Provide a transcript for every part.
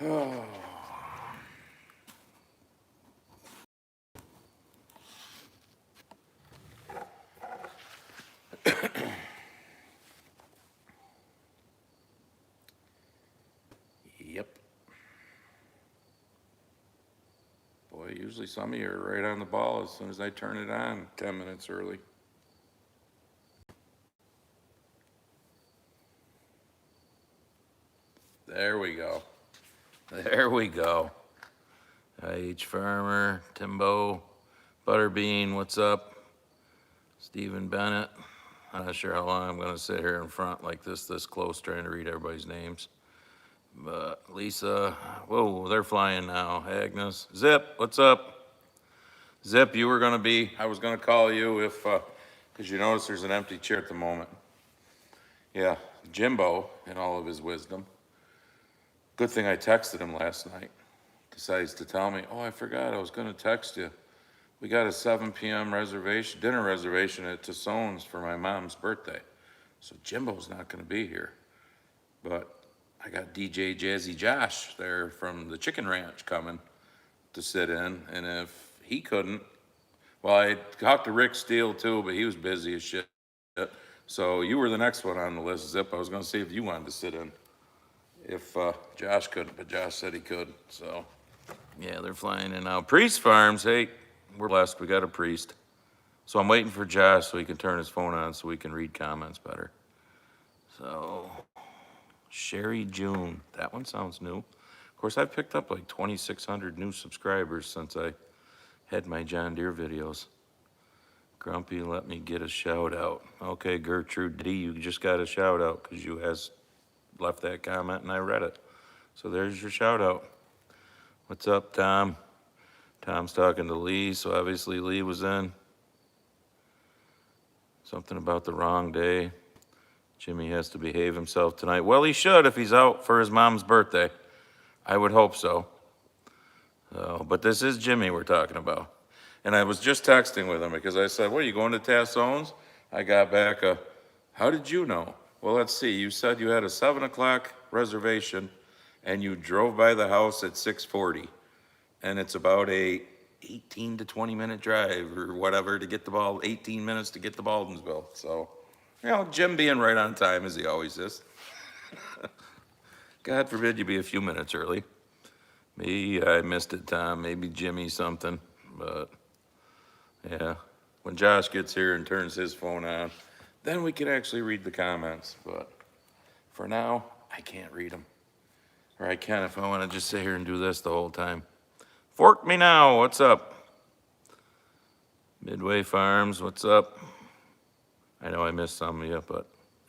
Oh. Yep. Boy, usually some of you are right on the ball as soon as I turn it on 10 minutes early. There we go. There we go. H. Farmer, Timbo, Butterbean, what's up? Stephen Bennett. I'm not sure how long I'm going to sit here in front like this close trying to read everybody's names. But Lisa, whoa, they're flying now. Agnes, Zip, what's up? Zip, you were going to be, I was going to call you if, because you notice there's an empty chair at the moment. Yeah, Jimbo, in all of his wisdom. Good thing I texted him last night. Decides to tell me, oh, I forgot, I was going to text you. We got a 7 p.m. reservation, dinner reservation at Tussone's for my mom's birthday. So Jimbo's not going to be here. But I got DJ Jazzy Josh there from the Chicken Ranch coming to sit in. And if he couldn't, well, I talked to Rick Steele too, but he was busy as shit. So you were the next one on the list, Zip. I was going to see if you wanted to sit in. If Josh couldn't, but Josh said he could. So, yeah, they're flying in now. Priest Farms, hey, we're blessed. We got a priest. So I'm waiting for Josh so he can turn his phone on so we can read comments better. So, Sherry June, that one sounds new. Of course, I've picked up like 2,600 new subscribers since I had my John Deere videos. Grumpy, let me get a shout out. Okay, Gertrude D, you just got a shout out because you left that comment and I read it. So there's your shout out. What's up, Tom? Tom's talking to Lee, so obviously Lee was in. Something about the wrong day. Jimmy has to behave himself tonight. Well, he should if he's out for his mom's birthday. I would hope so. But this is Jimmy we're talking about. And I was just texting with him because I said, what, are you going to Tassone's? I got back how did you know? Well, let's see. You said you had a 7 o'clock reservation and you drove by the house at 6:40. And it's about a 18 to 20 minute drive or whatever to get 18 minutes to get to Baldensville. So, Jim being right on time as he always is. God forbid you be a few minutes early. Maybe I missed it, Tom. Maybe Jimmy something. But, yeah, when Josh gets here and turns his phone on, then we can actually read the comments. But for now, I can't read them. Or I can if I want to just sit here and do this the whole time. Fork me now, what's up? Midway Farms, what's up? I know I missed some of you, but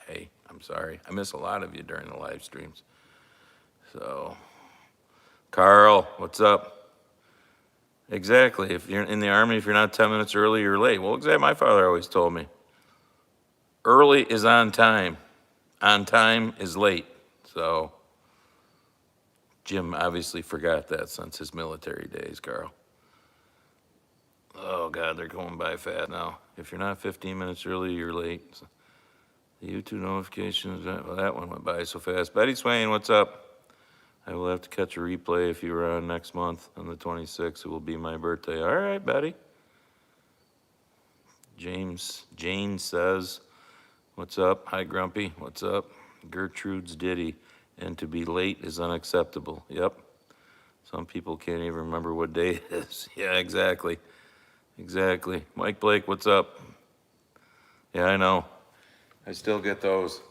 hey, I'm sorry. I miss a lot of you during the live streams. So, Carl, what's up? Exactly, if you're in the Army, if you're not 10 minutes early, you're late. Well, exactly, my father always told me. Early is on time. On time is late. So, Jim obviously forgot that since his military days, Carl. Oh, God, they're going by fast now. If you're not 15 minutes early, you're late. So, the YouTube notifications, well, that one went by so fast. Betty Swain, what's up? I will have to catch a replay if you were on next month on the 26th. It will be my birthday. All right, Betty. Jane says, what's up? Hi, Grumpy. What's up? Gertrude's ditty. And to be late is unacceptable. Yep. Some people can't even remember what day it is. Yeah, exactly. Exactly. Mike Blake, what's up? Yeah, I know. I still get those.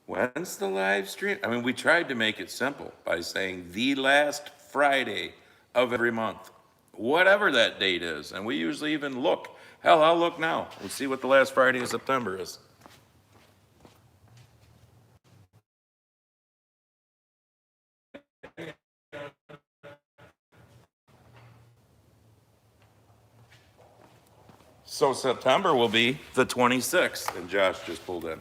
When's the live stream? I mean, we tried to make it simple by saying the last Friday of every month, whatever that date is. And we usually even look. Hell, I'll look now. We'll see what the last Friday of September is. So September will be the 26th, and Josh just pulled in.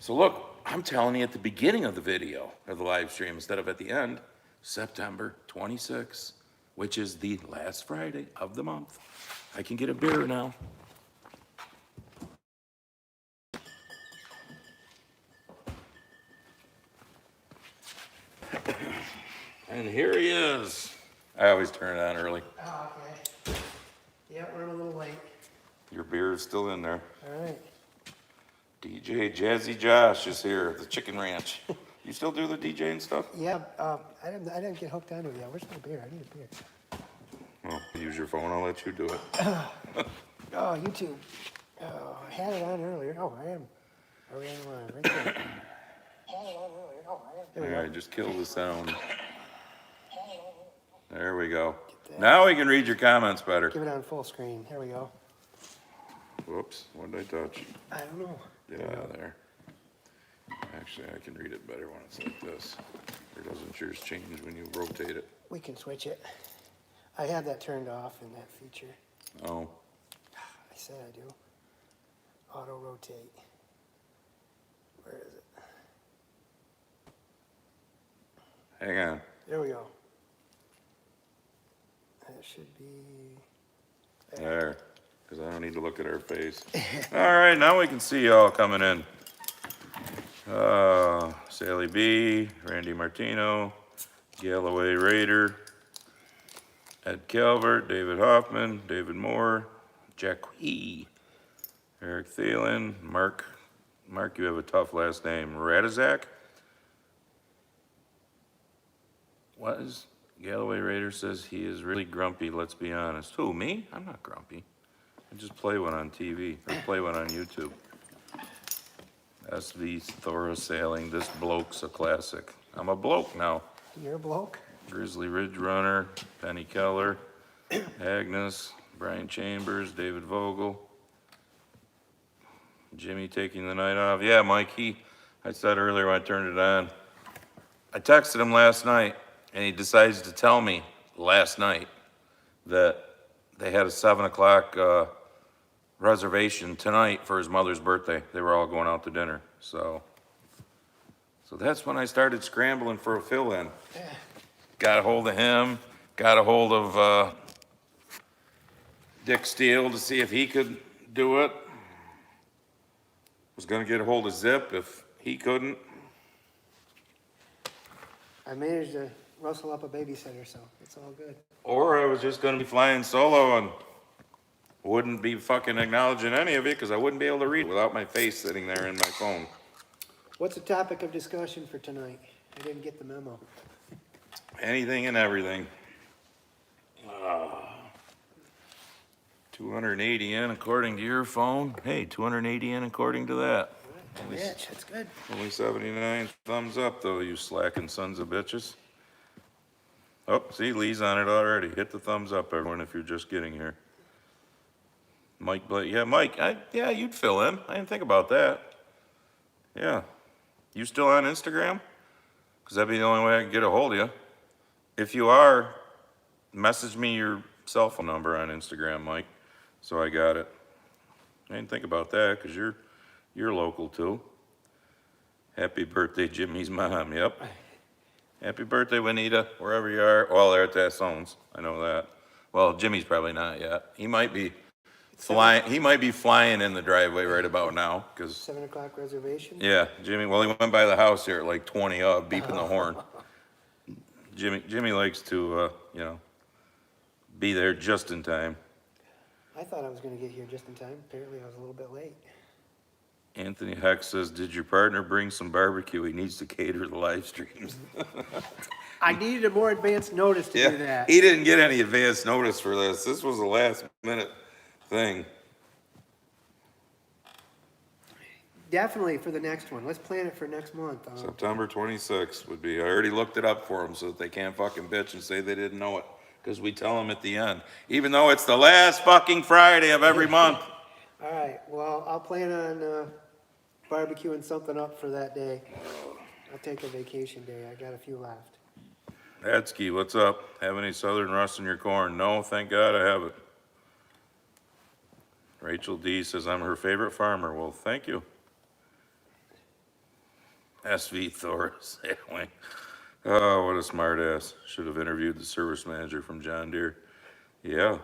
So look, I'm telling you at the beginning of the video, or the live stream, instead of at the end, September 26th, which is the last Friday of the month. I can get a beer now. And here he is. I always turn it on early. Oh, okay. Yeah, we're a little late. Your beer is still in there. All right. DJ Jazzy Josh is here at the Chicken Ranch. You still do the DJing stuff? Yeah, I didn't get hooked onto it yet. Where's my beer? I need a beer. Well, use your phone. I'll let you do it. Oh, YouTube. Oh, I had it on earlier. Oh, I am. Are we on the line? Right there. Had it on earlier. Oh, I am. There we All go. right, just kill the sound. There we go. Now we can read your comments better. Give it on full screen. Here we go. Whoops, what did I touch? I don't know. Yeah, there. Actually, I can read it better when it's like this. Or doesn't yours change when you rotate it? We can switch it. I have that turned off in that feature. Oh, I said I do. Auto rotate. Where is it? hang on. There we go. That should be There, because I don't need to look at our face. All right, now we can see y'all coming in. Sally B, Randy Martino, Galloway Raider, Ed Calvert, David Hoffman, David Moore, Jack Wee, Eric Thielen, Mark, you have a tough last name, Radizak. What is, Galloway Raider says he is really grumpy, let's be honest. Who, me? I'm not grumpy. I just play one on TV, or play one on YouTube. SV Thora Sailing, this bloke's a classic. I'm a bloke now. You're a bloke? Grizzly Ridge Runner, Penny Keller, Agnes, Brian Chambers, David Vogel, Jimmy taking the night off. Yeah, Mike, I said earlier when I turned it on, I texted him last night, and he decides to tell me last night that they had a 7 o'clock reservation tonight for his mother's birthday. They were all going out to dinner, so that's when I started scrambling for a fill-in. Got a hold of him, got a hold of Dick Steele to see if he could do it. Was gonna get a hold of Zip if he couldn't. I managed to rustle up a babysitter, so it's all good. Or I was just gonna be flying solo and wouldn't be fucking acknowledging any of it because I wouldn't be able to read without my face sitting there in my phone. What's the topic of discussion for tonight? I didn't get the memo. Anything and everything. 280 in according to your phone. Hey, 280 in according to that. Rich, that's good. Only 79 thumbs up though, you slacking sons of bitches. Oh, see, Lee's on it already. Hit the thumbs up, everyone, if you're just getting here. Mike Blake, yeah, Mike, yeah, you'd fill in. I didn't think about that. Yeah. You still on Instagram? Because that'd be the only way I could get a hold of you. If you are, message me your cell phone number on Instagram, Mike, so I got it. I didn't think about that because you're local too. Happy birthday, Jimmy's mom. Yep. Happy birthday, Juanita, wherever you are. Well, they're at Tassone's. I know that. Well, Jimmy's probably not yet. He might be flying. He might be flying in the driveway right about now because 7 o'clock reservation? yeah, Jimmy. Well, he went by the house here at like 20 up, beeping the horn. Jimmy likes to, be there just in time. I thought I was gonna get here just in time. Apparently I was a little bit late. Anthony Heck says, did your partner bring some barbecue? He needs to cater the live streams. I needed a more advanced notice to do that. He didn't get any advance notice for this. This was a last minute thing. Definitely for the next one. Let's plan it for next month. September 26th would be, I already looked it up for them so that they can't fucking bitch and say they didn't know it. Because we tell them at the end, even though it's the last fucking Friday of every month. All right, well, I'll plan on barbecuing something up for that day. I'll take a vacation day. I got a few left. Adsky, what's up? Have any southern rust in your corn? No, thank God I haven't. Rachel D says, I'm her favorite farmer. Well, thank you. SV Thor Sailing. Oh, what a smart ass. Should have interviewed the service manager from John Deere. Yeah.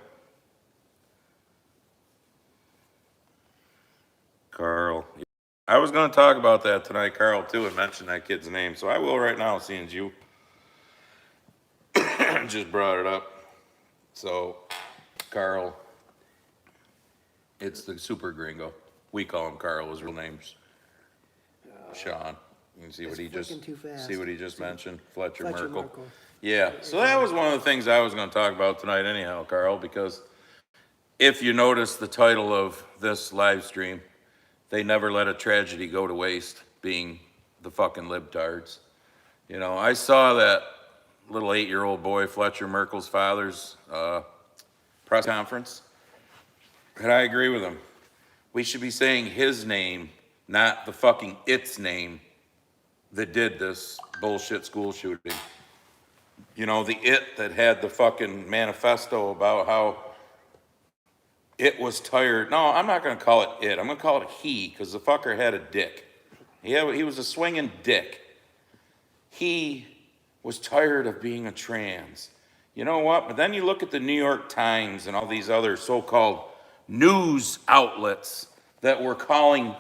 Carl. I was going to talk about that tonight, Carl, too, and mention that kid's name. So I will right now, seeing as you just brought it up. So, Carl, it's the super gringo. We call him Carl. His real name's Sean. You can see what he just mentioned. Fletcher Merkel. Yeah. So that was one of the things I was going to talk about tonight, anyhow, Carl. Because if you notice the title of this live stream, they never let a tragedy go to waste, being the fucking libtards. You know, I saw that little 8-year-old boy, Fletcher Merkel's father's press conference, and I agree with him. We should be saying his name, not the fucking its name that did this bullshit school shooting. You know, the it that had the fucking manifesto about how it was tired. No, I'm not going to call it it. I'm going to call it he, because the fucker had a dick. He was a swinging dick. He was tired of being a trans. You know what? But then you look at the New York Times and all these other so-called news outlets that were calling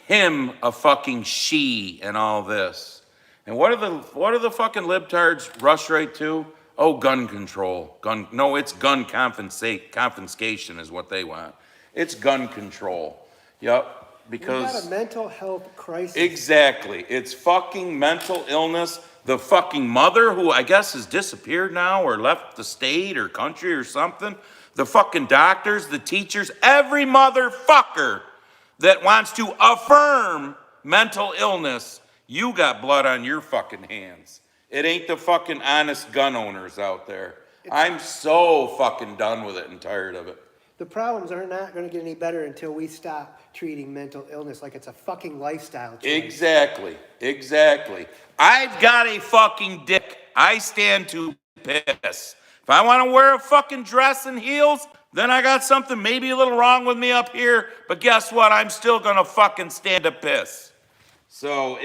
him a fucking she and all this. And what are the fucking libtards rush right to? Oh, gun control. No, it's gun confiscation is what they want. It's gun control. Yep, because we've got a mental health crisis. Exactly. It's fucking mental illness. The fucking mother, who I guess has disappeared now or left the state or country or something. The fucking doctors, the teachers, every motherfucker that wants to affirm mental illness, you got blood on your fucking hands. It ain't the fucking honest gun owners out there. I'm so fucking done with it and tired of it. The problems are not going to get any better until we stop treating mental illness like it's a fucking lifestyle choice. Exactly. I've got a fucking dick. I stand to piss. If I want to wear a fucking dress and heels, then I got something maybe a little wrong with me up here, but guess what? I'm still going to fucking stand to piss. So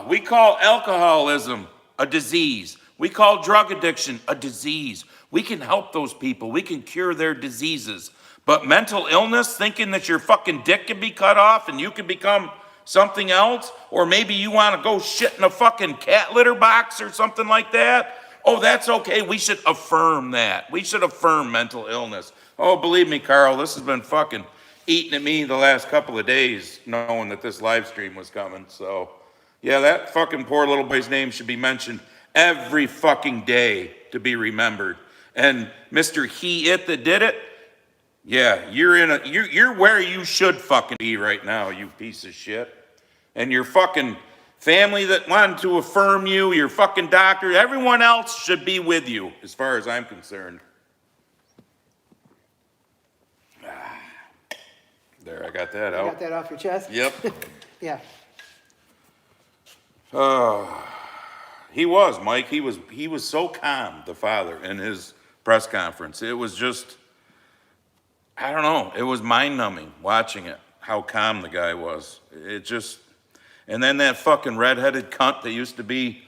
we call alcoholism a disease. We call drug addiction a disease. We can help those people. We can cure their diseases. But mental illness, thinking that your fucking dick can be cut off and you can become something else, or maybe you want to go shit in a fucking cat litter box or something like that, oh, that's okay. We should affirm that. We should affirm mental illness. Oh, believe me, Carl, this has been fucking eating at me the last couple of days knowing that this live stream was coming. So, yeah, that fucking poor little boy's name should be mentioned every fucking day to be remembered. And Mr. It that did it, yeah, you're where you should fucking be right now, you piece of shit. And your fucking family that wanted to affirm you, your fucking doctor, everyone else should be with you, as far as I'm concerned. There, I got that out. You got that off your chest? Yep. Yeah. He was, Mike. He was so calm, the father, in his press conference. It was just, I don't know. It was mind-numbing watching it, how calm the guy was. It just, and then that fucking redheaded cunt that used to be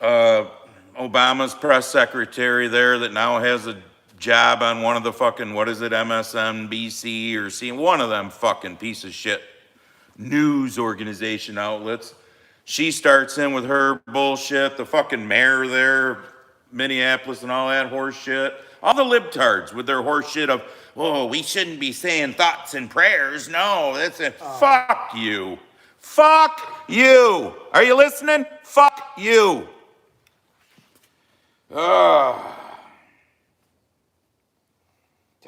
Obama's press secretary there that now has a job on one of the fucking, what is it, MSNBC or C, one of them fucking piece of shit news organization outlets. She starts in with her bullshit, the fucking mayor there, Minneapolis and all that horse shit. All the libtards with their horse shit of, oh, we shouldn't be saying thoughts and prayers. No, that's it. Fuck you. Fuck you. Are you listening? Fuck you. Tell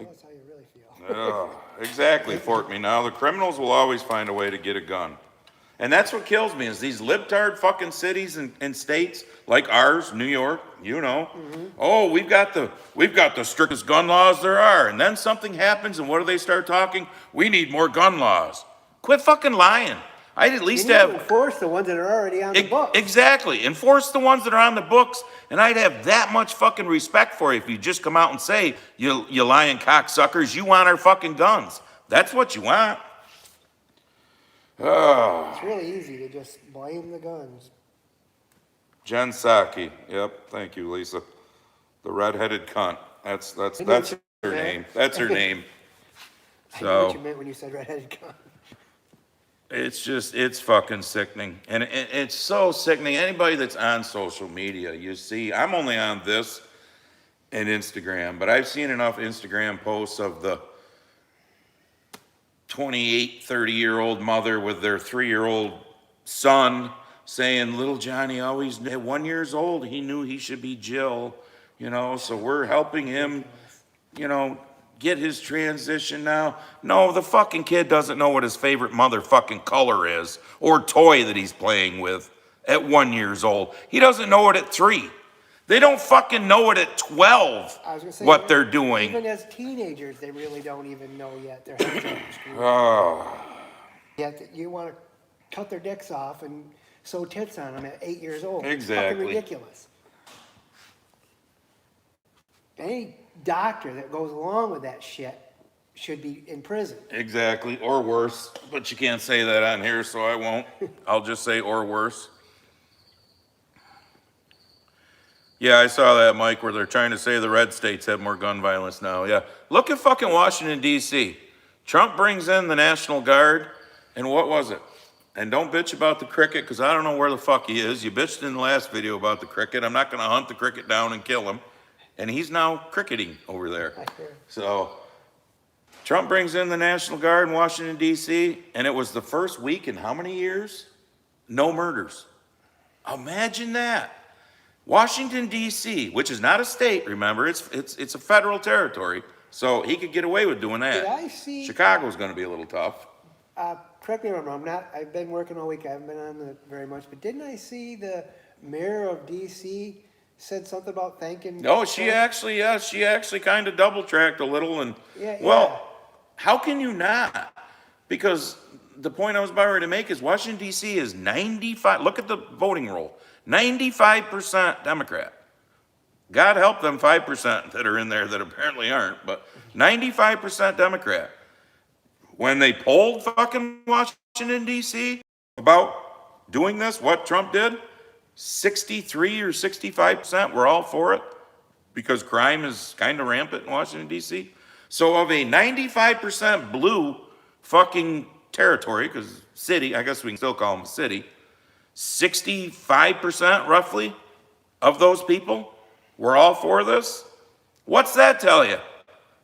us how you really feel. Exactly, Fort Me Now. The criminals will always find a way to get a gun. And that's what kills me is these libtard fucking cities and states like ours, New York, you know. Mm-hmm. Oh, we've got the strictest gun laws there are. And then something happens and what do they start talking? We need more gun laws. Quit fucking lying. I'd at least have enforce the ones that are already on the books. Exactly. Enforce the ones that are on the books. And I'd have that much fucking respect for you if you just come out and say, you lying cocksuckers, you want our fucking guns. That's what you want. It's really easy to just blame the guns. Jen Psaki. Yep. Thank you, Lisa. The redheaded cunt. That's her name. That's her name. I know what you meant when you said redheaded cunt. It's fucking sickening. And it's so sickening. Anybody that's on social media, you see, I'm only on this and Instagram, but I've seen enough Instagram posts of the 28, 30-year-old mother with their 3-year-old son saying, little Johnny always, at 1 year old, he knew he should be Jill, so we're helping him, get his transition now. No, the fucking kid doesn't know what his favorite motherfucking color is or toy that he's playing with at 1 year old. He doesn't know it at 3. They don't fucking know it at 12 I was gonna say, what they're doing. Even as teenagers, they really don't even know yet. Their heads aren't screwed. Oh. Yet you want to cut their dicks off and sew tits on them at 8 years old. It's Exactly. fucking ridiculous. Any doctor that goes along with that shit should be in prison. Exactly, or worse, but you can't say that on here, so I won't. I'll just say or worse. Yeah, I saw that, Mike, where they're trying to say the red states have more gun violence now. Yeah, look at fucking Washington, D.C. Trump brings in the National Guard, and what was it? And don't bitch about the cricket, because I don't know where the fuck he is. You bitched in the last video about the cricket. I'm not going to hunt the cricket down and kill him. And he's now cricketing over there. So Trump brings in the National Guard in Washington, D.C., and it was the first week in how many years? No murders. Imagine that. Washington, D.C., which is not a state, remember, it's a federal territory, so he could get away with doing that. Did I see? Chicago's going to be a little tough. Correct me if I'm wrong. I've been working all week. I haven't been on it very much, but didn't I see the mayor of D.C. said something about thanking? No, she actually kind of double-tracked a little, and Yeah. How can you not? Because the point I was about ready to make is Washington, D.C. is 95, look at the voting roll, 95% Democrat. God help them 5% that are in there that apparently aren't, but 95% Democrat. When they polled fucking Washington, D.C. about doing this, what Trump did, 63 or 65% were all for it because crime is kind of rampant in Washington, D.C. So of a 95% blue fucking territory, because city, I guess we can still call them a city, 65% roughly of those people were all for this. What's that tell you?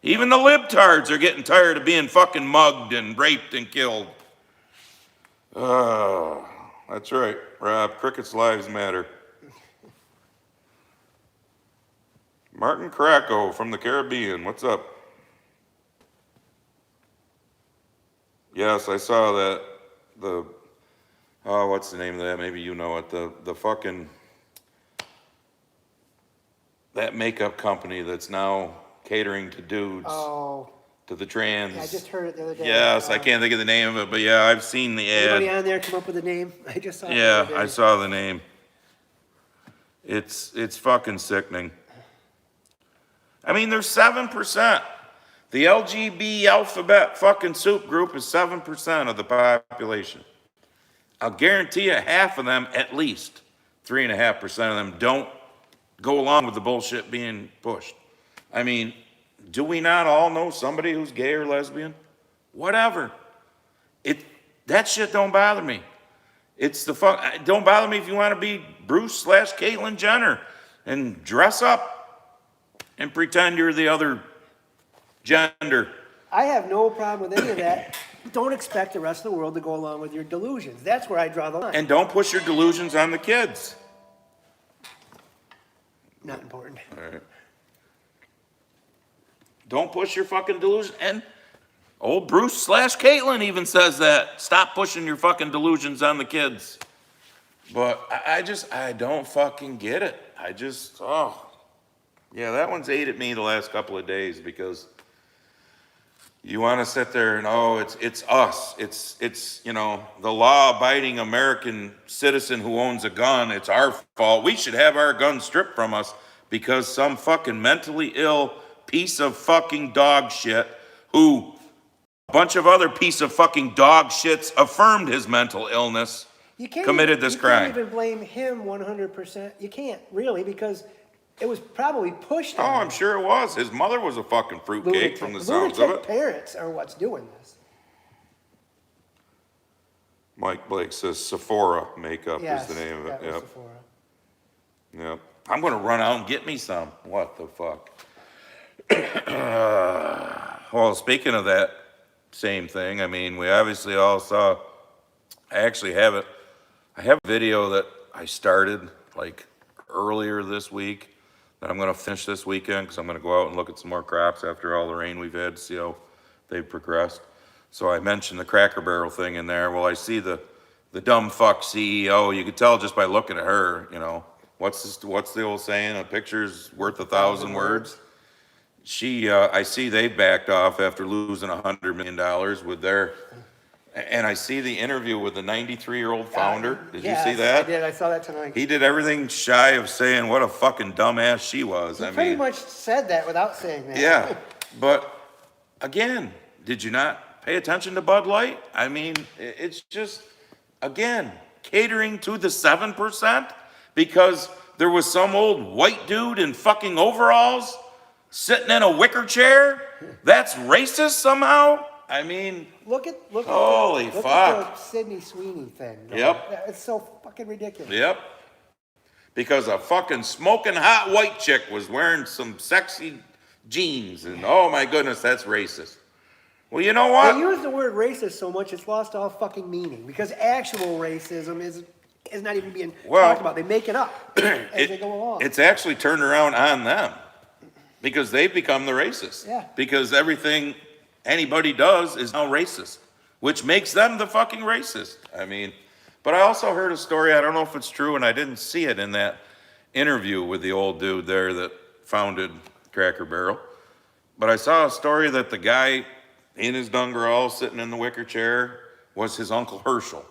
Even the libtards are getting tired of being fucking mugged and raped and killed. That's right, Rob. Cricket's lives matter. Martin Krakow from the Caribbean, what's up? Yes, I saw that. What's the name of that? Maybe you know it. The fucking, that makeup company that's now catering to dudes. Oh. To the trans. Yeah, I just heard it the other day. Yes, I can't think of the name of it, but yeah, I've seen the ad. Anybody on there come up with a name? I just saw it. Yeah, I saw the name. It's fucking sickening. I mean, there's 7%. The LGB alphabet fucking soup group is 7% of the population. I'll guarantee you half of them, at least 3.5% of them, don't go along with the bullshit being pushed. I mean, do we not all know somebody who's gay or lesbian? Whatever. That shit don't bother me. Don't bother me if you want to be Bruce/Caitlyn Jenner and dress up and pretend you're the other gender. I have no problem with any of that. Don't expect the rest of the world to go along with your delusions. That's where I draw the line. And don't push your delusions on the kids. Not important. All right. Don't push your fucking delusions. And old Bruce/Caitlyn even says that. Stop pushing your fucking delusions on the kids. But I don't fucking get it. Yeah, that one's ate at me the last couple of days because you want to sit there and, it's us. It's the law-abiding American citizen who owns a gun. It's our fault. We should have our guns stripped from us because some fucking mentally ill piece of fucking dog shit who a bunch of other piece of fucking dog shits affirmed his mental illness committed this crime. You can't even blame him 100%. You can't really because it was probably pushed Oh, on him. I'm sure it was. His mother was a fucking fruitcake from the sounds of Lunatic it. parents are what's doing this. Mike Blake says Sephora makeup Yes, is the name of it. that was Yep. Sephora. Yep. I'm gonna run out and get me some. What the fuck? Well, speaking of that same thing, I mean, we obviously all saw, I actually have it. I have a video that I started like earlier this week that I'm gonna finish this weekend because I'm gonna go out and look at some more crops after all the rain we've had to see how they've progressed. So I mentioned the Cracker Barrel thing in there. Well, I see the dumb fuck CEO. You could tell just by looking at her, you know, what's the old saying? A picture's worth 1,000 words. I see they backed off after losing $100 million with their, and I see the interview with the 93-year-old founder. Did you see Yes, that? I did. I saw that tonight. He did everything shy of saying what a fucking dumbass she was. He pretty much said that without saying that. Yeah, but again, did you not pay attention to Bud Light? I mean, it's just, again, catering to the 7% because there was some old white dude in fucking overalls sitting in a wicker chair? That's racist somehow? I mean, Look at Holy the fuck. Sydney Sweeney thing. Yep. It's so fucking ridiculous. yep. Because a fucking smoking hot white chick was wearing some sexy jeans, and oh my goodness, that's racist. Well, you know They what? use the word racist so much it's lost all fucking meaning because actual racism is not even being talked about. They make it up as they go along. It's actually turned around on them because they've become the racist. Yeah. Because everything anybody does is now racist, which makes them the fucking racist. I mean, but I also heard a story, I don't know if it's true, and I didn't see it in that interview with the old dude there that founded Cracker Barrel. But I saw a story that the guy in his dungaree sitting in the wicker chair was his Uncle Herschel.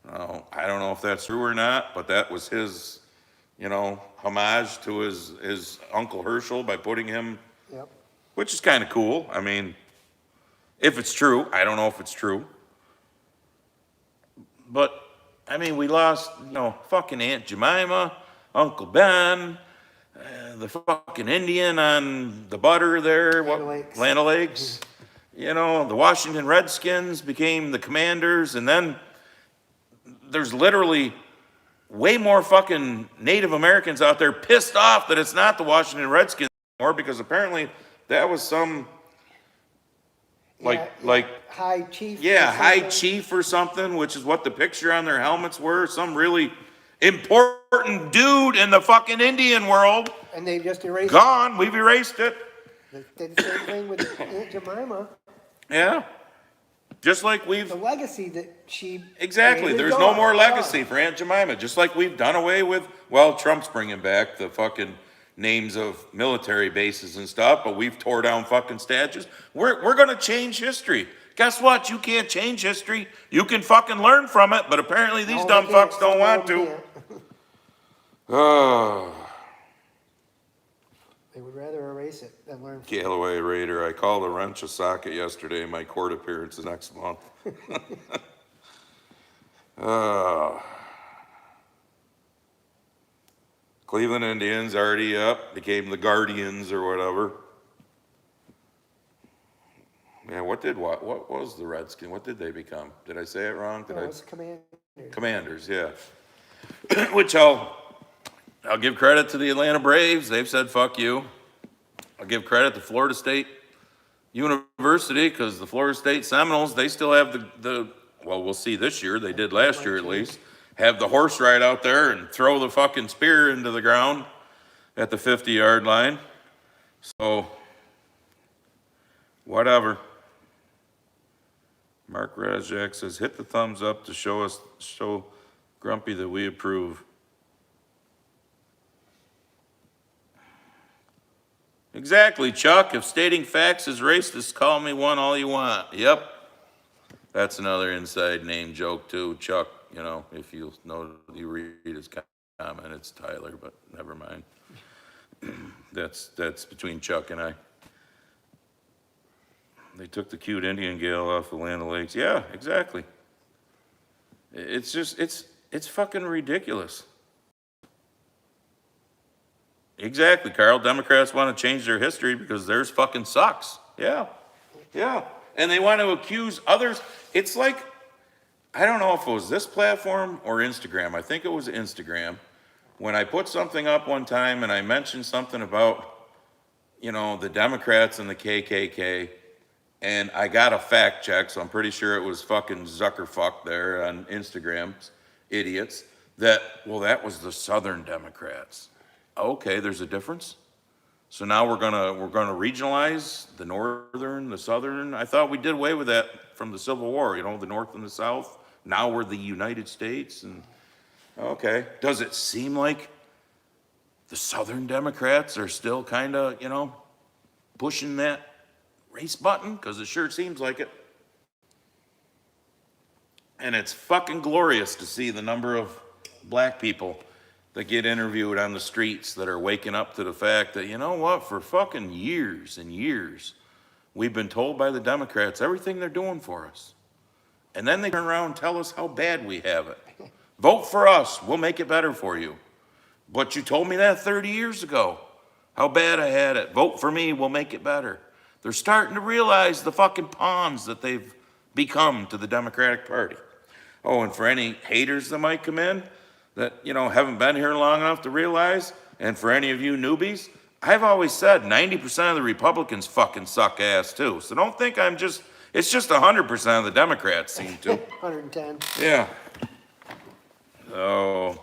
Now, I don't know if that's true or not, but that was his, you know, homage to his Uncle Herschel by putting him, Yep. which is kind of cool. I mean, if it's true, I don't know if it's true. But, I mean, we lost, you know, fucking Aunt Jemima, Uncle Ben, the fucking Indian on the butter there, Land O'Lakes. You know, the Washington Redskins became the Commanders, and then there's literally way more fucking Native Americans out there pissed off that it's not the Washington Redskins anymore because apparently that was some like high chief. high chief or something, which is what the picture on their helmets were, some really important dude in the fucking Indian world. And they just erased Gone, we've erased it. it. They did the same thing with Aunt Jemima. Yeah. Just like we've... The legacy that she... Exactly. created There's is no gone. more It's legacy gone. for Aunt Jemima. Just like we've done away with, well, Trump's bringing back the fucking names of military bases and stuff, but we've tore down fucking statues. We're going to change history. Guess what? You can't change history. You can fucking learn from it, but apparently these No, dumb they can't. fucks don't Some want of them to. can't. Oh. They would rather erase it than learn. Galloway Raider. I called a wrench a socket yesterday. My court appearance is next month. Cleveland Indians already up, became the Guardians or whatever. Yeah, what was the Redskin? What did they become? Did I say it wrong? Did No, I? it's Commander. Commanders, yeah. Which I'll give credit to the Atlanta Braves. They've said fuck you. I'll give credit to Florida State University because the Florida State Seminoles, they still have well, we'll see this year. They did last year at least. Have the horse ride out there and throw the fucking spear into the ground at the 50-yard line. So, whatever. Mark Razak says, hit the thumbs up to show Grumpy that we approve. Exactly, Chuck. If stating facts is racist, call me one all you want. Yep. That's another inside name joke too, Chuck. You know, if you know, you read his comment, it's Tyler, but never mind. That's between Chuck and I. They took the cute Indian gal off the Land O'Lakes. Yeah, exactly. It's just, it's fucking ridiculous. Exactly, Carl. Democrats want to change their history because theirs fucking sucks. Yeah. Yeah. And they want to accuse others. It's like, I don't know if it was this platform or Instagram. I think it was Instagram. When I put something up one time and I mentioned something about, the Democrats and the KKK, and I got a fact check, so I'm pretty sure it was fucking Zuckerfuck there on Instagram, idiots, that was the Southern Democrats. Okay, there's a difference. So now we're gonna regionalize the Northern, the Southern. I thought we did away with that from the Civil War, the North and the South. Now we're the United States, and okay. Does it seem like the Southern Democrats are still kind of, pushing that race button? Because it sure seems like it. And it's fucking glorious to see the number of black people that get interviewed on the streets that are waking up to the fact that, for fucking years and years, we've been told by the Democrats everything they're doing for us. And then they turn around and tell us how bad we have it. Vote for us, we'll make it better for you. But you told me that 30 years ago, how bad I had it. Vote for me, we'll make it better. They're starting to realize the fucking pawns that they've become to the Democratic Party. Oh, and for any haters that might come in that, haven't been here long enough to realize, and for any of you newbies, I've always said 90% of the Republicans fucking suck ass too. So don't think it's just 100% of the Democrats seem to. 110. Yeah. Oh.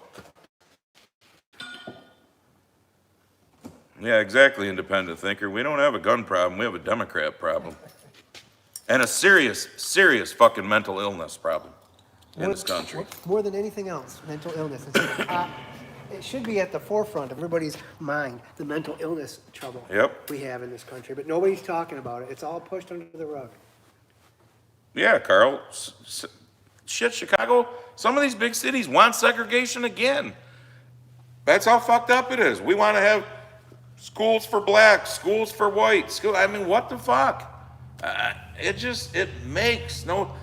Yeah, exactly, independent thinker. We don't have a gun problem, we have a Democrat problem. And a serious, serious fucking mental illness problem in this country. More than anything else, mental illness. It should be at the forefront of everybody's mind, the mental illness trouble we have in this country. But nobody's talking about it. It's all pushed under the rug. Yeah, Carl. Shit, Chicago, some of these big cities want segregation again. That's how fucked up it is. We want to have schools for blacks, schools for whites. What the fuck? It makes no...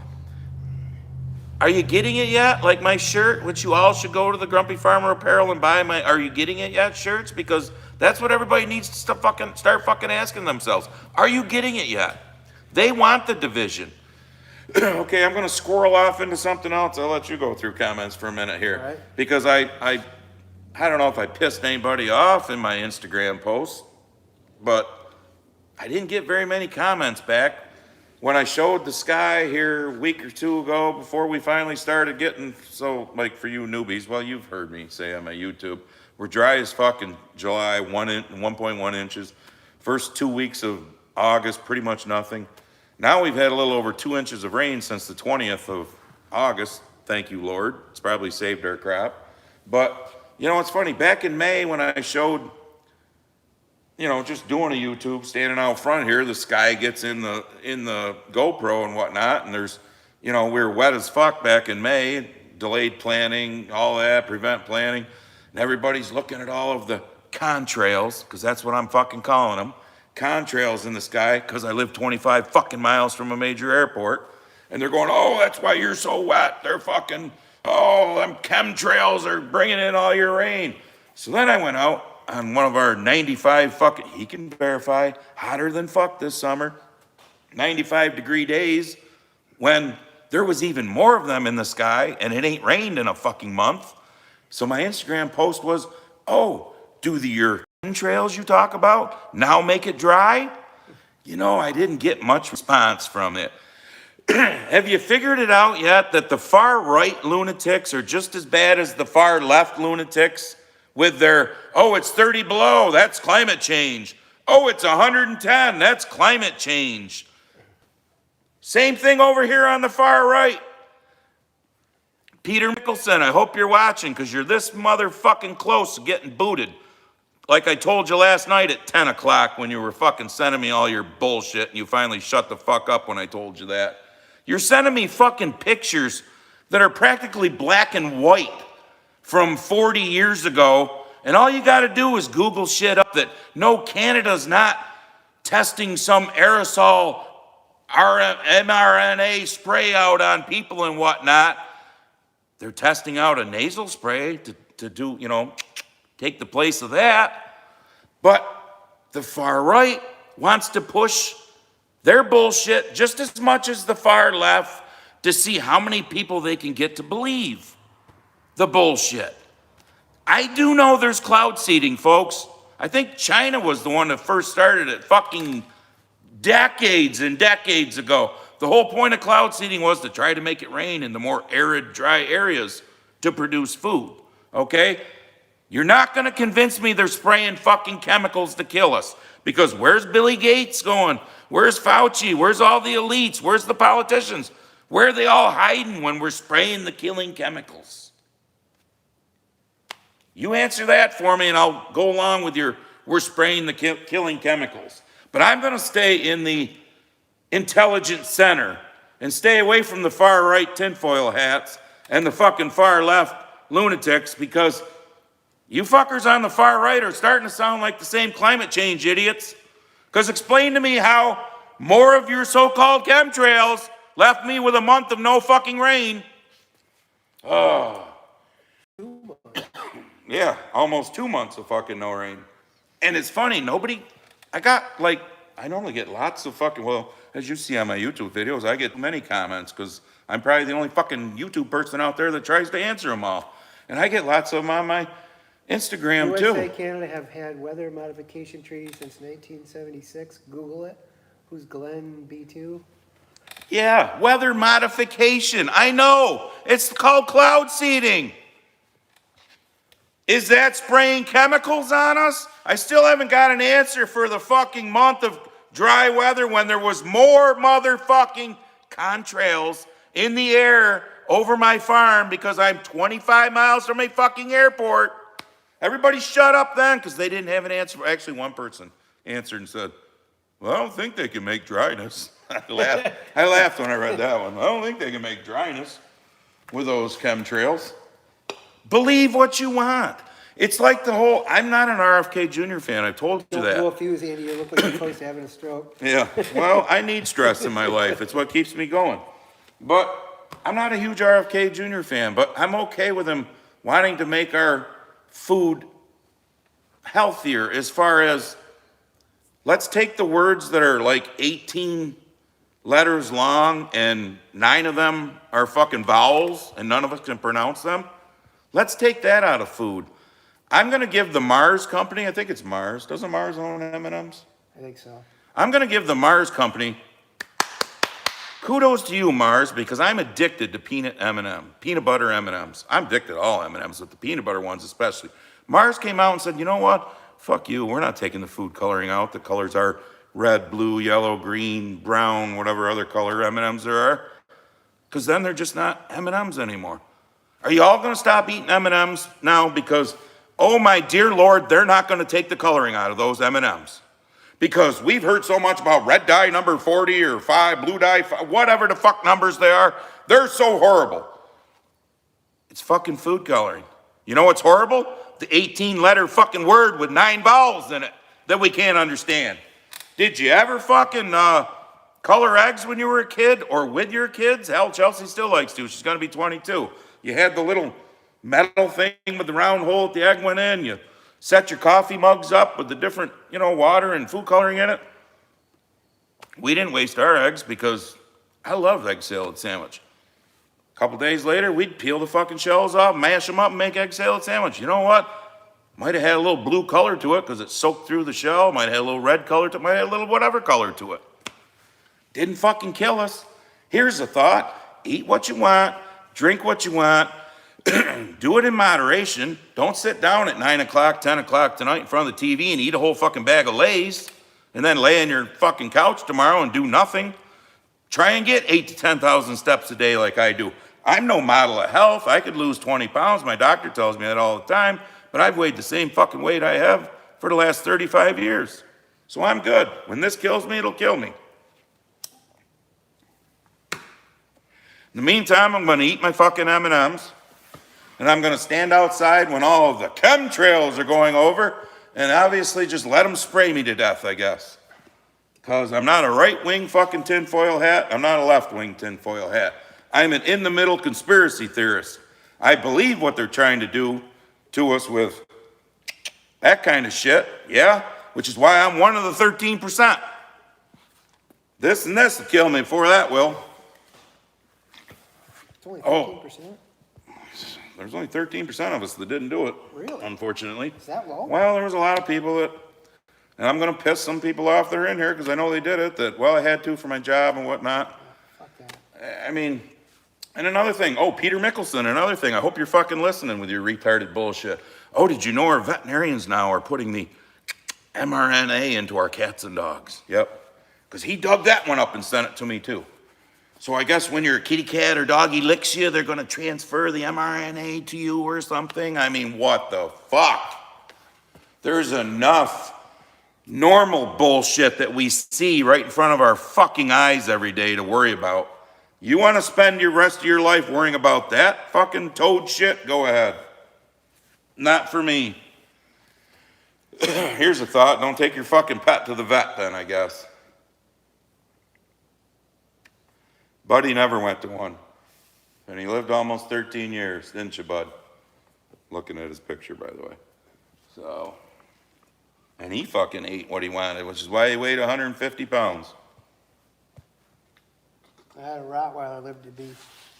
Are you getting it yet? Like my shirt, which you all should go to the Grumpy Farmer Apparel and buy my, are you getting it yet shirts? Because that's what everybody needs to start fucking asking themselves. Are you getting it yet? They want the division. Okay, I'm going to squirrel off into something else. I'll let you go through comments for a minute here. All right. Because I don't know if I pissed anybody off in my Instagram post, but I didn't get very many comments back. When I showed the sky here a week or two ago, before we finally started getting, so like for you newbies, well, you've heard me say on my YouTube, we're dry as fuck in July, 1.1 inches. First 2 weeks of August, pretty much nothing. Now we've had a little over 2 inches of rain since the 20th of August. Thank you, Lord. It's probably saved our crop. But, it's funny, back in May when I showed, just doing a YouTube, standing out front here, the sky gets in the GoPro and whatnot, and there's, we were wet as fuck back in May, delayed planning, all that, prevent planning, and everybody's looking at all of the contrails, because that's what I'm fucking calling them, contrails in the sky, because I live 25 fucking miles from a major airport, and they're going, oh, that's why you're so wet, they're fucking, oh, them chemtrails are bringing in all your rain. So then I went out on one of our 95 fucking, he can verify, hotter than fuck this summer, 95-degree days, when there was even more of them in the sky, and it ain't rained in a fucking month. So my Instagram post was, oh, do the European trails you talk about now make it dry? I didn't get much response from it. Have you figured it out yet that the far right lunatics are just as bad as the far left lunatics? With their, oh, it's 30 below, that's climate change. Oh, it's 110, that's climate change. Same thing over here on the far right. Peter Mickelson, I hope you're watching because you're this motherfucking close to getting booted. Like I told you last night at 10 o'clock when you were fucking sending me all your bullshit and you finally shut the fuck up when I told you that. You're sending me fucking pictures that are practically black and white from 40 years ago, and all you got to do is Google shit up that no, Canada's not testing some aerosol mRNA spray out on people and whatnot. They're testing out a nasal spray to do, take the place of that. But the far right wants to push their bullshit just as much as the far left, to see how many people they can get to believe the bullshit. I do know there's cloud seeding, folks. I think China was the one that first started it fucking decades and decades ago. The whole point of cloud seeding was to try to make it rain in the more arid, dry areas to produce food, okay? You're not gonna convince me they're spraying fucking chemicals to kill us. Because where's Billy Gates going? Where's Fauci? Where's all the elites? Where's the politicians? Where are they all hiding when we're spraying the killing chemicals? You answer that for me and I'll go along with your, we're spraying the killing chemicals. But I'm gonna stay in the intelligence center and stay away from the far right tinfoil hats and the fucking far left lunatics, because you fuckers on the far right are starting to sound like the same climate change idiots. Because explain to me how more of your so-called chemtrails left me with a month of no fucking rain. Oh. Yeah, almost 2 months of fucking no rain. And it's funny, I normally get lots of fucking, well, as you see on my YouTube videos, I get many comments because I'm probably the only fucking YouTube person out there that tries to answer them all. And I get lots of them on my Instagram too. USA, Canada have had weather modification treaties since 1976. Google it. Who's Glenn B2? Yeah, weather modification. I know. It's called cloud seeding. Is that spraying chemicals on us? I still haven't got an answer for the fucking month of dry weather when there was more motherfucking contrails in the air over my farm because I'm 25 miles from a fucking airport. Everybody shut up then because they didn't have an answer. Actually, one person answered and said, well, I don't think they can make dryness. I laughed when I read that one. I don't think they can make dryness with those chemtrails. Believe what you want. It's like the whole, I'm not an RFK Jr. fan. I told you that. Don't blow a fuse, Andy. You look like you're close to having a stroke. Yeah, well, I need stress in my life. It's what keeps me going. But I'm not a huge RFK Jr. fan, but I'm okay with him wanting to make our food healthier as far as, let's take the words that are like 18 letters long and 9 of them are fucking vowels and none of us can pronounce them. Let's take that out of food. I'm gonna give the Mars company, I think it's Mars, doesn't Mars own M&Ms? I think so. I'm gonna give the Mars company, kudos to you, Mars, because I'm addicted to peanut butter M&Ms. I'm addicted to all M&Ms, but the peanut butter ones especially. Mars came out and said, you know what? Fuck you, we're not taking the food coloring out. The colors are red, blue, yellow, green, brown, whatever other color M&Ms there are. Because then they're just not M&Ms anymore. Are you all gonna stop eating M&Ms now because, oh my dear Lord, they're not gonna take the coloring out of those M&Ms? Because we've heard so much about red dye number 40 or 5, blue dye, whatever the fuck numbers they are. They're so horrible. It's fucking food coloring. You know what's horrible? The 18-letter fucking word with 9 vowels in it that we can't understand. Did you ever fucking color eggs when you were a kid or with your kids? Hell, Chelsea still likes to. She's gonna be 22. You had the little metal thing with the round hole that the egg went in. You set your coffee mugs up with the different, water and food coloring in it. We didn't waste our eggs because I love egg salad sandwich. A couple days later, we'd peel the fucking shells off, mash them up, and make egg salad sandwich. You know what? Might have had a little blue color to it because it soaked through the shell. Might have had a little red color to it. Might have had a little whatever color to it. Didn't fucking kill us. Here's a thought. Eat what you want. Drink what you want. Do it in moderation. Don't sit down at 9 o'clock, 10 o'clock tonight in front of the TV and eat a whole fucking bag of Lay's and then lay on your fucking couch tomorrow and do nothing. Try and get 8,000 to 10,000 steps a day like I do. I'm no model of health. I could lose 20 pounds. My doctor tells me that all the time, but I've weighed the same fucking weight I have for the last 35 years. So I'm good. When this kills me, it'll kill me. In the meantime, I'm gonna eat my fucking M&Ms, and I'm gonna stand outside when all of the chemtrails are going over, and obviously just let them spray me to death, I guess. Because I'm not a right-wing fucking tinfoil hat, I'm not a left-wing tinfoil hat. I'm an in-the-middle conspiracy theorist. I believe what they're trying to do to us with that kind of shit, yeah, which is why I'm one of the 13%. This and this will kill me before that will. It's only Oh. 13%? There's only 13% of us that didn't do it. Really? Unfortunately. Is that low? Well, there was a lot of people that, and I'm going to piss some people off that are in here because I know they did it, that, well, I had to for my job and whatnot. Fuck that. I mean, and another thing, oh, Peter Mickelson, another thing, I hope you're fucking listening with your retarded bullshit. Oh, did you know our veterinarians now are putting the mRNA into our cats and dogs? Yep. Because he dug that one up and sent it to me too. So I guess when your kitty cat or doggy licks you, they're going to transfer the mRNA to you or something? I mean, what the fuck? There's enough normal bullshit that we see right in front of our fucking eyes every day to worry about. You want to spend your rest of your life worrying about that fucking toad shit? Go ahead. Not for me. Here's a thought. Don't take your fucking pet to the vet then, I guess. Buddy never went to one. And he lived almost 13 years, didn't you, Bud? Looking at his picture, by the way. So, and he fucking ate what he wanted, which is why he weighed 150 pounds. I had a Rottweiler lived to be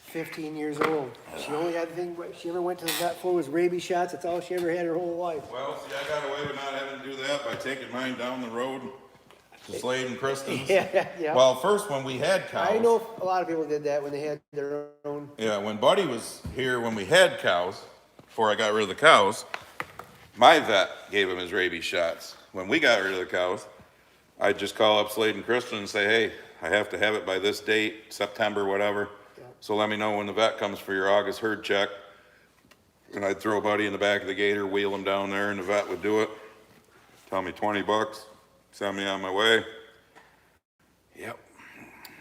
15 years old. She only had the thing she ever went to the vet for was rabies shots. That's all she ever had her whole life. Well, see, I got away with not having to do that by taking mine down the road to Slade and Kristen's. Yeah. Well, first when we had cows. I know a lot of people did that when they had their own. Yeah, when Buddy was here, when we had cows, before I got rid of the cows, my vet gave him his rabies shots. When we got rid of the cows, I'd just call up Slade and Kristen and say, hey, I have to have it by this date, September, whatever. Yeah. So let me know when the vet comes for your August herd check. And I'd throw Buddy in the back of the gator, wheel him down there, and the vet would do it. Tell me $20, send me on my way. Yep.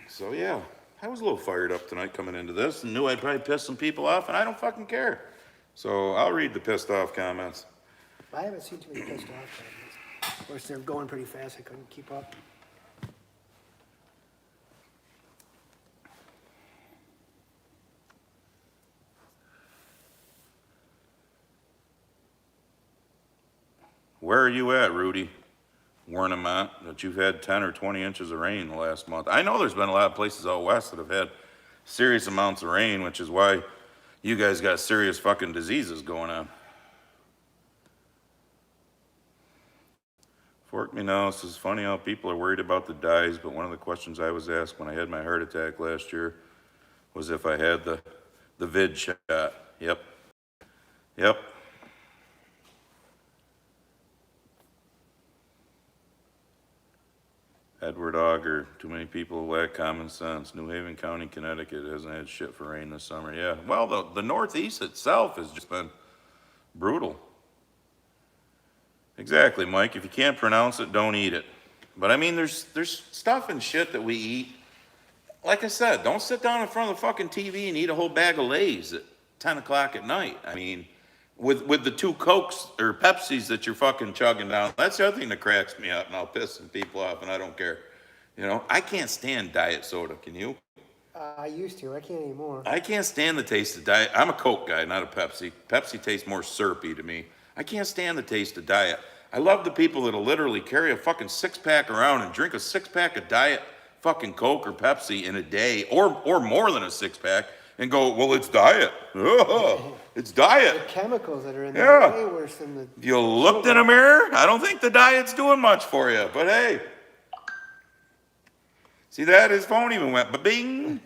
So yeah, I was a little fired up tonight coming into this and knew I'd probably piss some people off, and I don't fucking care. So I'll read the pissed off comments. I haven't seen too many pissed off comments. Of course, they're going pretty fast. I couldn't keep up. Where are you at, Rudy? Warning them that you've had 10 or 20 inches of rain the last month. I know there's been a lot of places out west that have had serious amounts of rain, which is why you guys got serious fucking diseases going on. Fork me now. This is funny how people are worried about the dyes, but one of the questions I was asked when I had my heart attack last year was if I had the vid shot. Yep. Edward Auger, too many people lack common sense. New Haven County, Connecticut hasn't had shit for rain this summer. Yeah, well, the Northeast itself has just been brutal. Exactly, Mike. If you can't pronounce it, don't eat it. But I mean, there's stuff and shit that we eat. Like I said, don't sit down in front of the fucking TV and eat a whole bag of Lay's at 10 o'clock at night. I mean, with the 2 Cokes or Pepsis that you're fucking chugging down, that's the other thing that cracks me up, and I'll piss some people off, and I don't care. You know, I can't stand diet soda, can you? I used to, I can't anymore. I can't stand the taste of diet. I'm a Coke guy, not a Pepsi. Pepsi tastes more syrupy to me. I can't stand the taste of diet. I love the people that'll literally carry a fucking 6-pack around and drink a 6-pack of diet fucking Coke or Pepsi in a day, or more than a 6-pack, and go, well, it's diet. It's diet. The chemicals that are in there are way worse than the... You looked in a mirror? I don't think the diet's doing much for you, but hey. See that? His phone even went ba-bing.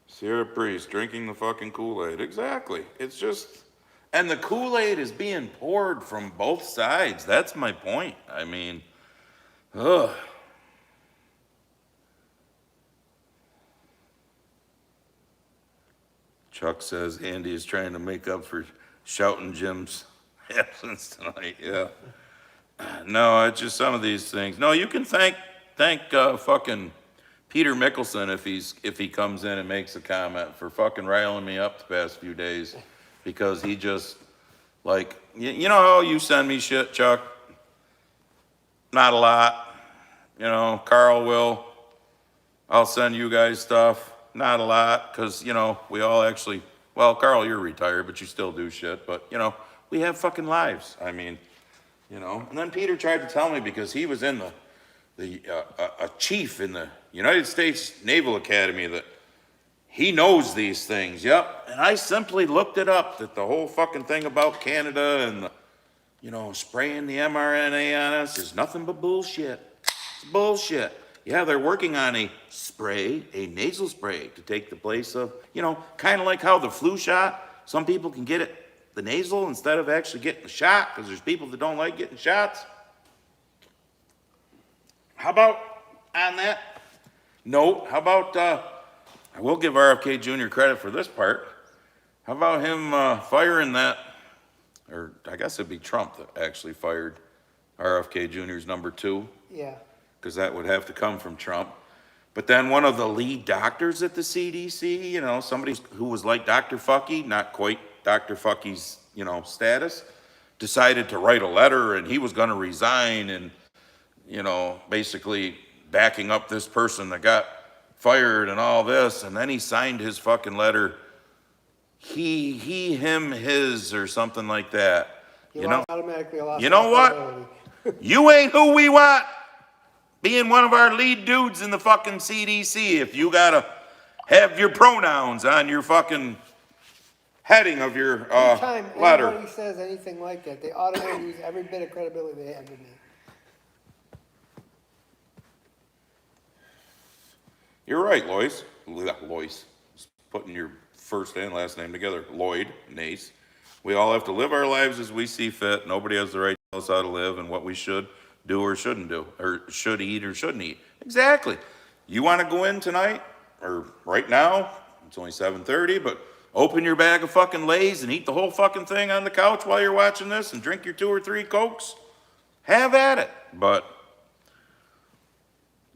Sierra Priest drinking the fucking Kool-Aid. Exactly. It's just, and the Kool-Aid is being poured from both sides. That's my point. I mean, ugh. Chuck says Andy is trying to make up for shouting Jim's absence tonight. Yeah. No, it's just some of these things. No, you can thank fucking Peter Mickelson if he comes in and makes a comment for fucking riling me up the past few days, because he just, like, you know how you send me shit, Chuck? Not a lot. You know, Carl will. I'll send you guys stuff. Not a lot, because, you know, we all actually, well, Carl, you're retired, but you still do shit. But, you know, we have fucking lives. I mean, you know. And then Peter tried to tell me, because he was in a chief in the United States Naval Academy that he knows these things. Yep. And I simply looked it up, that the whole fucking thing about Canada and the, spraying the mRNA on us is nothing but bullshit. It's bullshit. Yeah, they're working on a nasal spray to take the place of, kind of like how the flu shot, some people can get it, the nasal, instead of actually getting the shot, because there's people that don't like getting shots. How about on that note, how about, I will give RFK Jr. credit for this part. How about him firing that, or I guess it'd be Trump that actually fired RFK Jr.'s number 2. Yeah. Because that would have to come from Trump. But then one of the lead doctors at the CDC, somebody who was like Dr. Fucky, not quite Dr. Fucky's, status, decided to write a letter, and he was going to resign, and, basically backing up this person that got fired and all this. And then he signed his fucking letter, he, him, his, or something like that. Automatically lost. You know what? You ain't who we want being one of our lead dudes in the fucking CDC if you gotta have your pronouns on your fucking heading of your Anytime letter. anybody says anything like that, they automatically lose every bit of credibility they have to me. You're right, Lois. Lois. Putting your first and last name together. Lloyd, Nace. We all have to live our lives as we see fit. Nobody has the right to tell us how to live and what we should do or shouldn't do, or should eat or shouldn't eat. Exactly. You want to go in tonight, or right now, it's only 7:30, but open your bag of fucking Lay's and eat the whole fucking thing on the couch while you're watching this and drink your 2 or 3 Cokes. Have at it. But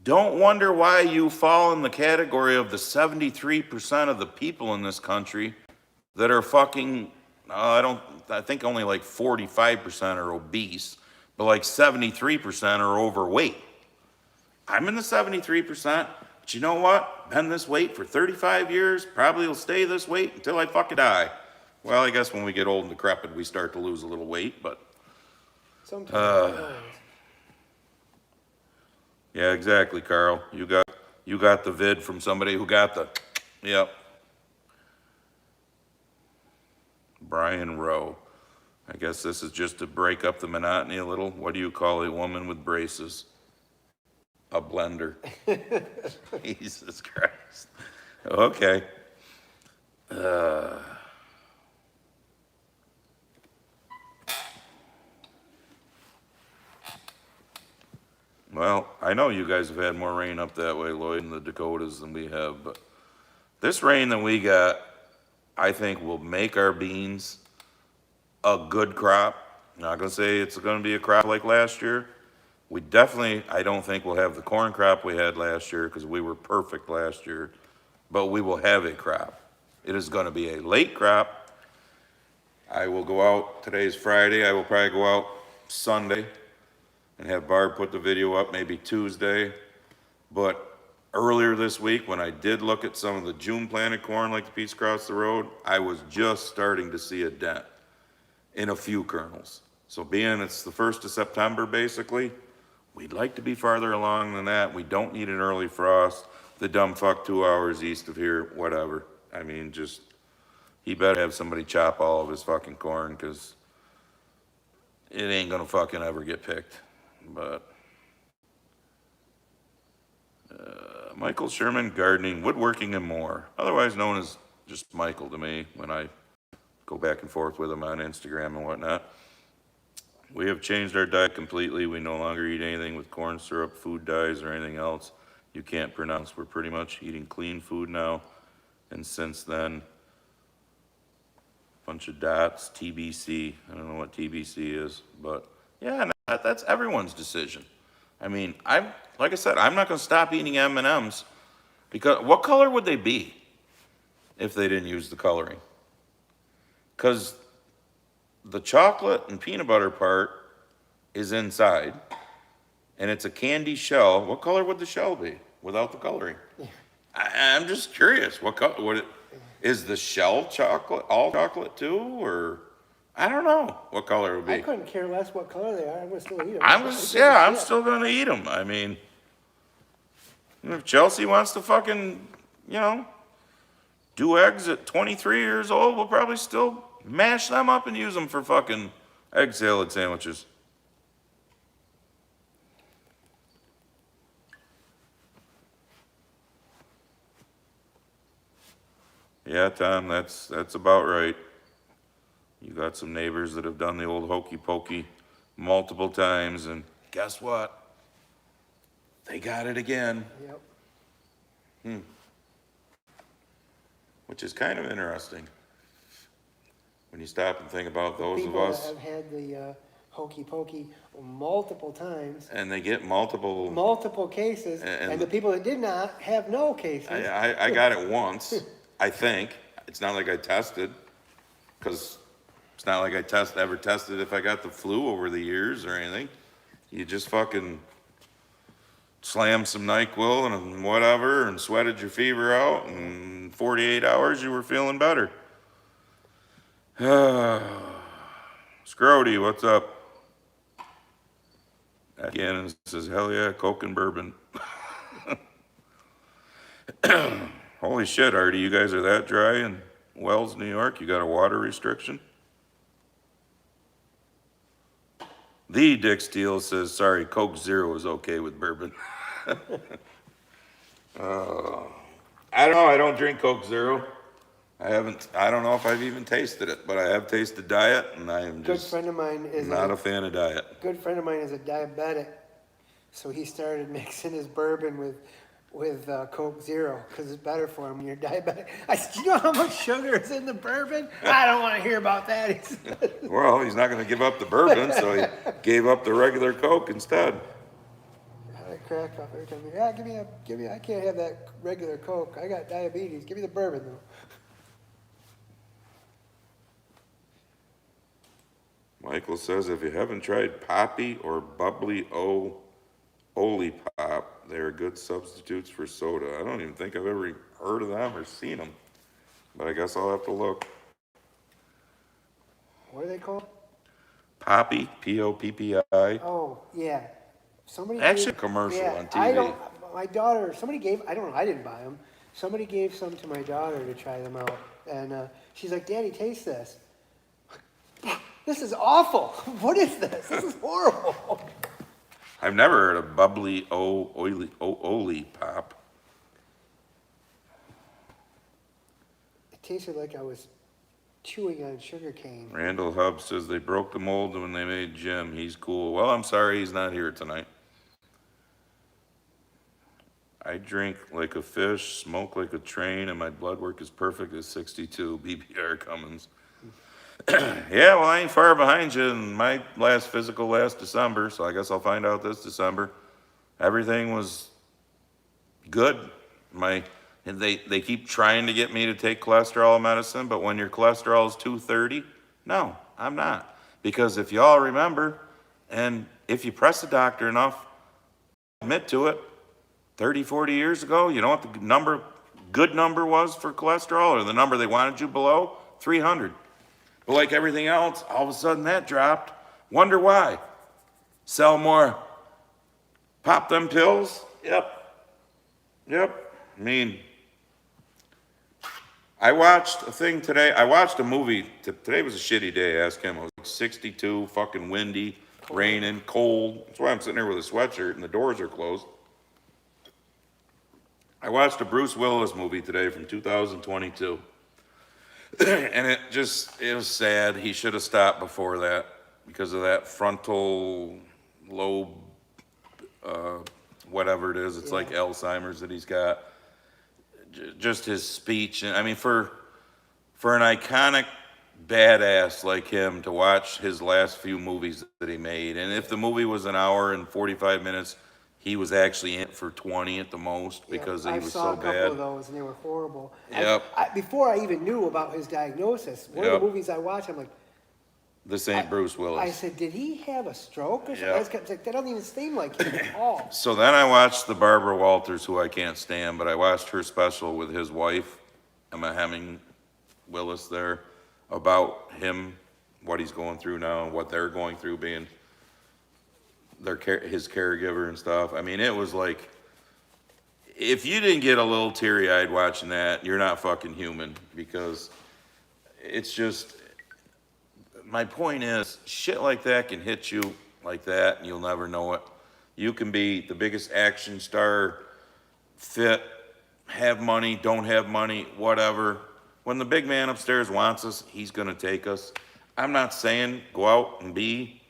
don't wonder why you fall in the category of the 73% of the people in this country that are fucking, I think only like 45% are obese, but like 73% are overweight. I'm in the 73%, but you know what? Been this weight for 35 years, probably will stay this weight until I fucking die. Well, I guess when we get old and decrepit, we start to lose a little weight, but. Sometimes. Yeah, exactly, Carl. You got the vid from somebody who got the, yep. Brian Rowe. I guess this is just to break up the monotony a little. What do you call a woman with braces? A blender. Jesus Christ. Okay. Well, I know you guys have had more rain up that way, Lloyd, in the Dakotas than we have, but this rain that we got, I think will make our beans a good crop. I'm not gonna say it's gonna be a crop like last year. We definitely, I don't think we'll have the corn crop we had last year because we were perfect last year, but we will have a crop. It is gonna be a late crop. I will go out, today's Friday, I will probably go out Sunday and have Barb put the video up maybe Tuesday. But earlier this week, when I did look at some of the June planted corn, like the piece across the road, I was just starting to see a dent in a few kernels. So being it's the 1st of September, basically, we'd like to be farther along than that. We don't need an early frost. The dumb fuck 2 hours east of here, whatever. I mean, just, he better have somebody chop all of his fucking corn, because it ain't gonna fucking ever get picked. But Michael Sherman Gardening, Woodworking, and More, otherwise known as just Michael to me when I go back and forth with him on Instagram and whatnot. We have changed our diet completely. We no longer eat anything with corn syrup, food dyes, or anything else you can't pronounce. We're pretty much eating clean food now. And since then, bunch of dots, TBC. I don't know what TBC is, but yeah, that's everyone's decision. I mean, like I said, I'm not going to stop eating M&Ms because what color would they be if they didn't use the coloring? Because the chocolate and peanut butter part is inside, and it's a candy shell. What color would the shell be without the coloring? I'm just curious. What color is the shell chocolate, all chocolate too, or I don't know what color it would be. I couldn't care less what color they are. I'm gonna still eat them. I'm still gonna eat them. I mean, And if Chelsea wants to fucking, do eggs at 23 years old, we'll probably still mash them up and use them for fucking egg salad sandwiches. Yeah, Tom, that's about right. You got some neighbors that have done the old hokey pokey multiple times, and guess what? They got it again. Yep. Which is kind of interesting when you stop and think about those of People us. that have had the hokey pokey multiple times, And they get multiple. cases, And- and the people that did not have no cases. I got it once, I think. It's not like I tested, because it's not like I ever tested if I got the flu over the years or anything. You just fucking slammed some NyQuil and whatever and sweated your fever out, and in 48 hours you were feeling better. Scrody, what's up? Again, says, hell yeah, Coke and bourbon. Holy shit, Artie, you guys are that dry in Wells, New York? You got a water restriction? The Dick Steele says, sorry, Coke Zero is okay with bourbon. I don't know, I don't drink Coke Zero. I don't know if I've even tasted it, but I have tasted Diet, and I am Good just friend of mine is not a fan of Diet. good friend of mine is a diabetic, so he started mixing his bourbon with Coke Zero because it's better for him when you're diabetic. I said, you know how much sugar is in the bourbon? I don't want to hear about that. He said. Well, he's not gonna give up the bourbon, so he gave up the regular Coke instead. I crack up every time. Yeah, give me. I can't have that regular Coke. I got diabetes. Give me the bourbon though. Michael says, if you haven't tried Poppy or Bubbly Oli Pop, they are good substitutes for soda. I don't even think I've ever heard of them or seen them, but I guess I'll have to look. What are they called? Poppy, Poppi. Oh yeah, somebody Actually, gave- a commercial yeah, on I TV. don't. My daughter. Somebody gave. I don't know. I didn't buy them. Somebody gave some to my daughter to try them out, and she's like, "Daddy, taste this." This is awful. What is this? This is horrible. I've never heard of Bubbly Oli Pop. It tasted like I was chewing on sugar cane. Randall Hubb says they broke the mold when they made Jim. He's cool. Well, I'm sorry he's not here tonight. I drink like a fish, smoke like a train, and my blood work is perfect at 62. BBR Cummins. Yeah, well, I ain't far behind you. And my last physical last December, so I guess I'll find out this December. Everything was good. They keep trying to get me to take cholesterol medicine, but when your cholesterol is 230, no, I'm not. Because if y'all remember, and if you press the doctor enough, admit to it, 30, 40 years ago, you know what the good number was for cholesterol, or the number they wanted you below? 300. But like everything else, all of a sudden that dropped. Wonder why? Sell more. Pop them pills? Yep. I mean, I watched a thing today. I watched a movie. Today was a shitty day, ask him. It was like 62, fucking windy, raining, cold. That's why I'm sitting here with a sweatshirt and the doors are closed. I watched a Bruce Willis movie today from 2022. And it was sad. He should have stopped before that because of that frontal lobe, whatever it is. It's like Alzheimer's that he's got. Just his speech. And I mean, for an iconic badass like him to watch his last few movies that he made, and if the movie was an hour and 45 minutes, he was actually in it for 20 at the most because he was so I saw a couple bad. of those and they were horrible. Yep. Before I even knew about his diagnosis, one of Yep. the movies I watched, I'm like, This ain't Bruce Willis. I said, did he have a stroke or something? Yep. I was like, that doesn't even seem like him at all. So then I watched the Barbara Walters, who I can't stand, but I watched her special with his wife, Emma Hemming Willis there, about him, what he's going through now, what they're going through being his caregiver and stuff. I mean, it was like, if you didn't get a little teary-eyed watching that, you're not fucking human, because it's just, my point is, shit like that can hit you like that and you'll never know it. You can be the biggest action star, fit, have money, don't have money, whatever. When the big man upstairs wants us, he's gonna take us. I'm not saying go out and be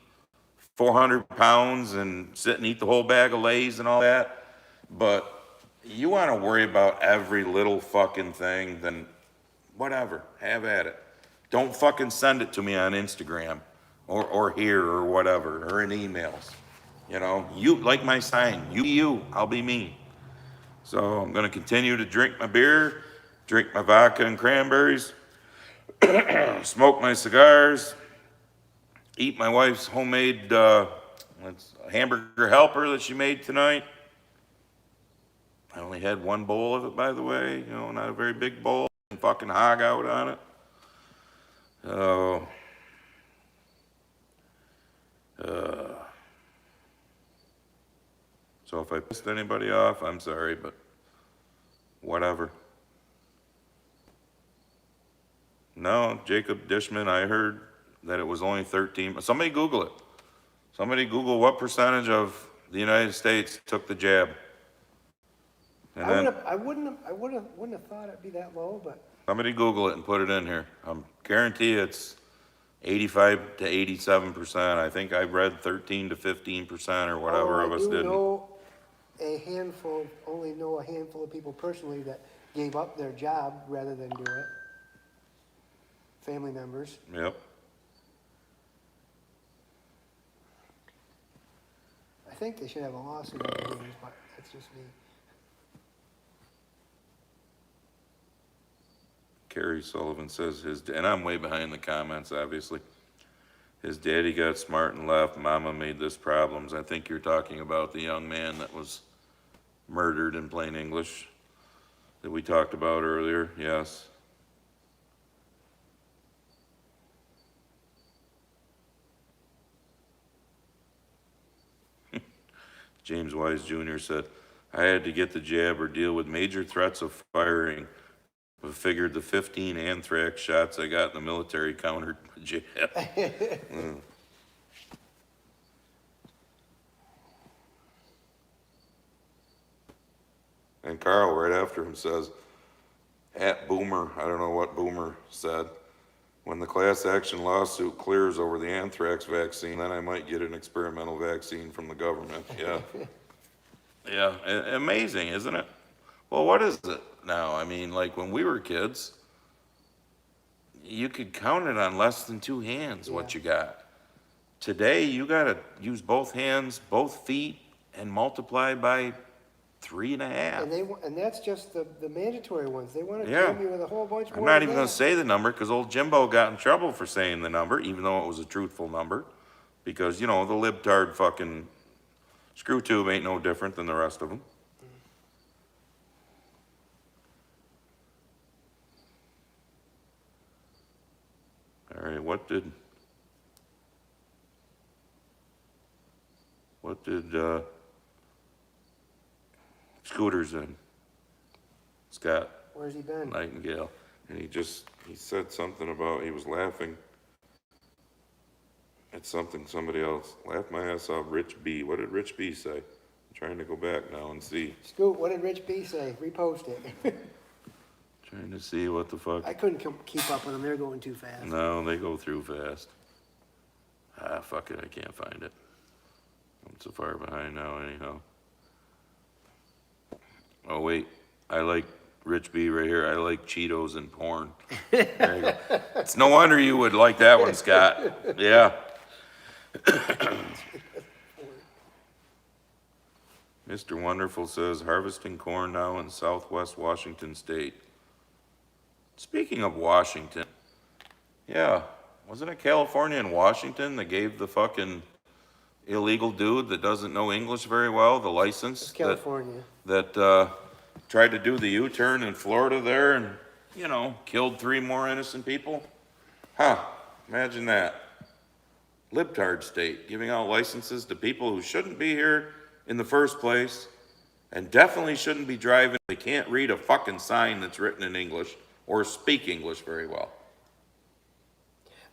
400 pounds and sit and eat the whole bag of Lay's and all that, but you wanna worry about every little fucking thing, then whatever, have at it. Don't fucking send it to me on Instagram or here or whatever, or in emails. You know, you, like my sign, you be you, I'll be me. So I'm gonna continue to drink my beer, drink my vodka and cranberries, smoke my cigars, eat my wife's homemade hamburger helper that she made tonight. I only had one bowl of it, by the way, you know, not a very big bowl, and fucking hog out on it. Oh. So if I pissed anybody off, I'm sorry, but whatever. No, Jacob Dishman, I heard that it was only 13. Somebody Google it. Somebody Google what percentage of the United States took the jab. And then I wouldn't have thought it'd be that low, but somebody Google it and put it in here. Guarantee it's 85 to 87%. I think I read 13 to 15% or whatever of us didn't. Only know a handful of people personally that gave up their job rather than do it. Family members. Yep. I think they should have a lawsuit on their hands, but that's just me. Kerry Sullivan says and I'm way behind the comments, obviously. His daddy got smart and left. Mama made this problems. I think you're talking about the young man that was murdered in plain English that we talked about earlier. Yes. James Wise Jr. said, I had to get the jab or deal with major threats of firing. I figured the 15 anthrax shots I got in the military countered the jab. And Carl, right after him, says, at Boomer, I don't know what Boomer said, when the class action lawsuit clears over the anthrax vaccine, then I might get an experimental vaccine from the government. Yeah. Yeah, amazing, isn't it? Well, what is it now? I mean, like when we were kids, you could count it on less than two hands what you got. Today, you got to use both hands, both feet, and multiply by 3.5. And that's just the mandatory ones. They want to Yeah. jam you with a whole bunch more. I'm not than even going that. to say the number because old Jimbo got in trouble for saying the number, even though it was a truthful number. Because, you know, the libtard fucking screw tube ain't no different than the rest of them. All right, what did Scooter's in? Scott Where's he been? Nightingale. And he said something about, he was laughing at somebody else. Laughed my ass off, Rich B. What did Rich B say? I'm trying to go back now and see. Scoot, what did Rich B say? Repost it. Trying to see what the fuck. I couldn't keep up with them. They're going too fast. No, they go through fast. Ah, fuck it, I can't find it. I'm so far behind now anyhow. Oh wait, I like Rich B right here. I like Cheetos and porn. There you go. It's no wonder you would like that one, Scott. Yeah. Mr. Wonderful says, harvesting corn now in southwest Washington state. Speaking of Washington, yeah, wasn't it California and Washington that gave the fucking illegal dude that doesn't know English very well the license? It's California. That tried to do the U-turn in Florida there and, you know, killed 3 more innocent people? Huh, imagine that. Libtard state, giving out licenses to people who shouldn't be here in the first place, and definitely shouldn't be driving. They can't read a fucking sign that's written in English or speak English very well.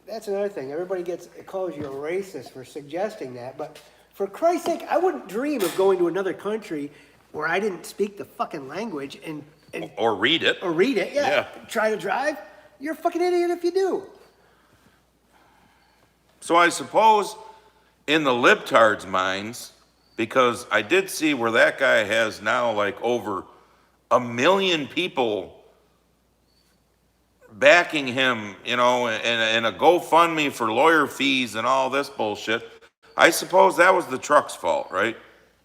That's another thing. Everybody calls you a racist for suggesting that, but for Christ's sake, I wouldn't dream of going to another country where I didn't speak the fucking language and Or read it. or read it. Yeah. Try to drive. You're a fucking idiot if you do. So I suppose in the libtards' minds, because I did see where that guy has now like over 1 million people backing him, you know, and a GoFundMe for lawyer fees and all this bullshit. I suppose that was the truck's fault, right?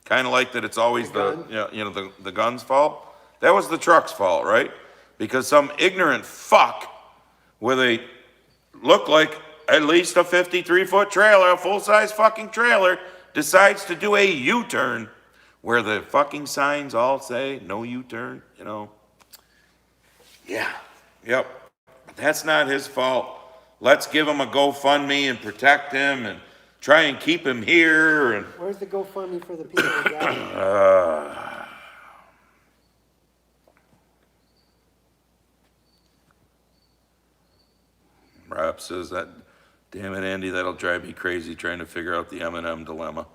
Kind of like that it's always the gun's fault. That was the truck's fault, right? Because some ignorant fuck with a look like at least a 53-foot trailer, a full-size fucking trailer, decides to do a U-turn where the fucking signs all say no U-turn, you know. Yeah, yep. That's not his fault. Let's give him a GoFundMe and protect him and try and keep him here. And Where's the GoFundMe for the people who died? Rob says that, damn it, Andy, that'll drive me crazy trying to figure out the M&M dilemma.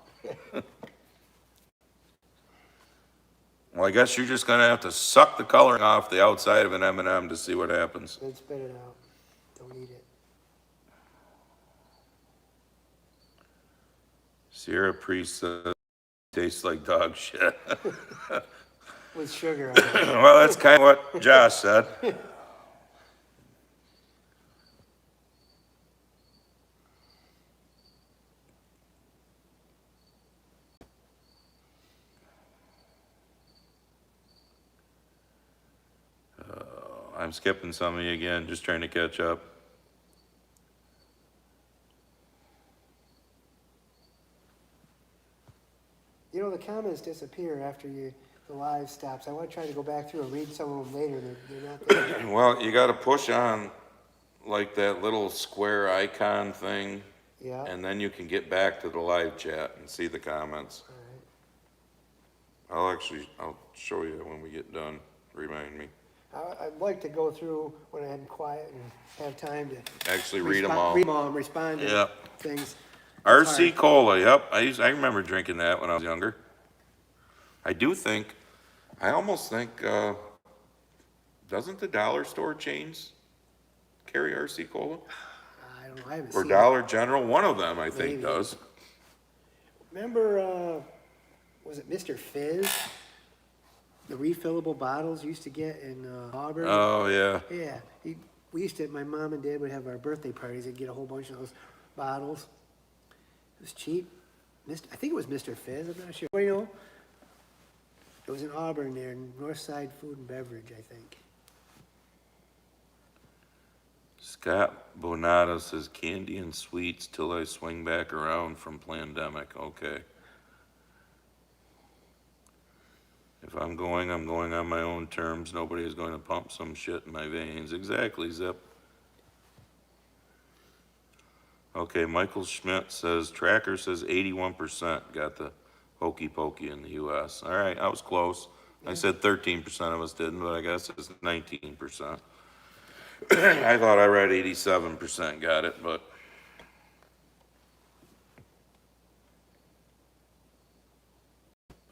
Well, I guess you're just gonna have to suck the coloring off the outside of an M&M to see what happens. Then spit it out. Don't eat it. Sierra Priest says, tastes like dog shit. With sugar on it. Well, that's kind of what Josh said. I'm skipping some of you again, just trying to catch up. You know, the comments disappear after the live stops. I want to try to go back through and read some of them later. They're not there. Well, you got to push on like that little square icon thing, Yeah. and then you can get back to the live chat and see the comments. All right. I'll show you when we get done. Remind me. I'd like to go through when I'm quiet and have time to Actually read them all. Read them all and respond to Yep. things. RC Cola, yep. I remember drinking that when I was younger. I almost think, doesn't the dollar store chains carry RC Cola? I don't know. I haven't Or seen Dollar General? One of them, I think, Maybe. does. it. Remember, was it Mr. Fizz? The refillable bottles you used to get in Auburn? Oh, yeah. Yeah. We used to, my mom and dad would have our birthday parties and get a whole bunch of those bottles. It was cheap. I think it was Mr. Fizz, I'm not sure. Well, you know, it was in Auburn there, in Northside Food and Beverage, I think. Scott Bonata says candy and sweets till I swing back around from pandemic. Okay. If I'm going on my own terms. Nobody is going to pump some shit in my veins. Exactly, Zip. Okay, Michael Schmidt says, Tracker says 81% got the hokey pokey in the U.S. All right, I was close. I said 13% of us didn't, but I guess it's 19%. I thought I read 87% got it, but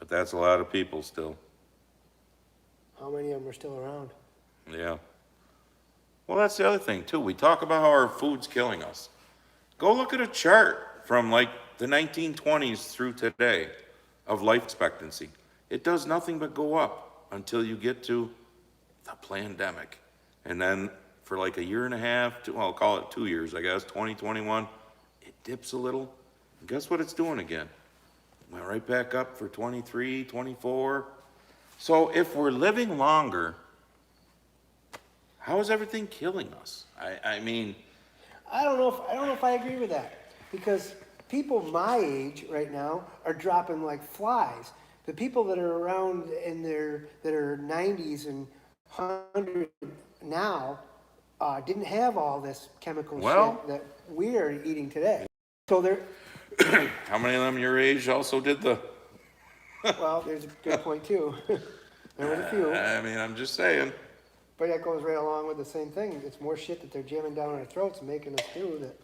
that's a lot of people still. How many of them are still around? Yeah. Well, that's the other thing, too. We talk about how our food's killing us. Go look at a chart from like the 1920s through today of life expectancy. It does nothing but go up until you get to the pandemic. And then for like a year and a half, I'll call it 2 years, I guess, 2021, it dips a little. And guess what it's doing again? Went right back up for 23, 24. So if we're living longer, how is everything killing us? I mean, I don't know if I agree with that, because people my age right now are dropping like flies. The people that are around that are 90s and 100 now didn't have all this chemical shit that we're eating today. So they're how many of them your age also did the Well, there's a good point too. There was a few, I mean, I'm just saying. but that goes right along with the same thing. It's more shit that they're jamming down our throats and making us do that.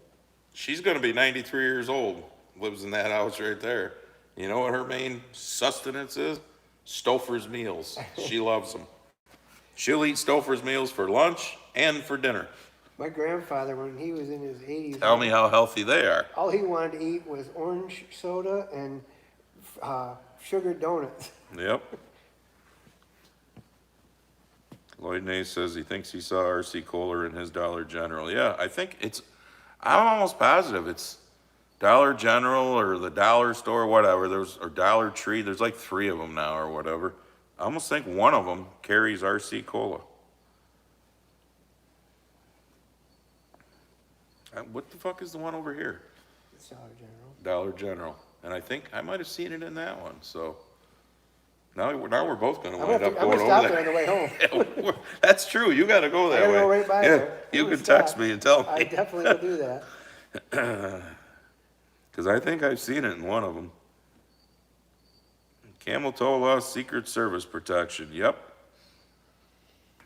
She's gonna be 93 years old, lives in that house right there. You know what her main sustenance is? Stouffer's meals. She loves them. She'll eat Stouffer's meals for lunch and for dinner. My grandfather, when he was in his 80s, Tell me how healthy they are. all he wanted to eat was orange soda and sugared donuts. Yep. Lloyd Nace says he thinks he saw R.C. Kohler in his Dollar General. Yeah, I'm almost positive it's Dollar General or the Dollar Store, whatever. Or Dollar Tree. There's like 3 of them now or whatever. I almost think one of them carries R.C. Kohler. What the fuck is the one over here? It's Dollar General. Dollar General. And I think I might have seen it in that one, so. Now we're both gonna wind up I'm going gonna stop over there on the way home. there. That's true, you gotta go that I gotta way. go right by Yeah, there. you I'm can gonna text stop. me and tell I me. definitely will do that. Cause I think I've seen it in one of them. Camel toe lost Secret Service protection, yep.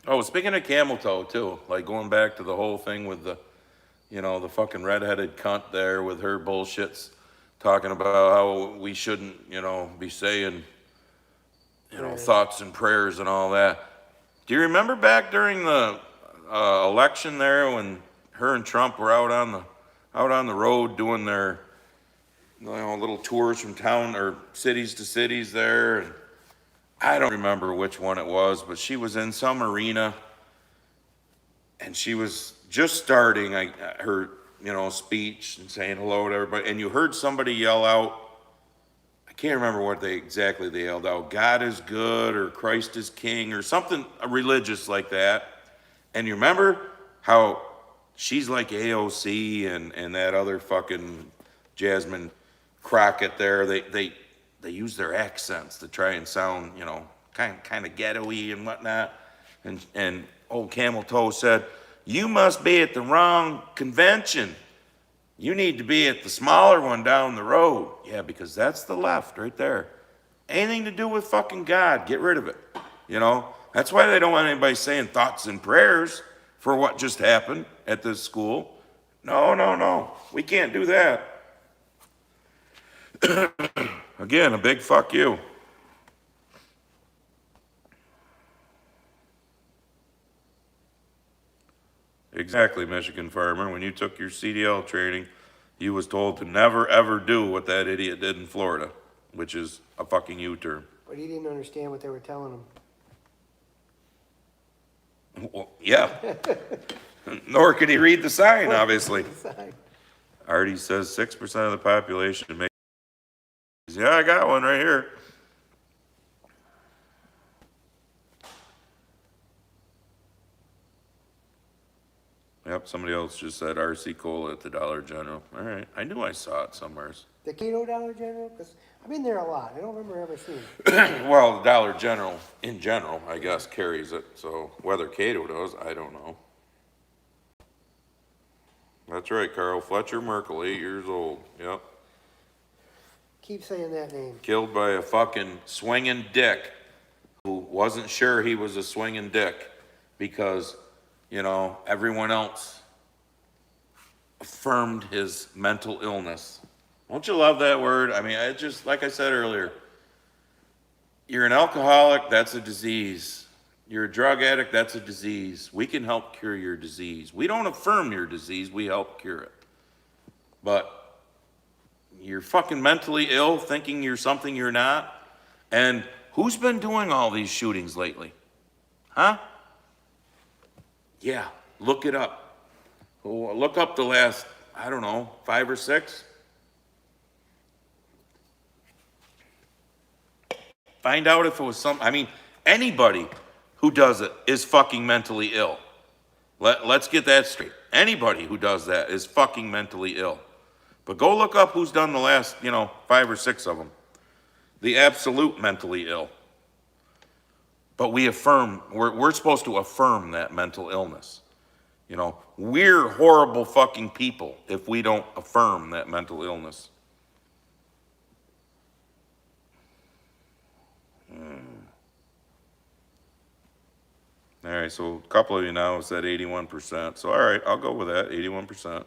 Oh, speaking of camel toe too, like going back to the whole thing with the fucking redheaded cunt there with her bullshits, talking about how we shouldn't, be saying, thoughts and prayers and all that. Do you remember back during the election there when her and Trump were out on the road doing their, little tours from town or cities to cities there? And I don't remember which one it was, but she was in some arena and she was just starting her, speech and saying hello to everybody. And you heard somebody yell out, I can't remember what they yelled out, God is good or Christ is king or something religious like that. And you remember how she's like AOC and that other fucking Jasmine Crockett there. They use their accents to try and sound, kind of ghetto-y and whatnot. And old Camel Toe said, you must be at the wrong convention. You need to be at the smaller one down the road. Yeah, because that's the left right there. Anything to do with fucking God, get rid of it. That's why they don't want anybody saying thoughts and prayers for what just happened at this school. No. We can't do that. Again, a big fuck you. Exactly, Michigan farmer. When you took your CDL training, you was told to never ever do what that idiot did in Florida, which is a fucking U-turn. But he didn't understand what they were telling him. Well, yeah. Nor could he read the sign, obviously. Artie says 6% of the population makes. Yeah, I got one right here. Yep, somebody else just said R.C. Cola at the Dollar General. All right, I knew I saw it somewhere. The Cato Dollar General? Because I've been there a lot. I don't remember ever seeing it. Well, the Dollar General, in general, I guess, carries it. So whether Cato does, I don't know. That's right, Carl. Fletcher Merkel, 8 years old. Yep. Keep saying that name. Killed by a fucking swinging dick who wasn't sure he was a swinging dick because, everyone else affirmed his mental illness. Don't you love that word? I mean, it just, like I said earlier, you're an alcoholic, that's a disease. You're a drug addict, that's a disease. We can help cure your disease. We don't affirm your disease, we help cure it. But you're fucking mentally ill, thinking you're something you're not. And who's been doing all these shootings lately? Huh? Yeah, look it up. Look up the last, 5 or 6. Find out if it was anybody who does it is fucking mentally ill. Let's get that straight. Anybody who does that is fucking mentally ill. But go look up who's done the last, 5 or 6 of them. The absolute mentally ill. But we're supposed to affirm that mental illness. We're horrible fucking people if we don't affirm that mental illness. All right, so a couple of you now said 81%. So, all right, I'll go with that, 81%.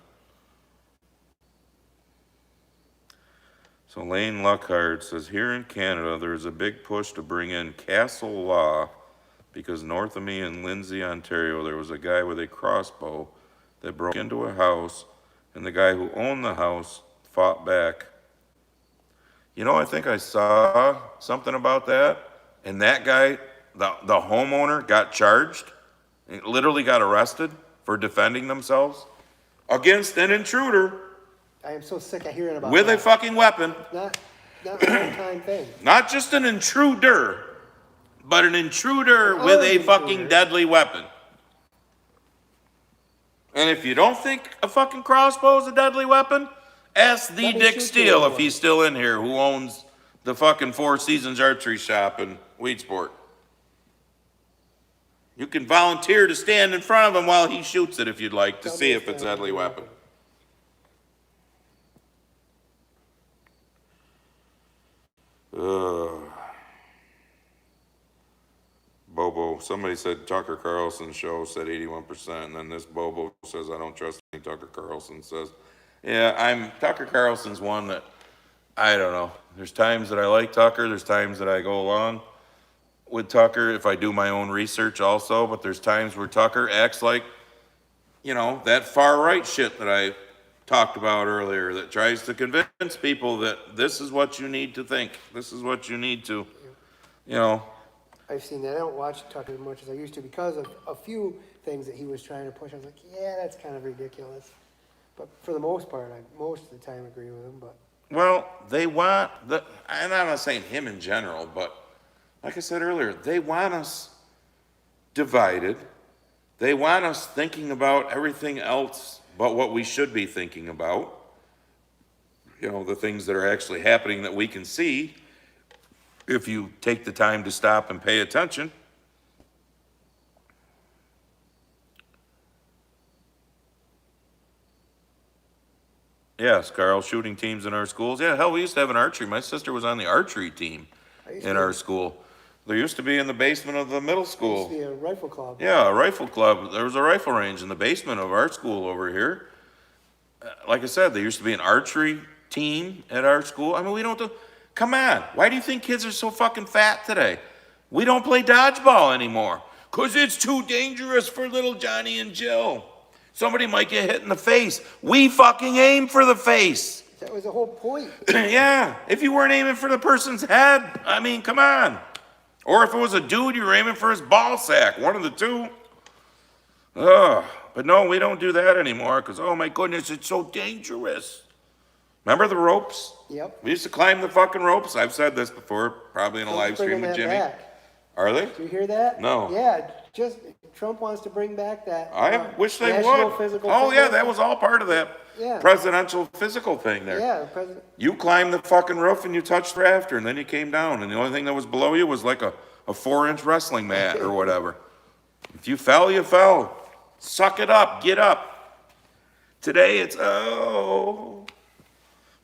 So Lane Luckhard says, here in Canada, there is a big push to bring in castle law because north of me in Lindsay, Ontario, there was a guy with a crossbow that broke into a house, and the guy who owned the house fought back. You know, I think I saw something about that, and that guy, the homeowner, got charged, and literally got arrested for defending themselves against an intruder I am so sick of hearing about with that. a fucking weapon. Not a one-time thing. Not just an intruder, but an intruder with a fucking deadly weapon. And if you don't think a fucking crossbow is a deadly weapon, ask the Let me Dick shoot you Steele with if he's still in here, who owns the fucking Four Seasons archery shop in Weedsport. You can volunteer to stand in front of him while he shoots it if you'd like to see if it's a deadly weapon. Bobo, somebody said Tucker Carlson's show said 81%, and then this Bobo says, I don't trust anything Tucker Carlson says. Yeah, Tucker Carlson's one that, I don't know. There's times that I like Tucker, there's times that I go along with Tucker if I do my own research also, but there's times where Tucker acts like, you know, that far right shit that I talked about earlier that tries to convince people that this is what you need to think. This is what you need to, you know. I've seen that. I don't watch Tucker as much as I used to because of a few things that he was trying to push. I was like, yeah, that's kind of ridiculous. But for the most part, I most of the time agree with him. But Well, they want and I'm not saying him in general, but like I said earlier, they want us divided. They want us thinking about everything else but what we should be thinking about. You know, the things that are actually happening that we can see if you take the time to stop and pay attention. Yes, Carl, shooting teams in our schools. Yeah, hell, we used to have an archery. My sister was on the archery team in our school. There used to be in the basement of the middle it used school. to be a rifle club. Yeah, a rifle club. There was a rifle range in the basement of our school over here. Like I said, there used to be an archery team at our school. I mean, we don't do, come on. Why do you think kids are so fucking fat today? We don't play dodgeball anymore. 'Cause it's too dangerous for little Johnny and Jill. Somebody might get hit in the face. We fucking aim for the face. That was the whole point. Yeah, if you weren't aiming for the person's head, I mean, come on. Or if it was a dude, you were aiming for his ball sack, one of the two. Ugh. But no, we don't do that anymore because, oh my goodness, it's so dangerous. Remember the ropes? Yep. We used to climb the fucking ropes. I've said this before, probably in a live stream Bringing with that Jimmy. back. Are they? Do you hear that? No. Yeah, just Trump wants to bring back that. I wish they National would. Physical Oh yeah, Fitness. that was all part of that Yeah. presidential physical thing there. Yeah, the president. You climbed the fucking roof and you touched the rafter and then you came down and the only thing that was below you was like a 4-inch wrestling mat or whatever. If you fell, you fell. Suck it up, get up. Today it's, oh.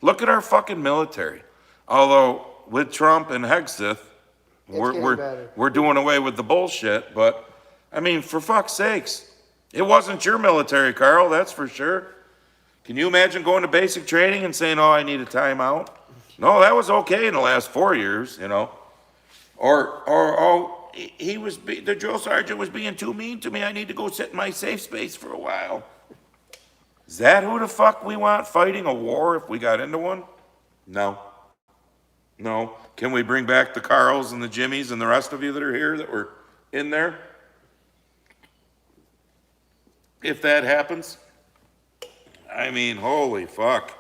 Look at our fucking military. Although with Trump and Hegseth, getting better. we're doing away with the bullshit, but I mean, for fuck's sakes, it wasn't your military, Carl, that's for sure. Can you imagine going to basic training and saying, oh, I need a timeout? No, that was okay in the last 4 years, you know. Or oh, the drill sergeant was being too mean to me. I need to go sit in my safe space for a while. Is that who the fuck we want fighting a war if we got into one? No. No. Can we bring back the Carls and the Jimmies and the rest of you that are here that were in there? If that happens, I mean, holy fuck.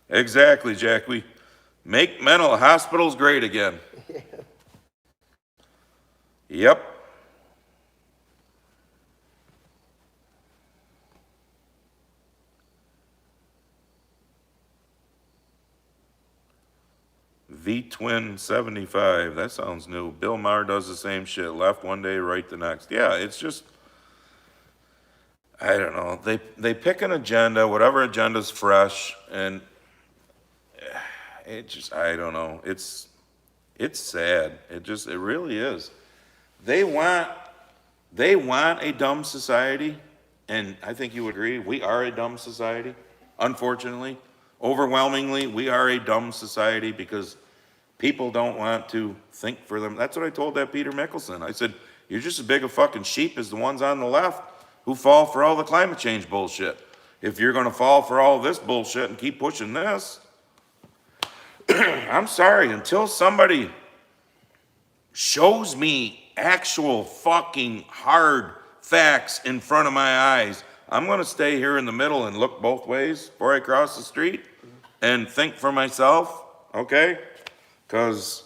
Exactly, Jack. We make mental hospitals great again. Yep. V-Twin 75, that sounds new. Bill Maher does the same shit. Left one day, right the next. Yeah, it's just, I don't know. They pick an agenda, whatever agenda's fresh, and I don't know. It's sad. It really is. They want a dumb society, and I think you would agree, we are a dumb society. Unfortunately, overwhelmingly, we are a dumb society because people don't want to think for them. That's what I told that Peter Mickelson. I said, you're just as big a fucking sheep as the ones on the left who fall for all the climate change bullshit. If you're going to fall for all this bullshit and keep pushing this, I'm sorry, until somebody shows me actual fucking hard facts in front of my eyes, I'm going to stay here in the middle and look both ways before I cross the street and think for myself, okay? Because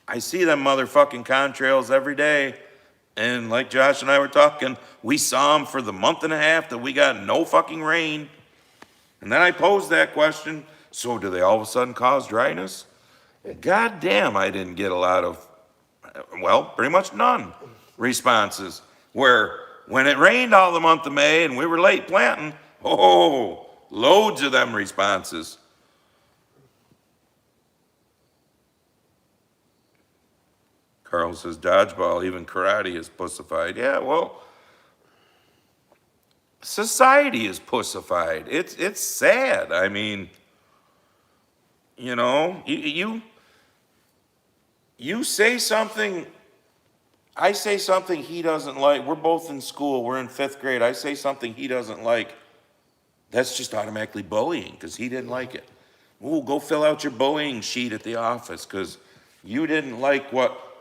I see them motherfucking contrails every day. And like Josh and I were talking, we saw them for the month and a half that we got no fucking rain. And then I posed that question, so do they all of a sudden cause dryness? God damn, I didn't get a lot of, well, pretty much none responses. Where when it rained all the month of May and we were late planting, oh, loads of them responses. Carl says, dodgeball, even karate is pussified. Yeah, well, society is pussified. It's sad. I mean, you know, you say something, I say something he doesn't like. We're both in school. We're in 5th grade. I say something he doesn't like. That's just automatically bullying because he didn't like it. Ooh, go fill out your bullying sheet at the office because you didn't like what.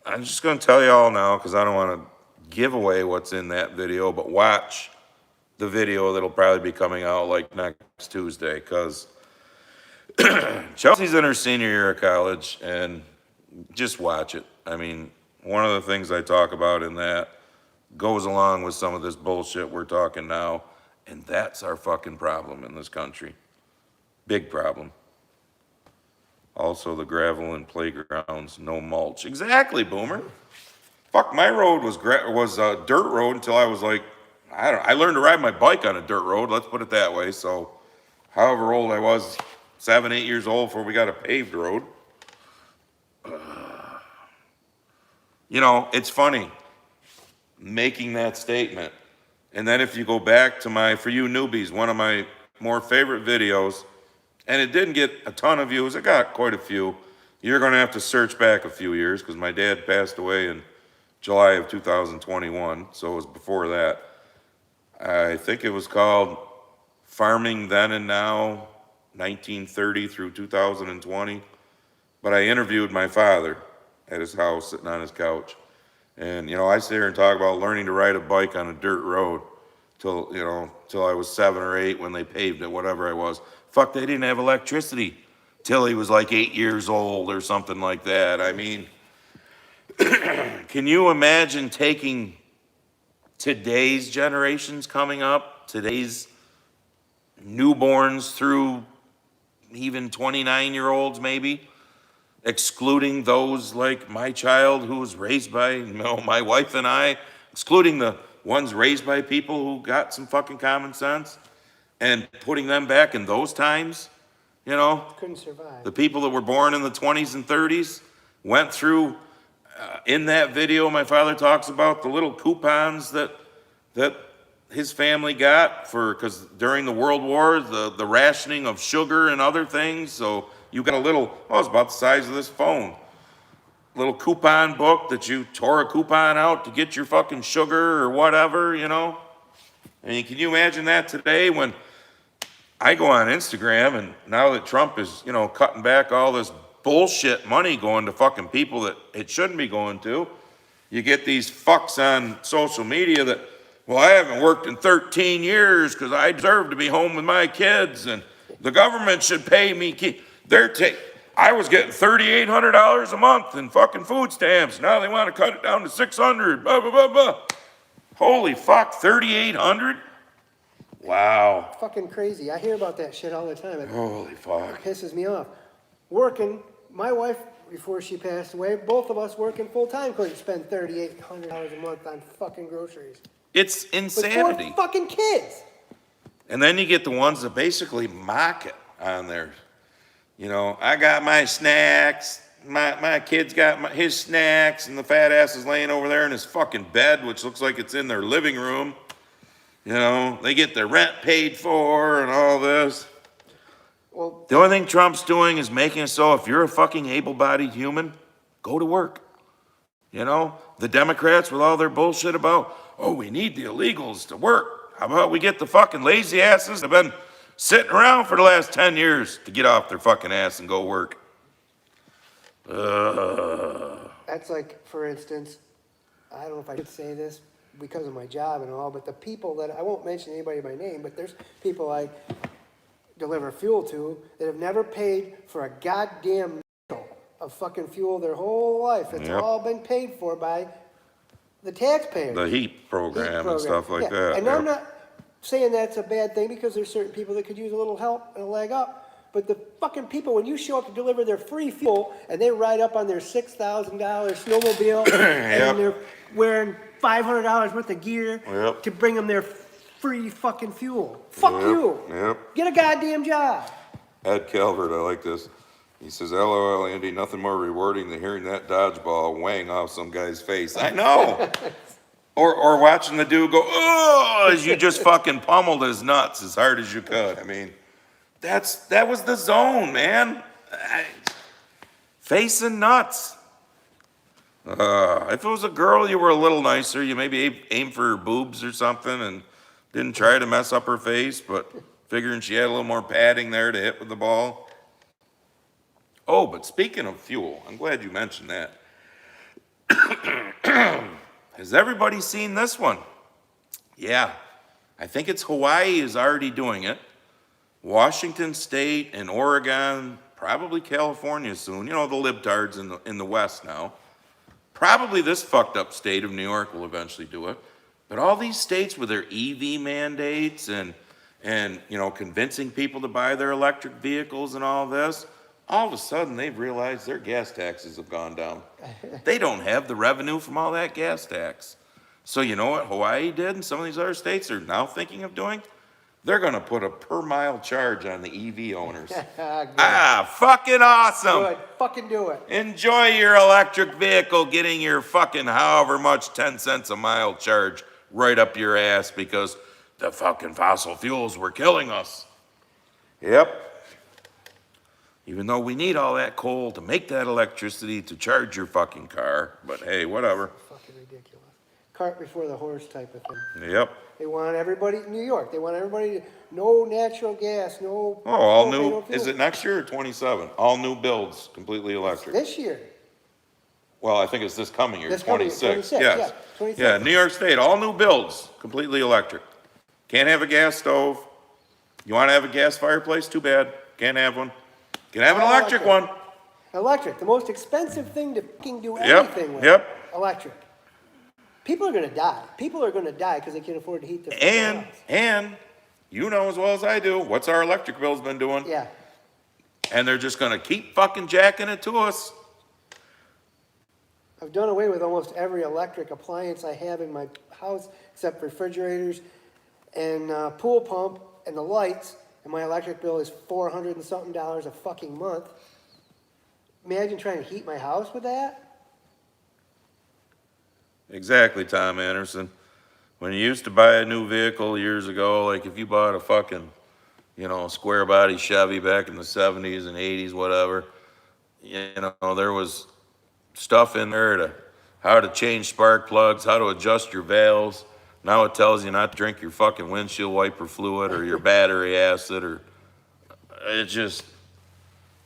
I'm just going to tell you all now because I don't want to give away what's in that video, but watch the video that'll probably be coming out like next Tuesday because Chelsea's in her senior year of college and just watch it. I mean, one of the things I talk about in that goes along with some of this bullshit we're talking now, and that's our fucking problem in this country. Big problem. Also, the gravel and playgrounds, no mulch. Exactly, Boomer. Fuck, my road was a dirt road until I was like, I learned to ride my bike on a dirt road, let's put it that way. So, however old I was, 7, 8 years old before we got a paved road. You know, it's funny making that statement. And then if you go back to for you newbies, one of my more favorite videos, and it didn't get a ton of views. It got quite a few. You're going to have to search back a few years because my dad passed away in July of 2021, so it was before that. I think it was called Farming Then and Now, 1930 through 2020. But I interviewed my father at his house, sitting on his couch. And, you know, I sit here and talk about learning to ride a bike on a dirt road till I was 7 or 8 when they paved it, whatever I was. Fuck, they didn't have electricity till he was like 8 years old or something like that. I mean, can you imagine taking today's generations coming up, today's newborns through even 29-year-olds maybe, excluding those like my child who was raised by, my wife and I, excluding the ones raised by people who got some fucking common sense, and putting them back in those times, Couldn't survive. the people that were born in the 20s and 30s went through, in that video, my father talks about the little coupons that his family got because during the World War, the rationing of sugar and other things, so you got a little, it's about the size of this phone, little coupon book that you tore a coupon out to get your fucking sugar or whatever, I mean, can you imagine that today when I go on Instagram and now that Trump is, cutting back all this bullshit money going to fucking people that it shouldn't be going to, you get these fucks on social media that, well, I haven't worked in 13 years because I deserve to be home with my kids and the government should pay me. I was getting $3,800 a month in fucking food stamps. Now they want to cut it down to $600. Blah, blah, blah, blah. Holy fuck, $3,800? Wow. Fucking crazy. I hear about that shit all the time. Holy fuck. It pisses me off. Working, my wife, before she passed away, both of us working full time couldn't spend $3,800 a month on fucking groceries. It's insanity. With 4 fucking kids. And then you get the ones that basically mock it. on there. You know, I got my snacks. My kid's got his snacks, and the fat ass is laying over there in his fucking bed, which looks like it's in their living room. You know, they get their rent paid for and all this. Well, The only thing Trump's doing is making it so if you're a fucking able-bodied human, go to work. You know, the Democrats with all their bullshit about, oh, we need the illegals to work. How about we get the fucking lazy asses that have been sitting around for the last 10 years to get off their fucking ass and go work? that's like, for instance, I don't know if I should say this because of my job and all, but the people that, I won't mention anybody by name, but there's people I deliver fuel to that have never paid for a goddamn nickel of fucking fuel their whole life. It's Yep. all been paid for by the taxpayers. The HEAP program and stuff like Yeah. that. And I'm not saying that's a bad thing because there's certain people that could use a little help and a leg up. But the fucking people, when you show up to deliver their free fuel and they ride up on their $6,000 snowmobile and they're wearing $500 worth of gear Yep. to bring them their free fucking fuel. Fuck Yep. you. Yep. Get a goddamn job. Ed Calvert, I like this. He says, LOL, Andy, nothing more rewarding than hearing that dodgeball weighing off some guy's face. I know. Or watching the dude go, oh, as you just fucking pummeled his nuts as hard as you could. I mean, that was the zone, man. Face and nuts. If it was a girl, you were a little nicer. You maybe aimed for her boobs or something and didn't try to mess up her face, but figuring she had a little more padding there to hit with the ball. Oh, but speaking of fuel, I'm glad you mentioned that. Has everybody seen this one? Yeah, I think it's Hawaii is already doing it. Washington State and Oregon, probably California soon. You know, the libtards in the West now. Probably this fucked up state of New York will eventually do it. But all these states with their EV mandates and you know, convincing people to buy their electric vehicles and all this, all of a sudden they've realized their gas taxes have gone down. They don't have the revenue from all that gas tax. So you know what Hawaii did and some of these other states are now thinking of doing? They're gonna put a per mile charge on the EV owners. Fucking awesome. Good. Fucking do it. Enjoy your electric vehicle getting your fucking however much 10 cents a mile charge right up your ass because the fucking fossil fuels were killing us. Yep. Even though we need all that coal to make that electricity to charge your fucking car, but hey, whatever. Fucking ridiculous. Cart before the horse type of thing. Yep. They want everybody in New York. They want everybody to, no natural gas, no. Oh, all propane, new, no fuel. is it next year or 27? All new builds, completely electric. This year. Well, I think it's this coming year, This coming year, 26. 26, Yes. yeah, 26. Yeah, New York State, all new builds, completely electric. Can't have a gas stove. You want to have a gas fireplace? Too bad. Can't have one. Can have an electric one. Electric, the most expensive thing to fucking do Yep, anything with. yep. Electric. People are gonna die. People are gonna die because they can't afford to heat their fucking house. And you know as well as I do, what's our electric bill's been doing? Yeah. And they're just gonna keep fucking jacking it to us. I've done away with almost every electric appliance I have in my house except refrigerators and pool pump and the lights, and my electric bill is $400 and something a fucking month. Imagine trying to heat my house with that. Exactly, Tom Anderson. When you used to buy a new vehicle years ago, like if you bought a fucking, you know, square body Chevy back in the 70s and 80s, whatever, you know, there was stuff in there to how to change spark plugs, how to adjust your valves. Now it tells you not to drink your fucking windshield wiper fluid or your battery acid or it's just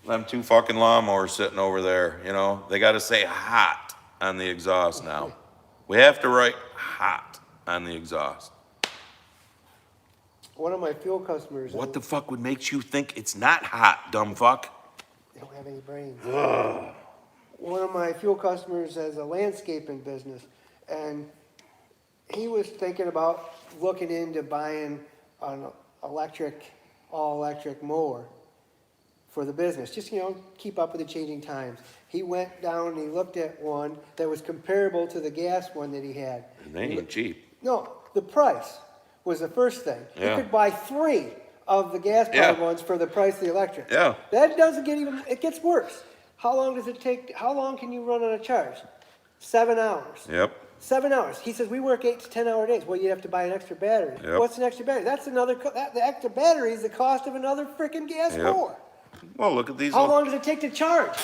them two fucking lawnmowers sitting over there, you know. They got to say hot on the exhaust now. We have to write hot on the exhaust. One of my fuel customers. What the fuck would make you think it's not hot, dumb fuck? They don't have any brains. One of my fuel customers has a landscaping business, and he was thinking about looking into buying an all-electric mower for the business. Just, you know, keep up with the changing times. He went down and he looked at one that was comparable to the gas one that he had. And they ain't cheap. No, the price was the first thing. Yeah. You could buy 3 of the gas-powered Yeah. ones for the price of the electric. Yeah. That doesn't get even, it gets worse. How long does it take, how long can you run on a charge? 7 hours. Yep. 7 hours. He says, we work 8 to 10 hour days. Well, you have to buy an extra battery. Yep. What's an extra battery? That's another, the extra battery is the cost of another freaking gas Yep. core. Well, look at these. How long does it take to charge?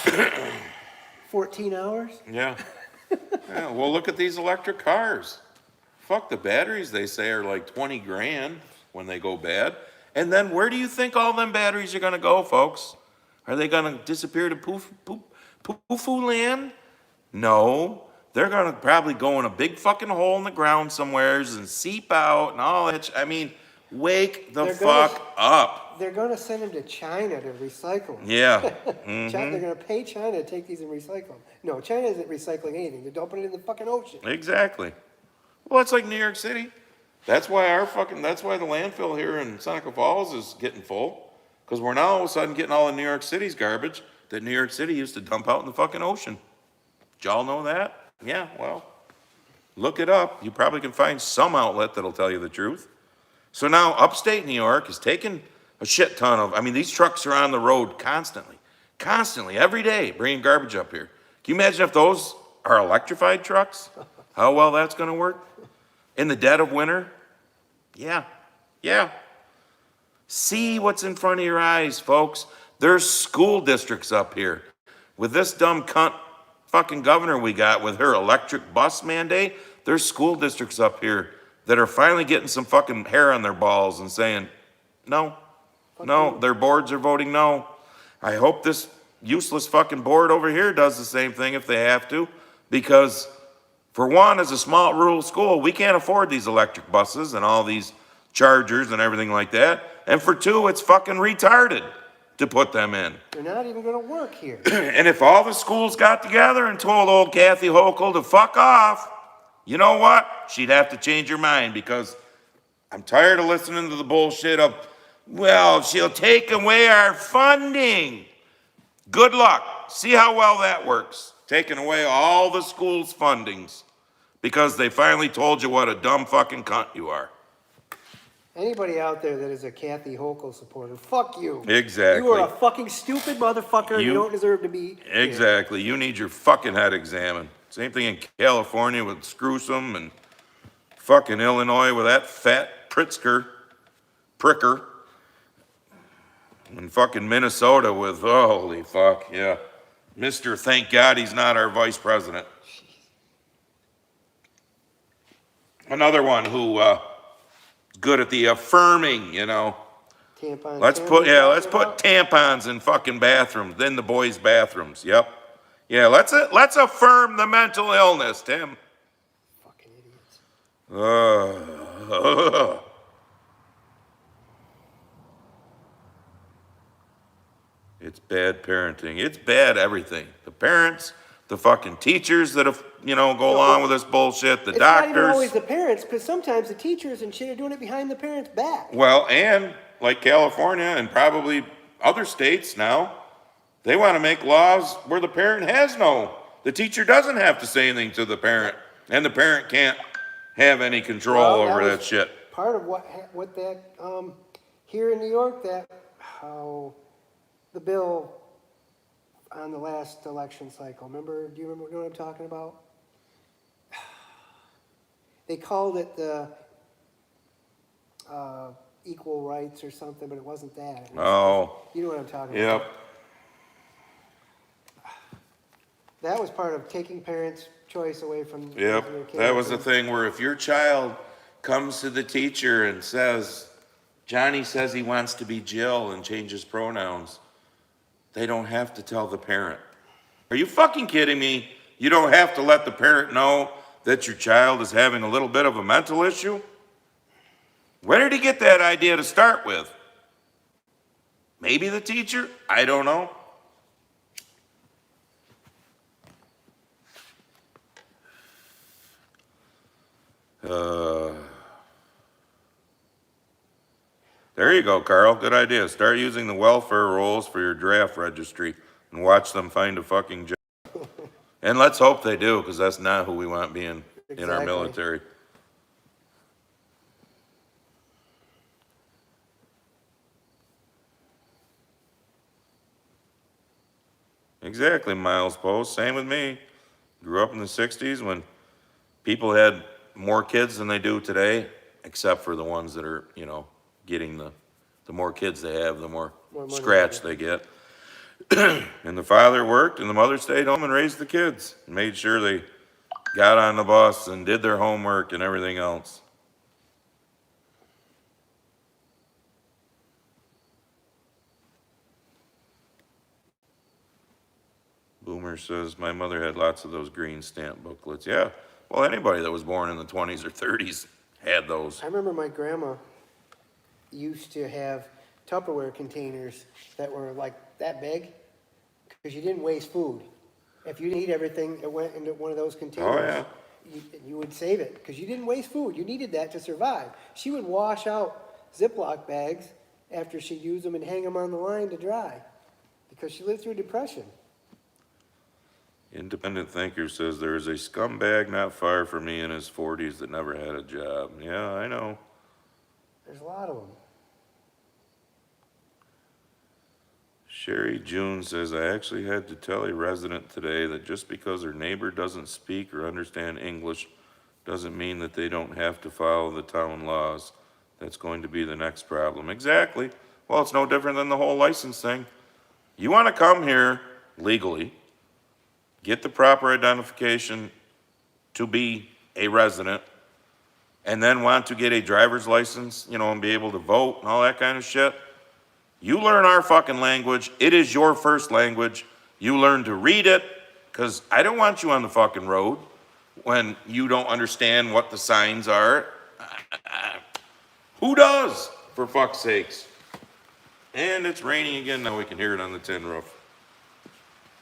14 hours? Yeah. Yeah. Well, look at these electric cars. Fuck, the batteries, they say, are like 20 grand when they go bad. And then where do you think all them batteries are going to go, folks? Are they going to disappear to poo-foo land? No. They're going to probably go in a big fucking hole in the ground somewheres and seep out and all that. I mean, wake the fuck up. They're going to send them to China to recycle them. Yeah. They're going to pay China to take these and recycle them. No, China isn't recycling anything. They're dumping it in the fucking ocean. Exactly. Well, it's like New York City. That's why that's why the landfill here in Seneca Falls is getting full. Because we're now all of a sudden getting all of New York City's garbage that New York City used to dump out in the fucking ocean. Did y'all know that? Yeah, well, look it up. You probably can find some outlet that'll tell you the truth. So now upstate New York is taking a shit ton of, I mean, these trucks are on the road constantly, every day, bringing garbage up here. Can you imagine if those are electrified trucks? How well that's going to work? In the dead of winter? Yeah. See what's in front of your eyes, folks. There's school districts up here. With this dumb cunt fucking governor we got with her electric bus mandate, there's school districts up here that are finally getting some fucking hair on their balls and saying, no, their boards are voting no. I hope this useless fucking board over here does the same thing if they have to, because for one, as a small rural school, we can't afford these electric buses and all these chargers and everything like that. And for two, it's fucking retarded to put them in. They're not even going to work here. And if all the schools got together and told old Kathy Hochul to fuck off, you know what? She'd have to change her mind, because I'm tired of listening to the bullshit of, well, she'll take away our funding. Good luck. See how well that works. Taking away all the schools' fundings because they finally told you what a dumb fucking cunt you are. Anybody out there that is a Kathy Hochul supporter, fuck you. Exactly. You are a fucking stupid motherfucker and you don't deserve to be here. Exactly. You need your fucking head examined. Same thing in California with Screwsome, and fucking Illinois with that fat pricker. And fucking Minnesota with, holy fuck, yeah. Mr. Thank God he's not our vice president. Another one who good at the affirming, you know. Tampons. Let's put tampons in fucking bathrooms, in the boys' bathrooms. Yep. Yeah, let's affirm the mental illness, Tim. Fucking idiots. It's bad parenting. It's bad everything. The parents, the fucking teachers that have, go along with this bullshit, the It's doctors. not even always the parents, because sometimes the teachers and shit are doing it behind the parents' back. Well, and like California and probably other states now, they want to make laws where the parent the teacher doesn't have to say anything to the parent, and the parent can't have any control over that shit. Part of what that, here in New York, how the bill on the last election cycle, do you remember what I'm talking about? They called it the equal rights or something, but it wasn't that. You know what I'm talking about. Yep. That was part of taking parents' choice away from Yep. their kids. That was the thing where if your child comes to the teacher and says, Johnny says he wants to be Jill and changes pronouns, they don't have to tell the parent. Are you fucking kidding me? You don't have to let the parent know that your child is having a little bit of a mental issue? Where did he get that idea to start with? Maybe the teacher? I don't know. There you go, Carl. Good idea. Start using the welfare rolls for your draft registry and watch them find a fucking job. And let's hope they do, because that's not who we want being in our military. Exactly, Miles Post. Same with me. Grew up in the 60s when people had more kids than they do today, except for the ones that are, getting the more kids they have, the more More money scratch they they get. And the father worked and the mother stayed home and raised the kids, made sure they got on the bus and did their homework and everything else. Boomer says, my mother had lots of those green stamp booklets. Yeah, well, anybody that was born in the 20s or 30s had those. I remember my grandma used to have Tupperware containers that were like that big, because you didn't waste food. If you didn't eat everything that went into one of those containers, you would save it, because you didn't waste food. You needed that to survive. She would wash out Ziploc bags after she used them and hang them on the line to dry, because she lived through depression. Independent Thinker says, there is a scumbag not far from me in his 40s that never had a job. Yeah, I know. There's a lot of them. Sherry June says, I actually had to tell a resident today that just because her neighbor doesn't speak or understand English doesn't mean that they don't have to follow the town laws. That's going to be the next problem. Exactly. Well, it's no different than the whole license thing. You want to come here legally, get the proper identification to be a resident, and then want to get a driver's license, and be able to vote and all that kind of shit. You learn our fucking language. It is your first language. You learn to read it, because I don't want you on the fucking road when you don't understand what the signs are. Who does, for fuck's sakes? And it's raining again now. We can hear it on the tin roof.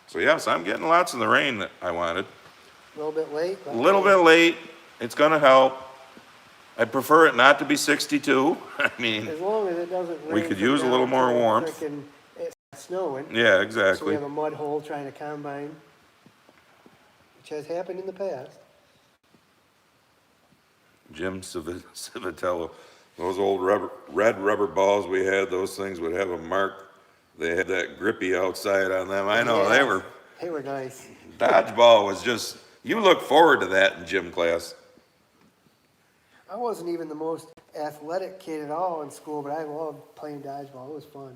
So yes, I'm getting lots of the rain that I wanted. A little bit late. A little bit late. It's gonna help. I prefer it not to be 62. I mean, As long as it doesn't rain. we could from use a now little more till warmth. frickin' It's snowing. Yeah, So we exactly. have a mud hole trying to combine, which has happened in the past. Jim Civitello, those old red rubber balls we had, those things would have a mark. They had that grippy outside on them. I know, Yeah, they were nice. dodgeball was just, you look forward to that in gym class. I wasn't even the most athletic kid at all in school, but I loved playing dodgeball. It was fun.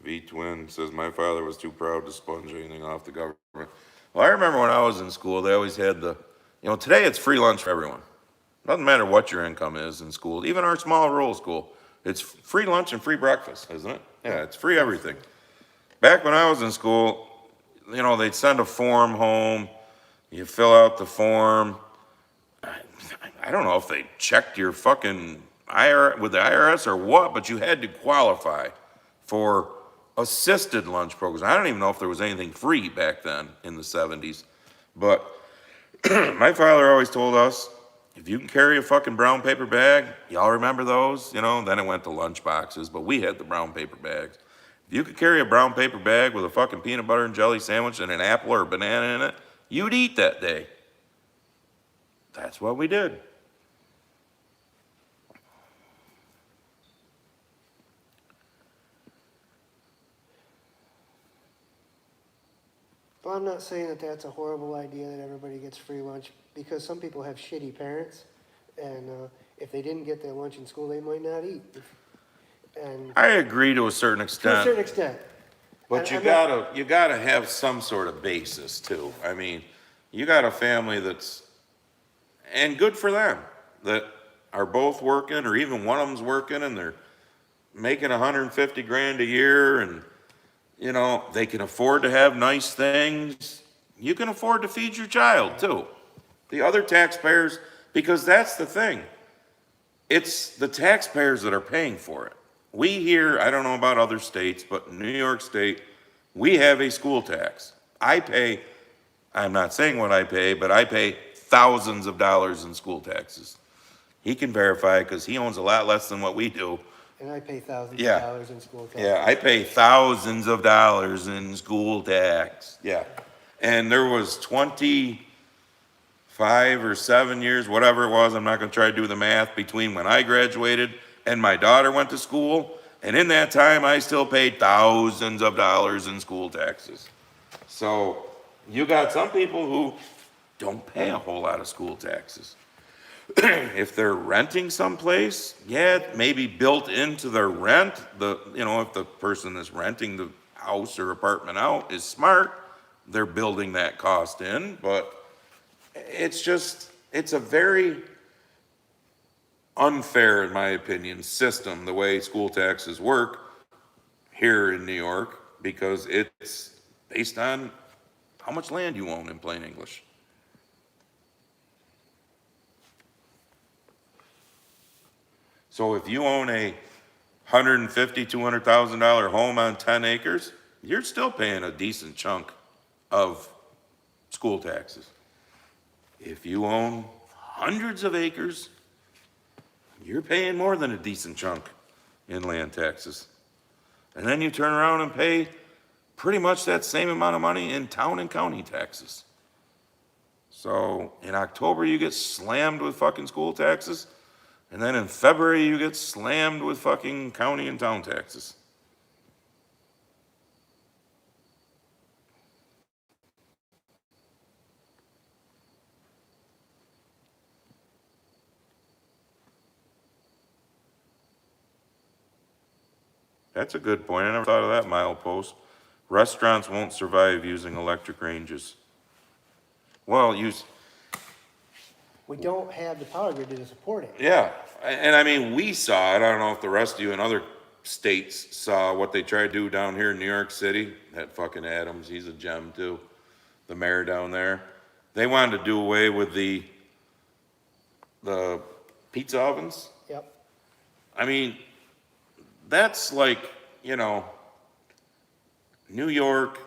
V-Twin says, my father was too proud to sponge anything off the government. Well, I remember when I was in school, they always had today it's free lunch for everyone. Doesn't matter what your income is in school, even our small rural school. It's free lunch and free breakfast, isn't it? Yeah, it's free everything. Back when I was in school, they'd send a form home. You fill out the form. I don't know if they checked your fucking with the IRS or what, but you had to qualify for assisted lunch programs. I don't even know if there was anything free back then in the 70s. But my father always told us, if you can carry a fucking brown paper bag, y'all remember those? Then it went to lunch boxes, but we had the brown paper bags. If you could carry a brown paper bag with a fucking peanut butter and jelly sandwich and an apple or a banana in it, you'd eat that day. That's what we did. Well, I'm not saying that that's a horrible idea that everybody gets free lunch, because some people have shitty parents, and if they didn't get their lunch in school, they might not eat. And I agree to a certain to a extent. certain extent. But I'm you gotta have some sort of basis too. I mean, you got a family and good for them, that are both working, or even one of them's working and they're making 150 grand a year, and they can afford to have nice things. You can afford to feed your child too. The other taxpayers, because that's the thing. It's the taxpayers that are paying for it. We here, I don't know about other states, but in New York State, we have a school tax. I'm not saying what I pay, but I pay thousands of dollars in school taxes. He can verify because he owns a lot less than what we do. And I pay thousands Yeah. of dollars in school tax. Yeah, I pay thousands of dollars in school tax. Yeah. And there was 25 or 7 years, whatever it was, I'm not going to try to do the math, between when I graduated and my daughter went to school. And in that time, I still paid thousands of dollars in school taxes. So you got some people who don't pay a whole lot of school taxes. If they're renting someplace, yeah, maybe built into their rent, if the person that's renting the house or apartment out is smart, they're building that cost in, but it's a very unfair, in my opinion, system, the way school taxes work here in New York, because it's based on how much land you own, in plain English. So if you own a $150,000, $200,000 home on 10 acres, you're still paying a decent chunk of school taxes. If you own hundreds of acres, you're paying more than a decent chunk in land taxes. And then you turn around and pay pretty much that same amount of money in town and county taxes. So in October, you get slammed with fucking school taxes. And then in February, you get slammed with fucking county and town taxes. That's a good point. I never thought of that milepost. Restaurants won't survive using electric ranges. Well, We don't have the power grid to support it. yeah, and I mean, we saw it. I don't know if the rest of you in other states saw what they tried to do down here in New York City. That fucking Adams, he's a gem too. The mayor down there. They wanted to do away with the pizza ovens. Yep. I mean, that's like, New York,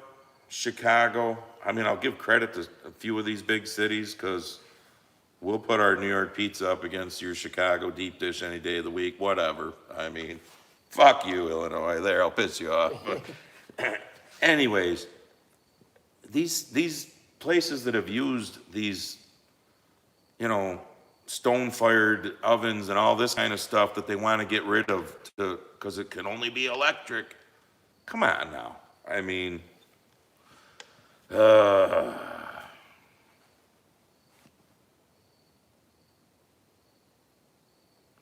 Chicago. I mean, I'll give credit to a few of these big cities because we'll put our New York pizza up against your Chicago deep dish any day of the week, whatever. I mean, fuck you, Illinois. There, I'll piss you off. But anyways, these places that have used these, stone-fired ovens and all this kind of stuff that they want to get rid of because it can only be electric. Come on now. I mean,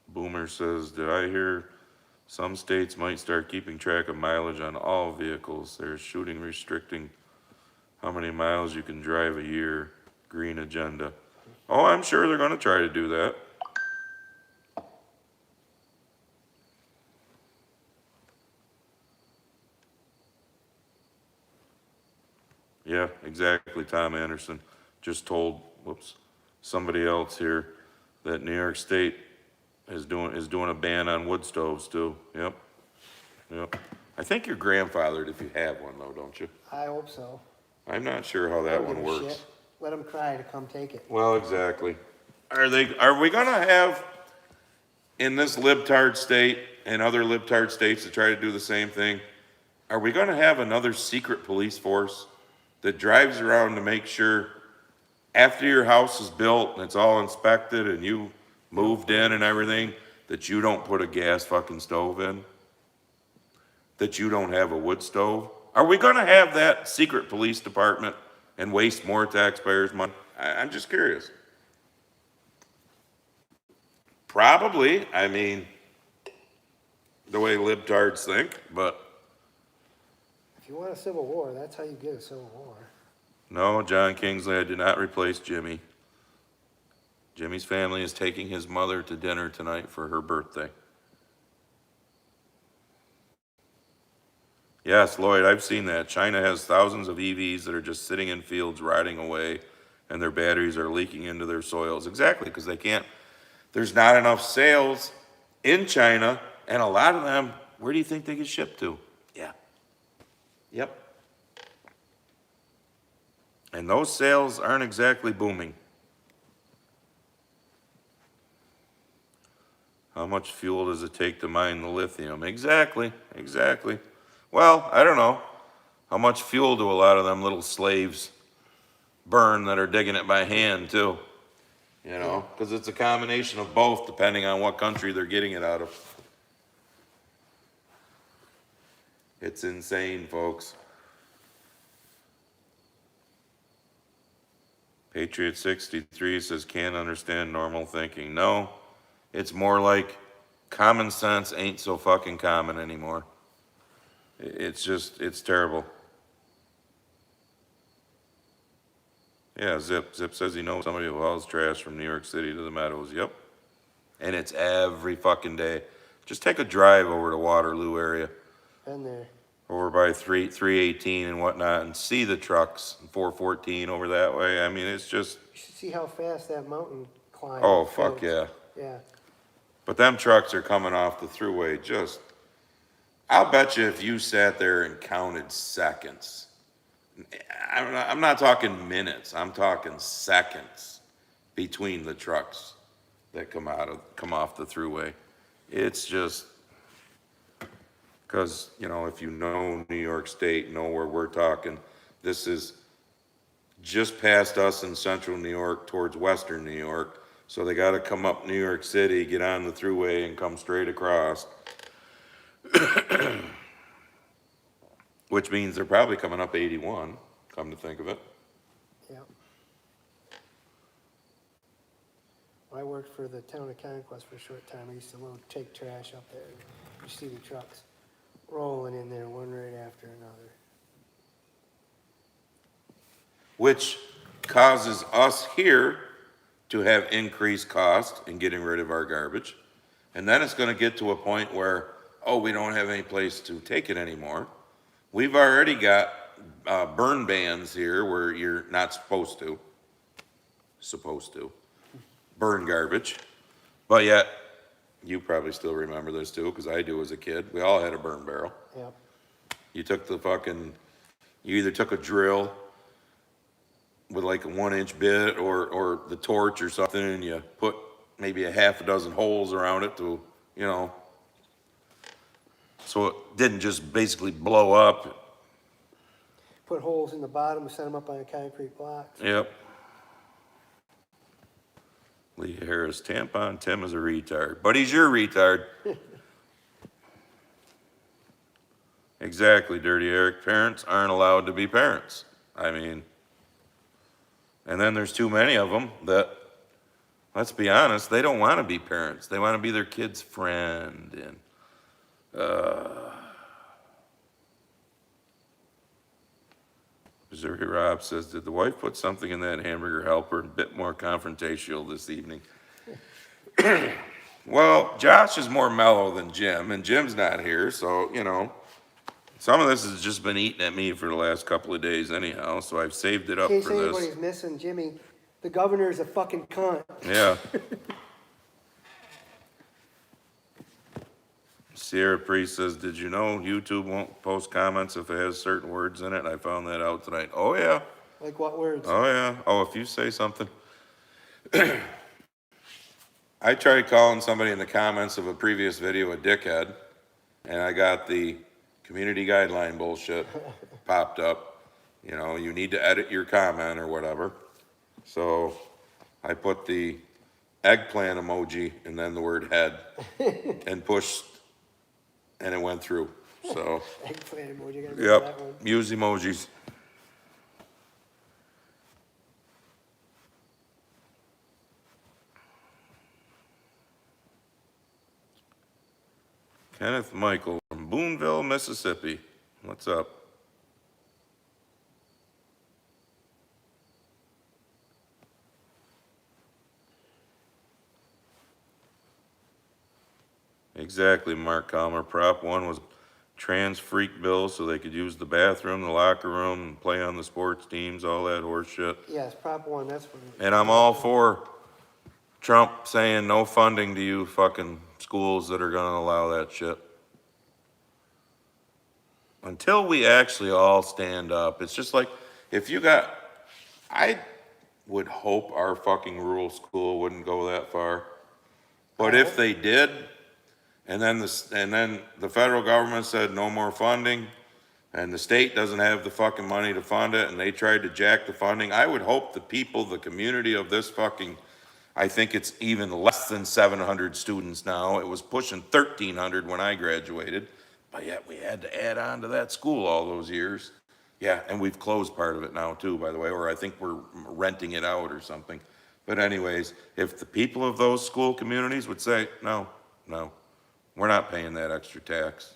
Boomer says, did I hear some states might start keeping track of mileage on all vehicles? They're shooting restricting how many miles you can drive a year. Green agenda. Oh, I'm sure they're going to try to do that. Yeah, exactly, Tom Anderson. Just told, somebody else here that New York State is doing a ban on wood stoves too. Yep. I think you're grandfathered if you have one though, don't you? I hope so. I'm not sure how I that don't one give a works. shit. Let them cry to come take it. Well, exactly. Are we gonna have, in this libtard state and other libtard states that try to do the same thing, are we gonna have another secret police force that drives around to make sure after your house is built and it's all inspected and you moved in and everything, that you don't put a gas fucking stove in? That you don't have a wood stove? Are we gonna have that secret police department and waste more taxpayers' money? I'm just curious. Probably, I mean, the way libtards think, but If you want a civil war, that's how you get a civil war. no, John Kingsley, I did not replace Jimmy. Jimmy's family is taking his mother to dinner tonight for her birthday. Yes, Lloyd, I've seen that. China has thousands of EVs that are just sitting in fields rotting away, and their batteries are leaking into their soils. Exactly, because there's not enough sales in China, and a lot of them, where do you think they get shipped to? Yeah. Yep. And those sales aren't exactly booming. How much fuel does it take to mine the lithium? Exactly. Well, I don't know. How much fuel do a lot of them little slaves burn that are digging it by hand, too? Because it's a combination of both, depending on what country they're getting it out of. It's insane, folks. Patriot 63 says, can't understand normal thinking. No, it's more like common sense ain't so fucking common anymore. It's just, it's terrible. Yeah, Zip says he knows somebody who hauls trash from New York City to the Meadows. Yep. And it's every fucking day. Just take a drive over to Waterloo area, Been there. over by 318 and whatnot, and see the trucks, 414 over that way. I mean, it's just, You should see how fast that mountain climbs. oh, fuck yeah. Yeah. But them trucks are coming off the thruway just, I'll bet you if you sat there and counted seconds, I'm not talking minutes, I'm talking seconds between the trucks that come off the thruway. It's just, because, you know, if you know New York State, know where we're talking, this is just past us in central New York towards western New York. So they got to come up New York City, get on the thruway, and come straight across. Which means they're probably coming up 81, come to think of it. Yeah. I worked for the town of Conquest for a short time. I used to take trash up there. You see the trucks rolling in there, one right after another. Which causes us here to have increased cost in getting rid of our garbage. And then it's going to get to a point where, oh, we don't have any place to take it anymore. We've already got burn bans here where you're not supposed to burn garbage. But yet, you probably still remember this too, because I do as a kid. We all had a burn barrel. Yep. You either took a drill with like a 1-inch bit or the torch or something, and you put maybe a half a dozen holes around it to, you know, so it didn't just basically blow up. Put holes in the bottom, set them up on a concrete block. Yep. Lee Harris, tampon Tim is a retard, but he's your retard. Exactly, Dirty Eric. Parents aren't allowed to be parents. I mean, and then there's too many of them that, let's be honest, they don't want to be parents. They want to be their kid's friend. And Missouri Rob says, did the wife put something in that hamburger helper? A bit more confrontational this evening. Well, Josh is more mellow than Jim, and Jim's not here, so, you know, some of this has just been eating at me for the last couple of days anyhow, so I've saved it up In case for this. anybody's missing, Jimmy, the governor is a fucking cunt. Yeah. Sierra Priest says, did you know YouTube won't post comments if it has certain words in it? I found that out tonight. Oh, yeah. Like what words? Oh, yeah. Oh, if you say something. I tried calling somebody in the comments of a previous video a dickhead, and I got the community guideline bullshit popped up. You know, you need to edit your comment or whatever. So I put the eggplant emoji and then the word head and pushed, and it went through. So, Eggplant emoji, gotta remember yep, that one. use emojis. Kenneth Michael from Boonville, Mississippi. What's up? Exactly, Mark Calmer. Prop 1 was trans freak bill so they could use the bathroom, the locker room, and play on the sports teams, all that horse shit. Yes, Prop 1, that's what. And I'm all for Trump saying no funding to you fucking schools that are gonna allow that shit. Until we actually all stand up. It's just like, if you got, I would hope our fucking rural school wouldn't go that far. But if they did, and then the federal government said no more funding, and the state doesn't have the fucking money to fund it, and they tried to jack the funding, I would hope the people, the community of this fucking, I think it's even less than 700 students now. It was pushing 1,300 when I graduated. but yet we had to add on to that school all those years. Yeah, and we've closed part of it now too, by the way, or I think we're renting it out or something. But anyways, if the people of those school communities would say, no, no, we're not paying that extra tax.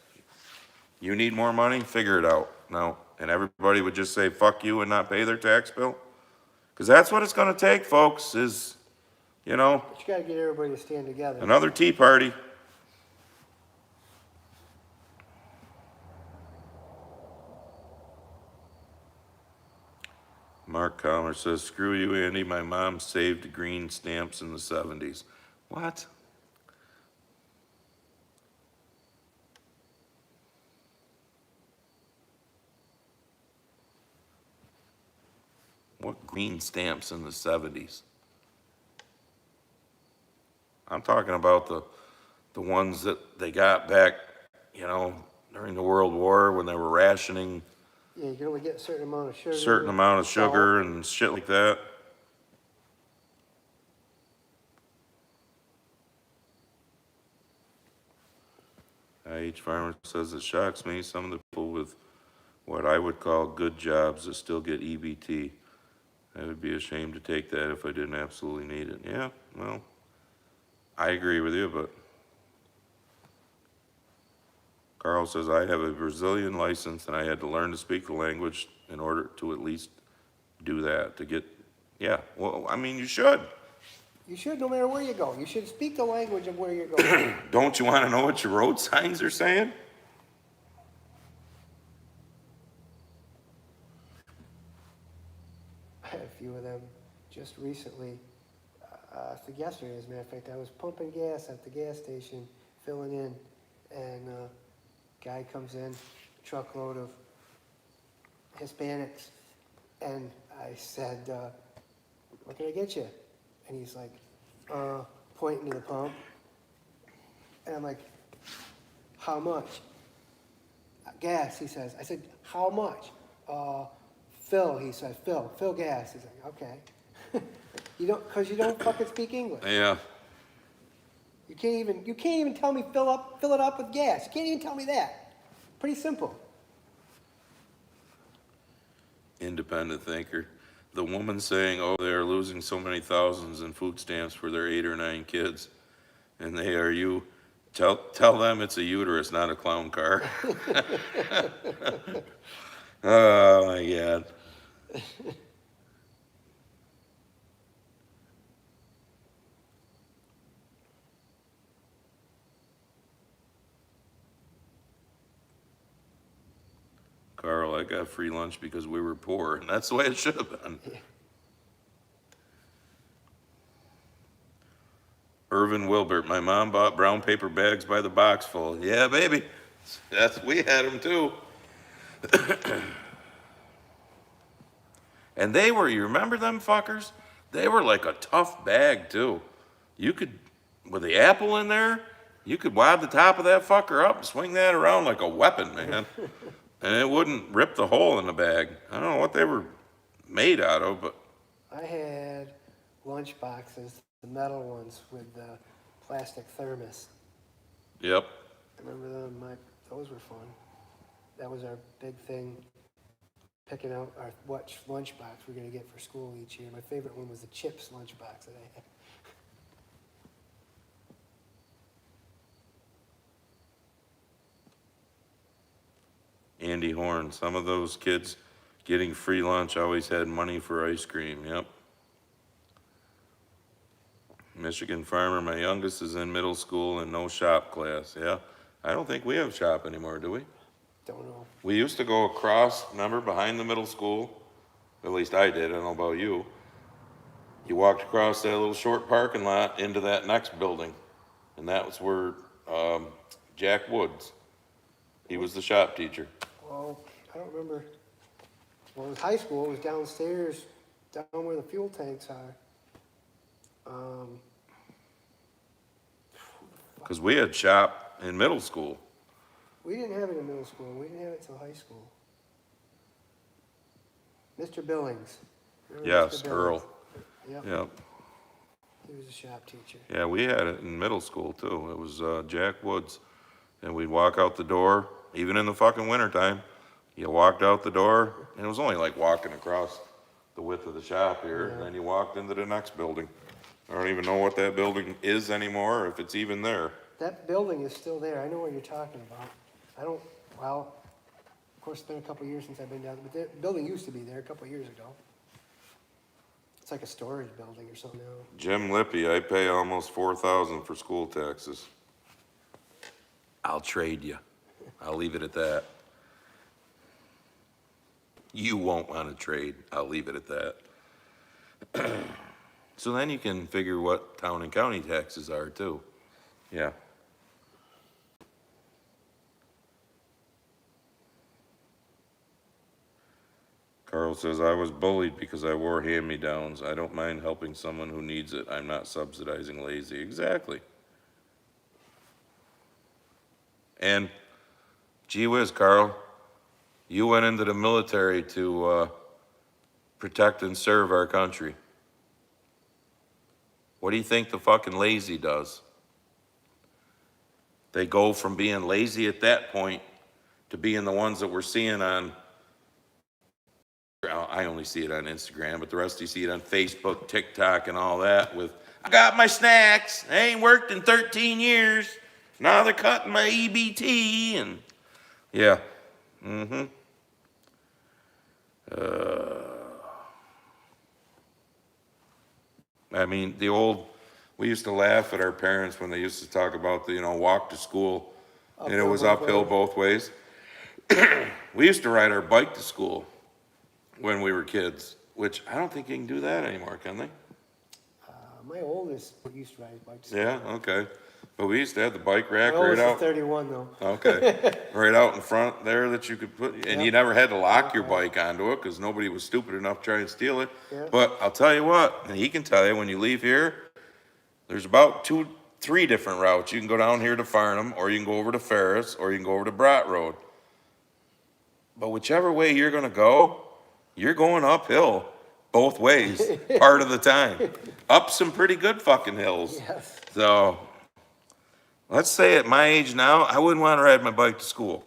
You need more money? Figure it out. No. And everybody would just say, fuck you and not pay their tax bill? Because that's what it's gonna take, folks, is, you know, But you gotta get everybody to stand together. another Tea Party. Mark Commerce says, screw you, Andy. My mom saved green stamps in the 70s. What? What green stamps in the 70s? I'm talking about the ones that they got back, you know, during the World War when they were rationing Yeah, you can only get a certain amount of sugar. a certain amount of salt. sugar and shit like that. IH Farmer says it shocks me, some of the people with what I would call good jobs that still get EBT. I would be ashamed to take that if I didn't absolutely need it. Yeah, well, I agree with you, but Carl says, I have a Brazilian license and I had to learn to speak the language in order to at least do that, to get, yeah, well, I mean, you should. You should, no matter where you go. You should speak the language of where you're going. Don't you want to know what your road signs are saying? I had a few of them just recently. I think yesterday, as a matter of fact, I was pumping gas at the gas station, filling in, and guy comes in, truckload of Hispanics, and I said, what can I get you? And he's like, pointing to the pump, and I'm like, how much? Gas, he says. I said, how much? Fill, he said, fill gas. He's like, okay. Cause you don't fucking speak English. Yeah. You can't even tell me fill it up with gas. You can't even tell me that. Pretty simple. Independent thinker. The woman saying, oh, they are losing so many thousands in food stamps for their 8 or 9 kids. And they are you. Tell them it's a uterus, not a clown car. Oh, my God. Carl, I got free lunch because we were poor, and that's the way it should have been. Irvin Wilbert, my mom bought brown paper bags by the box full. Yeah, baby. We had them too. And they were, you remember them fuckers? They were like a tough bag too. You could, with the apple in there, you could wad the top of that fucker up and swing that around like a weapon, man. And it wouldn't rip the hole in the bag. I don't know what they were made out of, but I had lunch boxes, the metal ones with the plastic thermos. yep. I remember them. Those were fun. That was our big thing, picking out what lunch box we're going to get for school each year. My favorite one was the chips lunch box that I had. Andy Horn, some of those kids getting free lunch always had money for ice cream, yep. Michigan farmer, my youngest is in middle school and no shop class, yeah. I don't think we have shop anymore, do we? Don't know. We used to go across, remember, behind the middle school? At least I did, I don't know about you. You walked across that little short parking lot into that next building. And that was where Jack Woods, he was the shop teacher. Well, I don't remember. Well, it was high school. It was downstairs, down where the fuel tanks are. Because we had shop in middle school. We didn't have it in middle school. We didn't have it till high school. Mr. Billings. Remember Yes, Mr. Billings? Earl. Yep. Yep. He was a shop teacher. Yeah, we had it in middle school too. It was Jack Woods. And we'd walk out the door even in the fucking wintertime. You walked out the door, and it was only like walking across the width of the shop here, and then you walked into the next building. I don't even know what that building is anymore, or if it's even there. That building is still there. I know what you're talking about. I don't, well, of course, it's been a couple of years since I've been down, but the building used to be there a couple of years ago. It's like a storage building or something now. Jim Lippy, I pay almost $4,000 for school taxes. I'll trade you. I'll leave it at that. You won't want to trade. I'll leave it at that. So then you can figure what town and county taxes are too. Yeah. Carl says, I was bullied because I wore hand-me-downs. I don't mind helping someone who needs it. I'm not subsidizing lazy. Exactly. And gee whiz, Carl, you went into the military to protect and serve our country. What do you think the fucking lazy does? They go from being lazy at that point to being the ones that we're seeing on, I only see it on Instagram, but the rest of you see it on Facebook, TikTok, and all that with, I got my snacks, I ain't worked in 13 years, now they're cutting my EBT, and yeah, I mean, we used to laugh at our parents when they used to talk about the, walk to school, and it was uphill both ways. We used to ride our bike to school when we were kids, which I don't think you can do that anymore, can they? My oldest used to ride his bike. Yeah, okay. But we used to have the bike rack My right oldest is out. 31 though. Okay, right out in front there that you could put, and Yep. you never had to lock your bike onto it because nobody was stupid enough to try and steal it. Yep. But I'll tell you what, and he can tell you when you leave here, there's about 3 different routes. You can go down here to Farnham, or you can go over to Ferris, or you can go over to Brott Road. But whichever way you're gonna go, you're going uphill both ways part of the time. Up some pretty good fucking hills. Yes. So, let's say at my age now, I wouldn't want to ride my bike to school.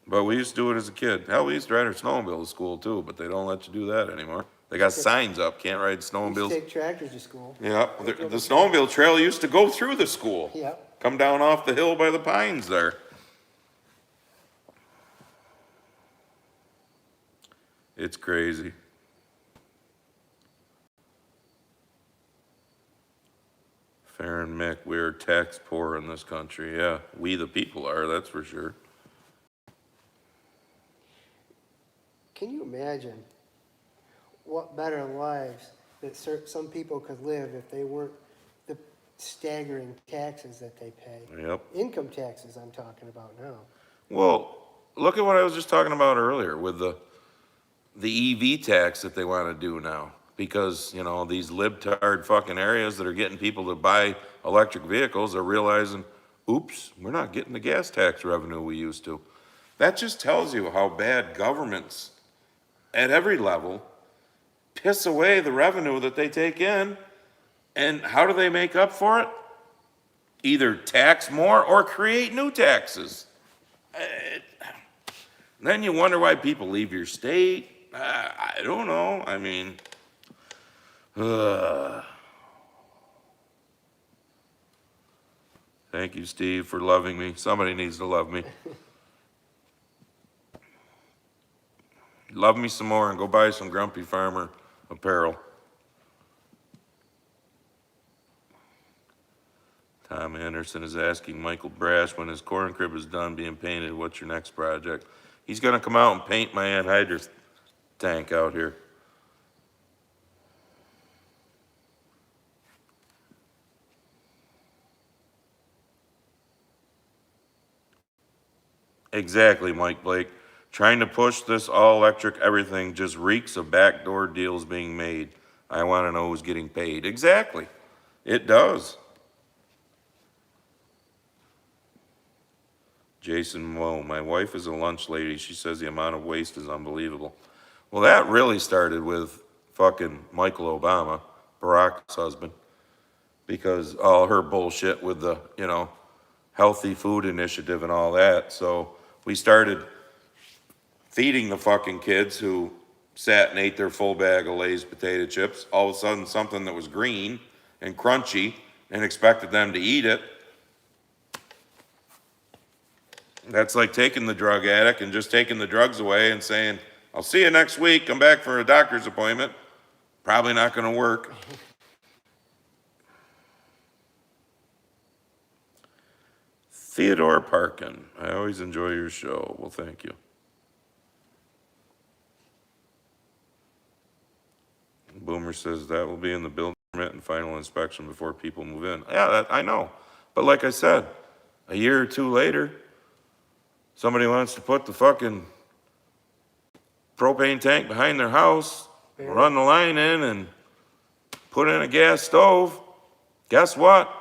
But we used to do it as a kid. Hell, we used to ride our snowmobile to school too, but they don't let you do that anymore. They got signs up, can't ride We used to snowmobiles. take tractors to school. Yeah, the snowmobile trail used to go through the school. Yep. Come down off the hill by the pines there. It's crazy. Fair and Mick, we're tax poor in this country. Yeah, we the people are, that's for sure. Can you imagine what better lives that some people could live if they weren't the staggering taxes that they pay? Yep. Income taxes I'm talking about now. Well, look at what I was just talking about earlier with the EV tax that they want to do now. Because, these libtard fucking areas that are getting people to buy electric vehicles are realizing, oops, we're not getting the gas tax revenue we used to. That just tells you how bad governments at every level piss away the revenue that they take in. And how do they make up for it? Either tax more or create new taxes. Then you wonder why people leave your state. I don't know. I mean, thank you, Steve, for loving me. Somebody needs to love me. Love me some more and go buy some Grumpy Farmer apparel. Tom Anderson is asking Michael Brash when his corn crib is done being painted, what's your next project? He's gonna come out and paint my anhydrous tank out here. Exactly, Mike Blake. Trying to push this all-electric everything just reeks of backdoor deals being made. I want to know who's getting paid. Exactly. It does. Jason Moe, my wife is a lunch lady. She says the amount of waste is unbelievable. Well, that really started with fucking Michael Obama, Barack's husband, because all her bullshit with the, healthy food initiative and all that. So we started feeding the fucking kids who sat and ate their full bag of Lay's potato chips, all of a sudden something that was green and crunchy and expected them to eat it. That's like taking the drug addict and just taking the drugs away and saying, I'll see you next week, come back for a doctor's appointment. Probably not going to work. Theodore Parkin, I always enjoy your show. Well, thank you. Boomer says that will be in the building permit and final inspection before people move in. Yeah, that, I know. But like I said, a year or two later, somebody wants to put the fucking propane tank behind their house, run the line in, and put in a gas stove. Guess what?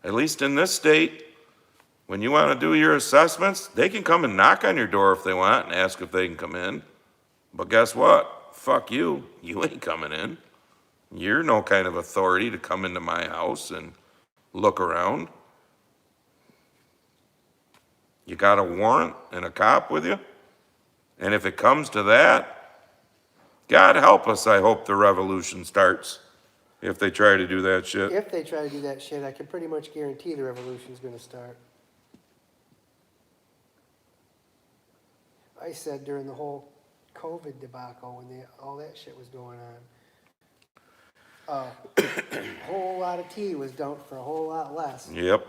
At least in this state, when you want to do your assessments, they can come and knock on your door if they want and ask if they can come in. But guess what? Fuck you. You ain't coming in. You're no kind of authority to come into my house and look around. You got a warrant and a cop with you? And if it comes to that, God help us, I hope the revolution starts if they try to do that shit. If they try to do that shit, I can pretty much guarantee the revolution's going to start. I said during the whole COVID debacle when all that shit was going on, a whole lot of tea was dumped for a whole lot less. Yep.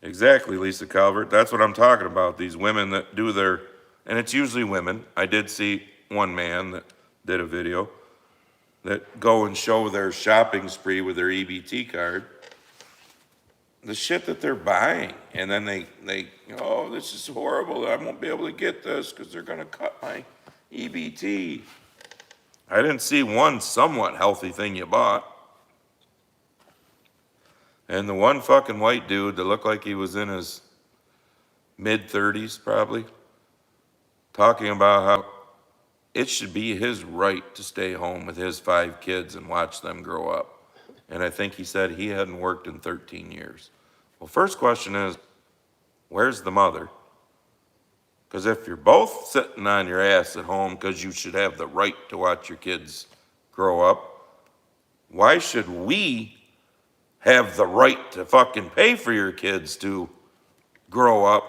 Exactly, Lisa Calvert. That's what I'm talking about. These women that do their, and it's usually women. I did see one man that did a video that go and show their shopping spree with their EBT card. The shit that they're buying. And then they oh, this is horrible. I won't be able to get this because they're going to cut my EBT. I didn't see one somewhat healthy thing you bought. And the one fucking white dude that looked like he was in his mid-30s probably, talking about how it should be his right to stay home with his 5 kids and watch them grow up. And I think he said he hadn't worked in 13 years. Well, first question is, where's the mother? Because if you're both sitting on your ass at home because you should have the right to watch your kids grow up, why should we have the right to fucking pay for your kids to grow up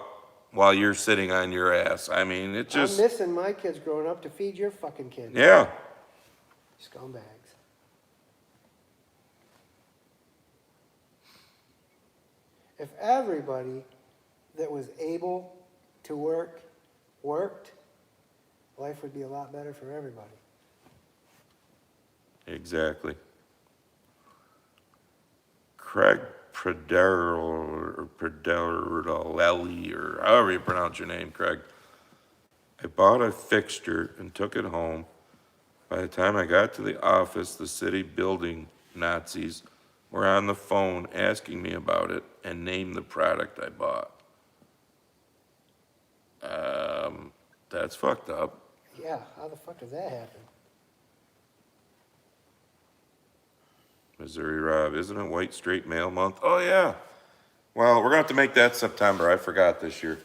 while you're sitting on your ass? I mean, it just... I'm missing my kids growing up to feed your fucking kids. Yeah. Scumbags. If everybody that was able to work worked, life would be a lot better for everybody. Exactly. Craig Prederelli, or however you pronounce your name, Craig. I bought a fixture and took it home. By the time I got to the office, the city building Nazis were on the phone asking me about it and named the product I bought. That's fucked up. Yeah, how the fuck does that happen? Missouri Rob, isn't it White Straight Male Month? Oh, yeah. Well, we're going to have to make that September. I forgot this year.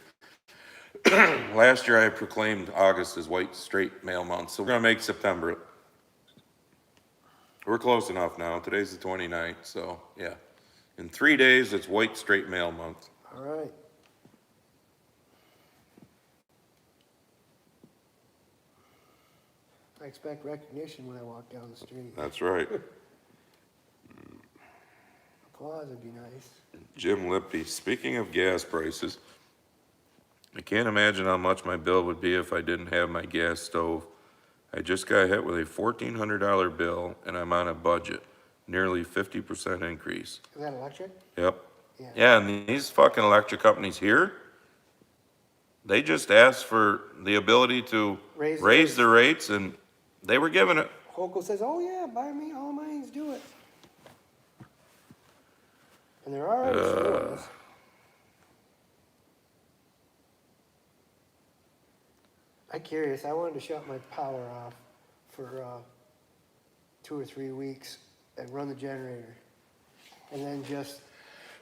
Last year I proclaimed August as White Straight Male Month, so we're going to make September. We're close enough now. Today's the 29th, so yeah. In 3 days, it's White Straight Male Month. All right. I expect recognition when I walk down the street. That's right. Applause would be nice. Jim Lippy, speaking of gas prices, I can't imagine how much my bill would be if I didn't have my gas stove. I just got hit with a $1,400 bill, and I'm on a budget. Nearly 50% increase. Is that electric? Yep. Yeah. Yeah, and these fucking electric companies here, they just asked for the ability to raise the rates, and they were giving it. Hochul says, oh yeah, buy me all mines, do it. And there are doing this. I'm curious. I wanted to shut my power off for 2 or 3 weeks and run the generator, and then just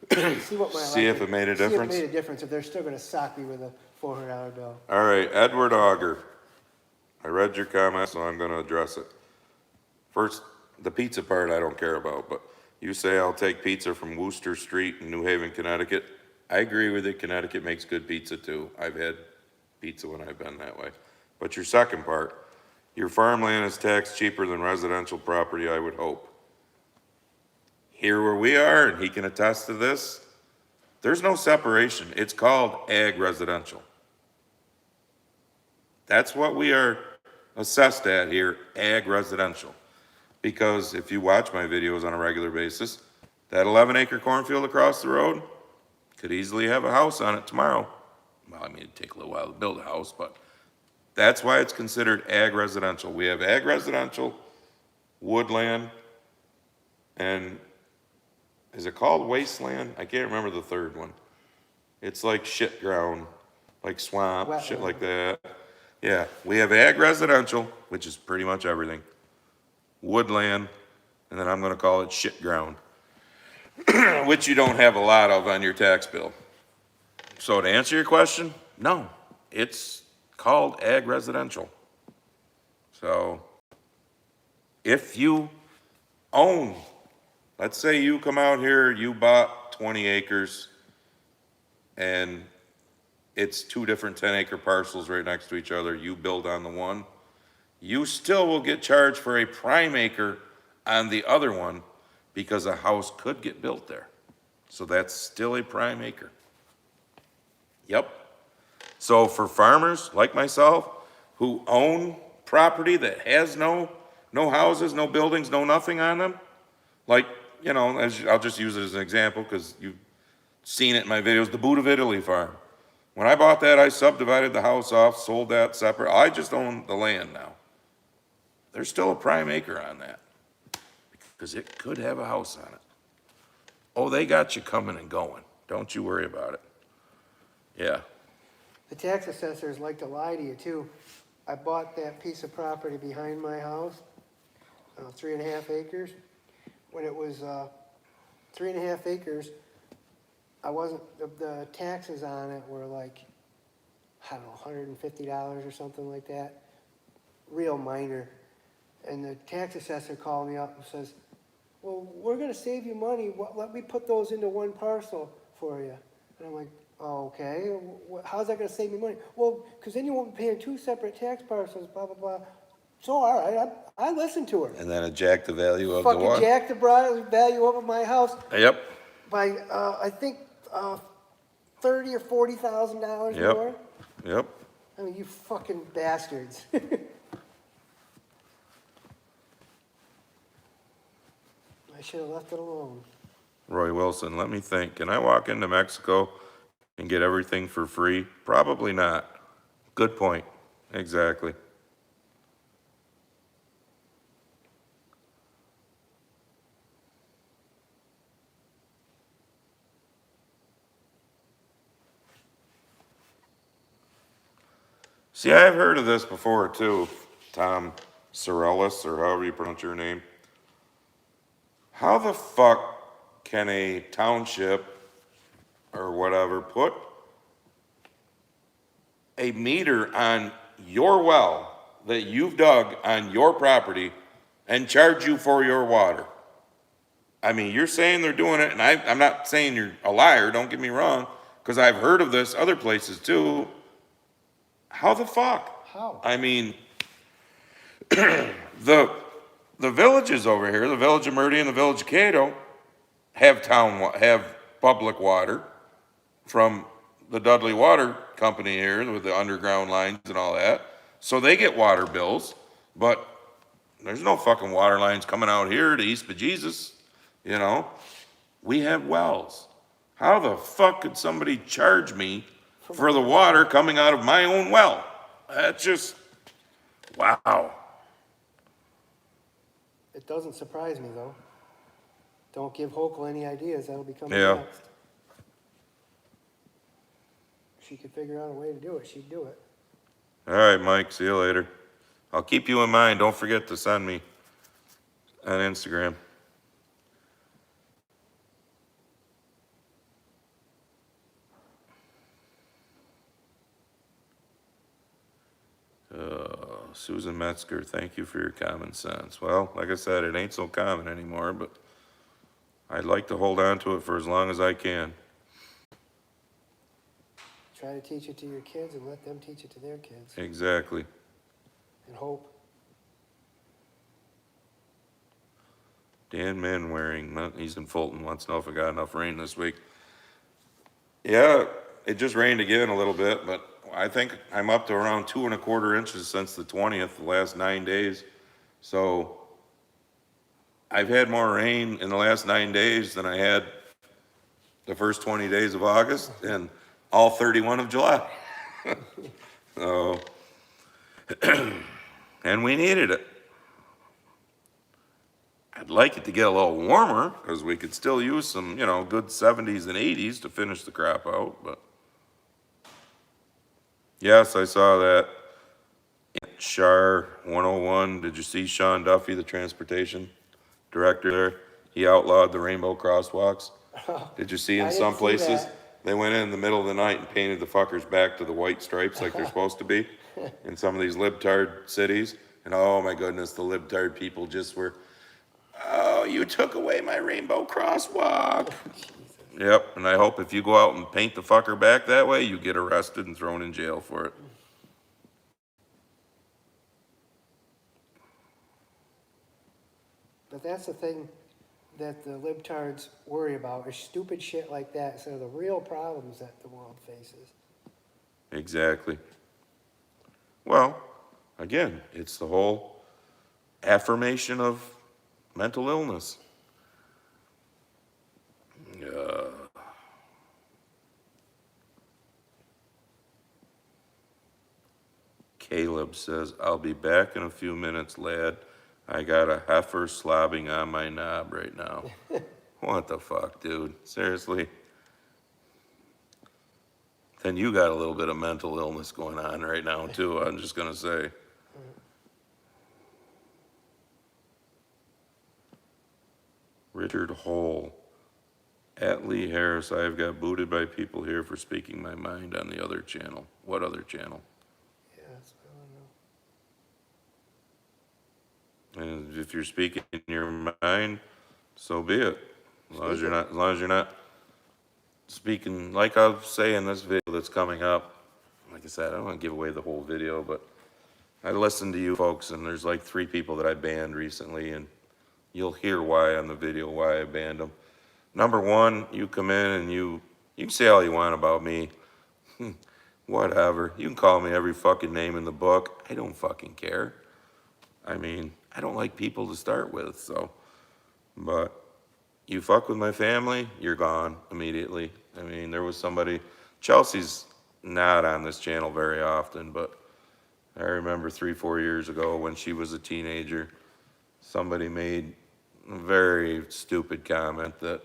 See what my See if electric- it made a See if it difference? made a difference, if they're still gonna sock me with a $400 bill. All right, Edward Auger. I read your comment, so I'm gonna address it. First, the pizza part I don't care about, but you say I'll take pizza from Wooster Street in New Haven, Connecticut. I agree with you. Connecticut makes good pizza too. I've had pizza when I've been that way. But your second part, your farmland is taxed cheaper than residential property, I would hope. Here where we are, and he can attest to this, there's no separation. It's called ag residential. That's what we are assessed at here, ag residential. Because if you watch my videos on a regular basis, that 11-acre cornfield across the road could easily have a house on it tomorrow. Well, I mean, it'd take a little while to build a house, but that's why it's considered ag residential. We have ag residential, woodland, and is it called wasteland? I can't remember the third one. It's like shit ground, like swamp, shit Wetland. like that. Yeah, we have ag residential, which is pretty much everything. Woodland, and then I'm gonna call it shit ground, which you don't have a lot of on your tax bill. So to answer your question, no, it's called ag residential. So if you own, let's say you come out here, you bought 20 acres and it's two different 10-acre parcels right next to each other, you build on the one, you still will get charged for a prime acre on the other one because a house could get built there. So that's still a prime acre. Yep. So for farmers like myself who own property that has no houses, no buildings, no nothing on them, like, you know, I'll just use it as an example because you've seen it in my videos, the Boot of Italy farm. When I bought that, I subdivided the house off, sold that separate. I just own the land now. There's still a prime acre on that because it could have a house on it. Oh, they got you coming and going. Don't you worry about it. Yeah. The tax assessors like to lie to you too. I bought that piece of property behind my house, 3.5 acres. When it was 3.5 acres, I wasn't, the taxes on it were like, I don't know, $150 or something like that. Real minor. And the tax assessor called me up and says, well, we're gonna save you money. Let me put those into one parcel for you. And I'm like, oh, okay, how's that gonna save me money? Well, because then you won't be paying two separate tax parcels, blah, blah, blah. So, all right, I listened to her. And then it jacked the value of the Fucking one. jacked the value up of my house Yep. by, I think, $30,000 or $40,000 Yep. more. Yep. I mean, you fucking bastards. I should have left it alone. Roy Wilson, let me think. Can I walk into Mexico and get everything for free? Probably not. Good point. Exactly. See, I've heard of this before too, Tom Sorellis, or however you pronounce your name. How the fuck can a township or whatever put a meter on your well that you've dug on your property and charge you for your water? I mean, you're saying they're doing it, and I'm not saying you're a liar, don't get me wrong, because I've heard of this other places too. How the fuck? How? I mean, the villages over here, the village of Murdy and the village of Cato, have public water from the Dudley Water Company here with the underground lines and all that. So they get water bills, but there's no fucking water lines coming out here to East Bejesus, you know? We have wells. How the fuck could somebody charge me for the water coming out of my own well? That's just, wow. It doesn't surprise me though. Don't give Hochul any ideas, that'll be coming Yeah. next. If she could figure out a way to do it, she'd do it. All right, Mike, see you later. I'll keep you in mind. Don't forget to send me on Instagram. Susan Metzger, thank you for your common sense. Well, like I said, it ain't so common anymore, but I'd like to hold on to it for as long as I can. Try to teach it to your kids and let them teach it to their kids. Exactly. And hope. Dan Manwaring, he's in Fulton, wants to know if it got enough rain this week. Yeah, it just rained again a little bit, but I think I'm up to around 2¼ inches since the 20th, the last 9 days. So I've had more rain in the last 9 days than I had the first 20 days of August and all 31 of July. So, and we needed it. I'd like it to get a little warmer because we could still use some, good 70s and 80s to finish the crop out. But yes, I saw that. Char 101. Did you see Sean Duffy, the transportation director there? He outlawed the rainbow crosswalks. Did you see in I some didn't see places that. they went in the middle of the night and painted the fuckers back to the white stripes like they're supposed to be in some of these libtard cities? And oh my goodness, the libtard people just were, oh, you took away my rainbow crosswalk. Yep, and I hope if you go out and paint the fucker back that way, you get arrested and thrown in jail for it. But that's the thing that the libtards worry about, is stupid shit like that instead of the real problems that the world faces. Exactly. Well, again, it's the whole affirmation of mental illness. Caleb says, I'll be back in a few minutes, lad. I got a heifer slobbing on my knob right now. What the fuck, dude? Seriously? Then you got a little bit of mental illness going on right now, too, I'm just going to say. Richard Hole. At Lee Harris, I have got booted by people here for speaking my mind on the other channel. What other channel? Yeah, that's what I don't know. And if you're speaking your mind, so be it. As long as you're not speaking, like I'll say in this video that's coming up. Like I said, I don't want to give away the whole video, but I listened to you folks, and there's like 3 people that I banned recently, and you'll hear why on the video, why I banned them. Number 1, you come in and you can say all you want about me. Whatever. You can call me every fucking name in the book. I don't fucking care. I mean, I don't like people to start with, so. But you fuck with my family, you're gone immediately. I mean, there was somebody, Chelsea's not on this channel very often, but I remember 3-4 years ago when she was a teenager, somebody made a very stupid comment that,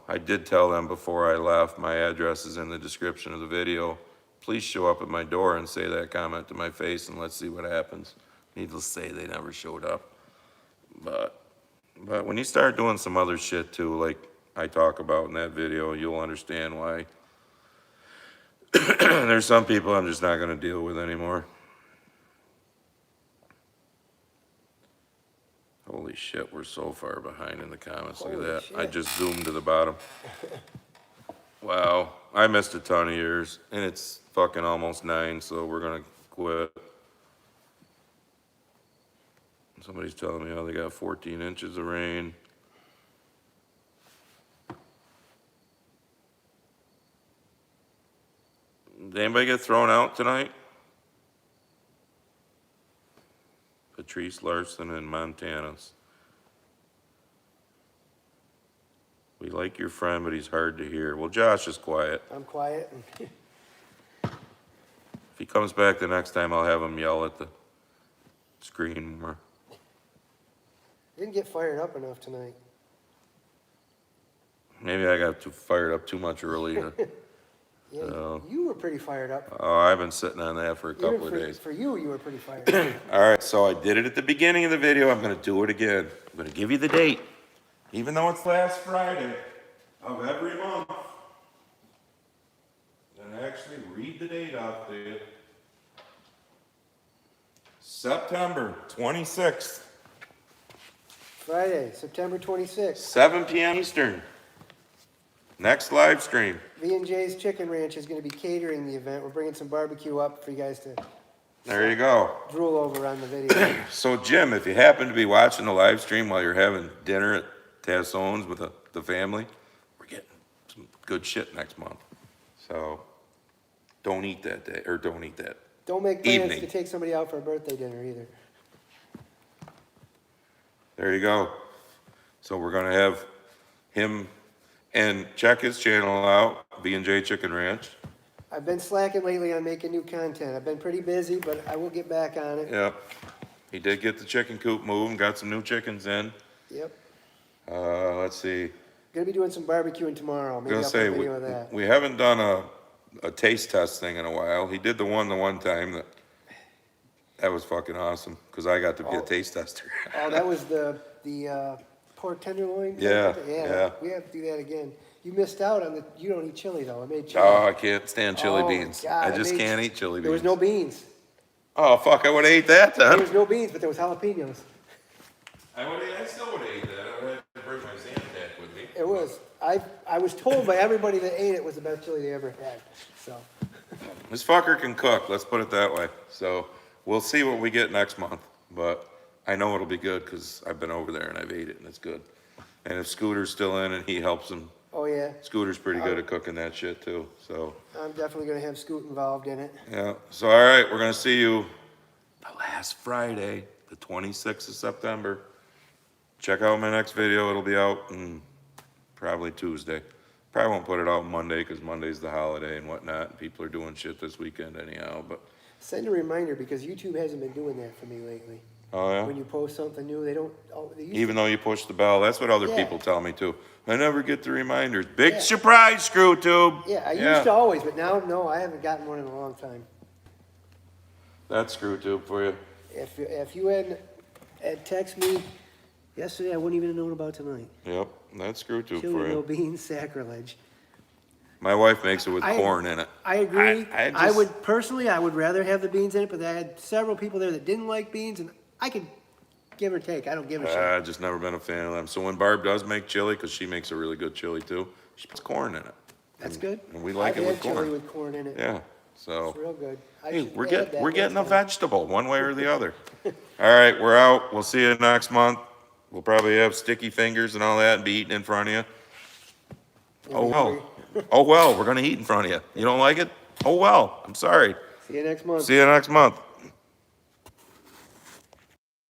I did tell them before I left, my address is in the description of the video. Please show up at my door and say that comment to my face and let's see what happens. Needless to say, they never showed up. But when you start doing some other shit too, like I talk about in that video, you'll understand why. There's some people I'm just not going to deal with anymore. Holy shit, we're so far behind in the comments. Look at Holy that. shit. I just zoomed to the bottom. Wow, I missed a ton of yours, and it's fucking almost 9, so we're going to quit. Somebody's telling me, oh, they got 14 inches of rain. Did anybody get thrown out tonight? Patrice Larson in Montana's. We like your friend, but he's hard to hear. Well, Josh is quiet. I'm quiet. If he comes back the next time, I'll have him yell at the screen more. Didn't get fired up enough tonight. Maybe I got fired up too much early. Yeah, Oh. you were pretty fired up. Oh, I've been sitting on that for a couple of days. For you were pretty fired up. All right, so I did it at the beginning of the video. I'm going to do it again. I'm going to give you the date, even though it's last Friday of every month. And actually read the date out to you. September 26th, Friday, September 26th. 7 p.m. Eastern. Next live stream. V&J's Chicken Ranch is going to be catering the event. We're bringing some barbecue up for you guys to There you go. drool over on the video. So, Jim, if you happen to be watching the live stream while you're having dinner at Tassone's with the family, we're getting some good shit next month. So, don't eat that day, or don't eat that. Don't make plans Evening. to take somebody out for a birthday dinner either. There you go. So we're gonna have him, and check his channel out, B&J Chicken Ranch. I've been slacking lately on making new content. I've been pretty busy, but I will get back on it. Yep. He did get the chicken coop moving, got some new chickens in. Yep. Let's see. Gonna be doing some barbecuing tomorrow. Maybe Gonna I'll say, put a video of that. we haven't done a taste test thing in a while. He did the one time that was fucking awesome, because I got to be a taste tester. Oh, that was the pork tenderloin? Yeah, yeah. We have to do that again. You missed out on you don't eat chili though. I made chili. Oh, I can't stand chili Oh, beans. God, I just made can't eat chili beans. There was no beans. Oh, fuck, I would've ate that There then. was no beans, but there was jalapenos. I still would've ate that. I would've had to bring my Zantac with me. It was. I was told by everybody that ate it was the best chili they ever had. So This fucker can cook, let's put it that way. So we'll see what we get next month, but I know it'll be good because I've been over there and I've ate it and it's good. And if Scooter's still in and he helps him, oh yeah, Scooter's pretty good at cooking that shit too, so. I'm definitely gonna have Scoot involved in it. Yeah, so all right, we're gonna see you the last Friday, the 26th of September. Check out my next video, it'll be out probably Tuesday. Probably won't put it out Monday, because Monday's the holiday and whatnot, and people are doing shit this weekend anyhow, but, Send a reminder because YouTube hasn't been doing that for me lately. oh When yeah? you post something new, they don't. Oh, they used to- Even though you push the bell, that's what other Yeah. people tell me too. I never get the reminders. Big Yeah. surprise, Screw Tube! Yeah, I used to always, but now no, I haven't gotten one in a long time. That's Screw Tube for you. If you had text me yesterday, I wouldn't even have known about tonight. Yep, that's Screw Tube Chili, for no you. beans, sacrilege. My wife makes it with I- corn in it. I agree. I I just- would personally, I would rather have the beans in it, but I had several people there that didn't like beans, and I could give or take. I don't give a shit. I've just never been a fan of them. So when Barb does make chili, because she makes a really good chili too, she puts corn in it. That's good. And we like I've it with had chili corn. with corn in it. Yeah, so, It's real good. I hey, should we're add that getting a next time. vegetable, one way or the other. All right, we're out. We'll see you next month. We'll probably have sticky fingers and all that and be eating in front of you. Oh, well. Oh, well, we're gonna eat in front of you. You don't like it? Oh, well, I'm sorry. See you next month. See you next month.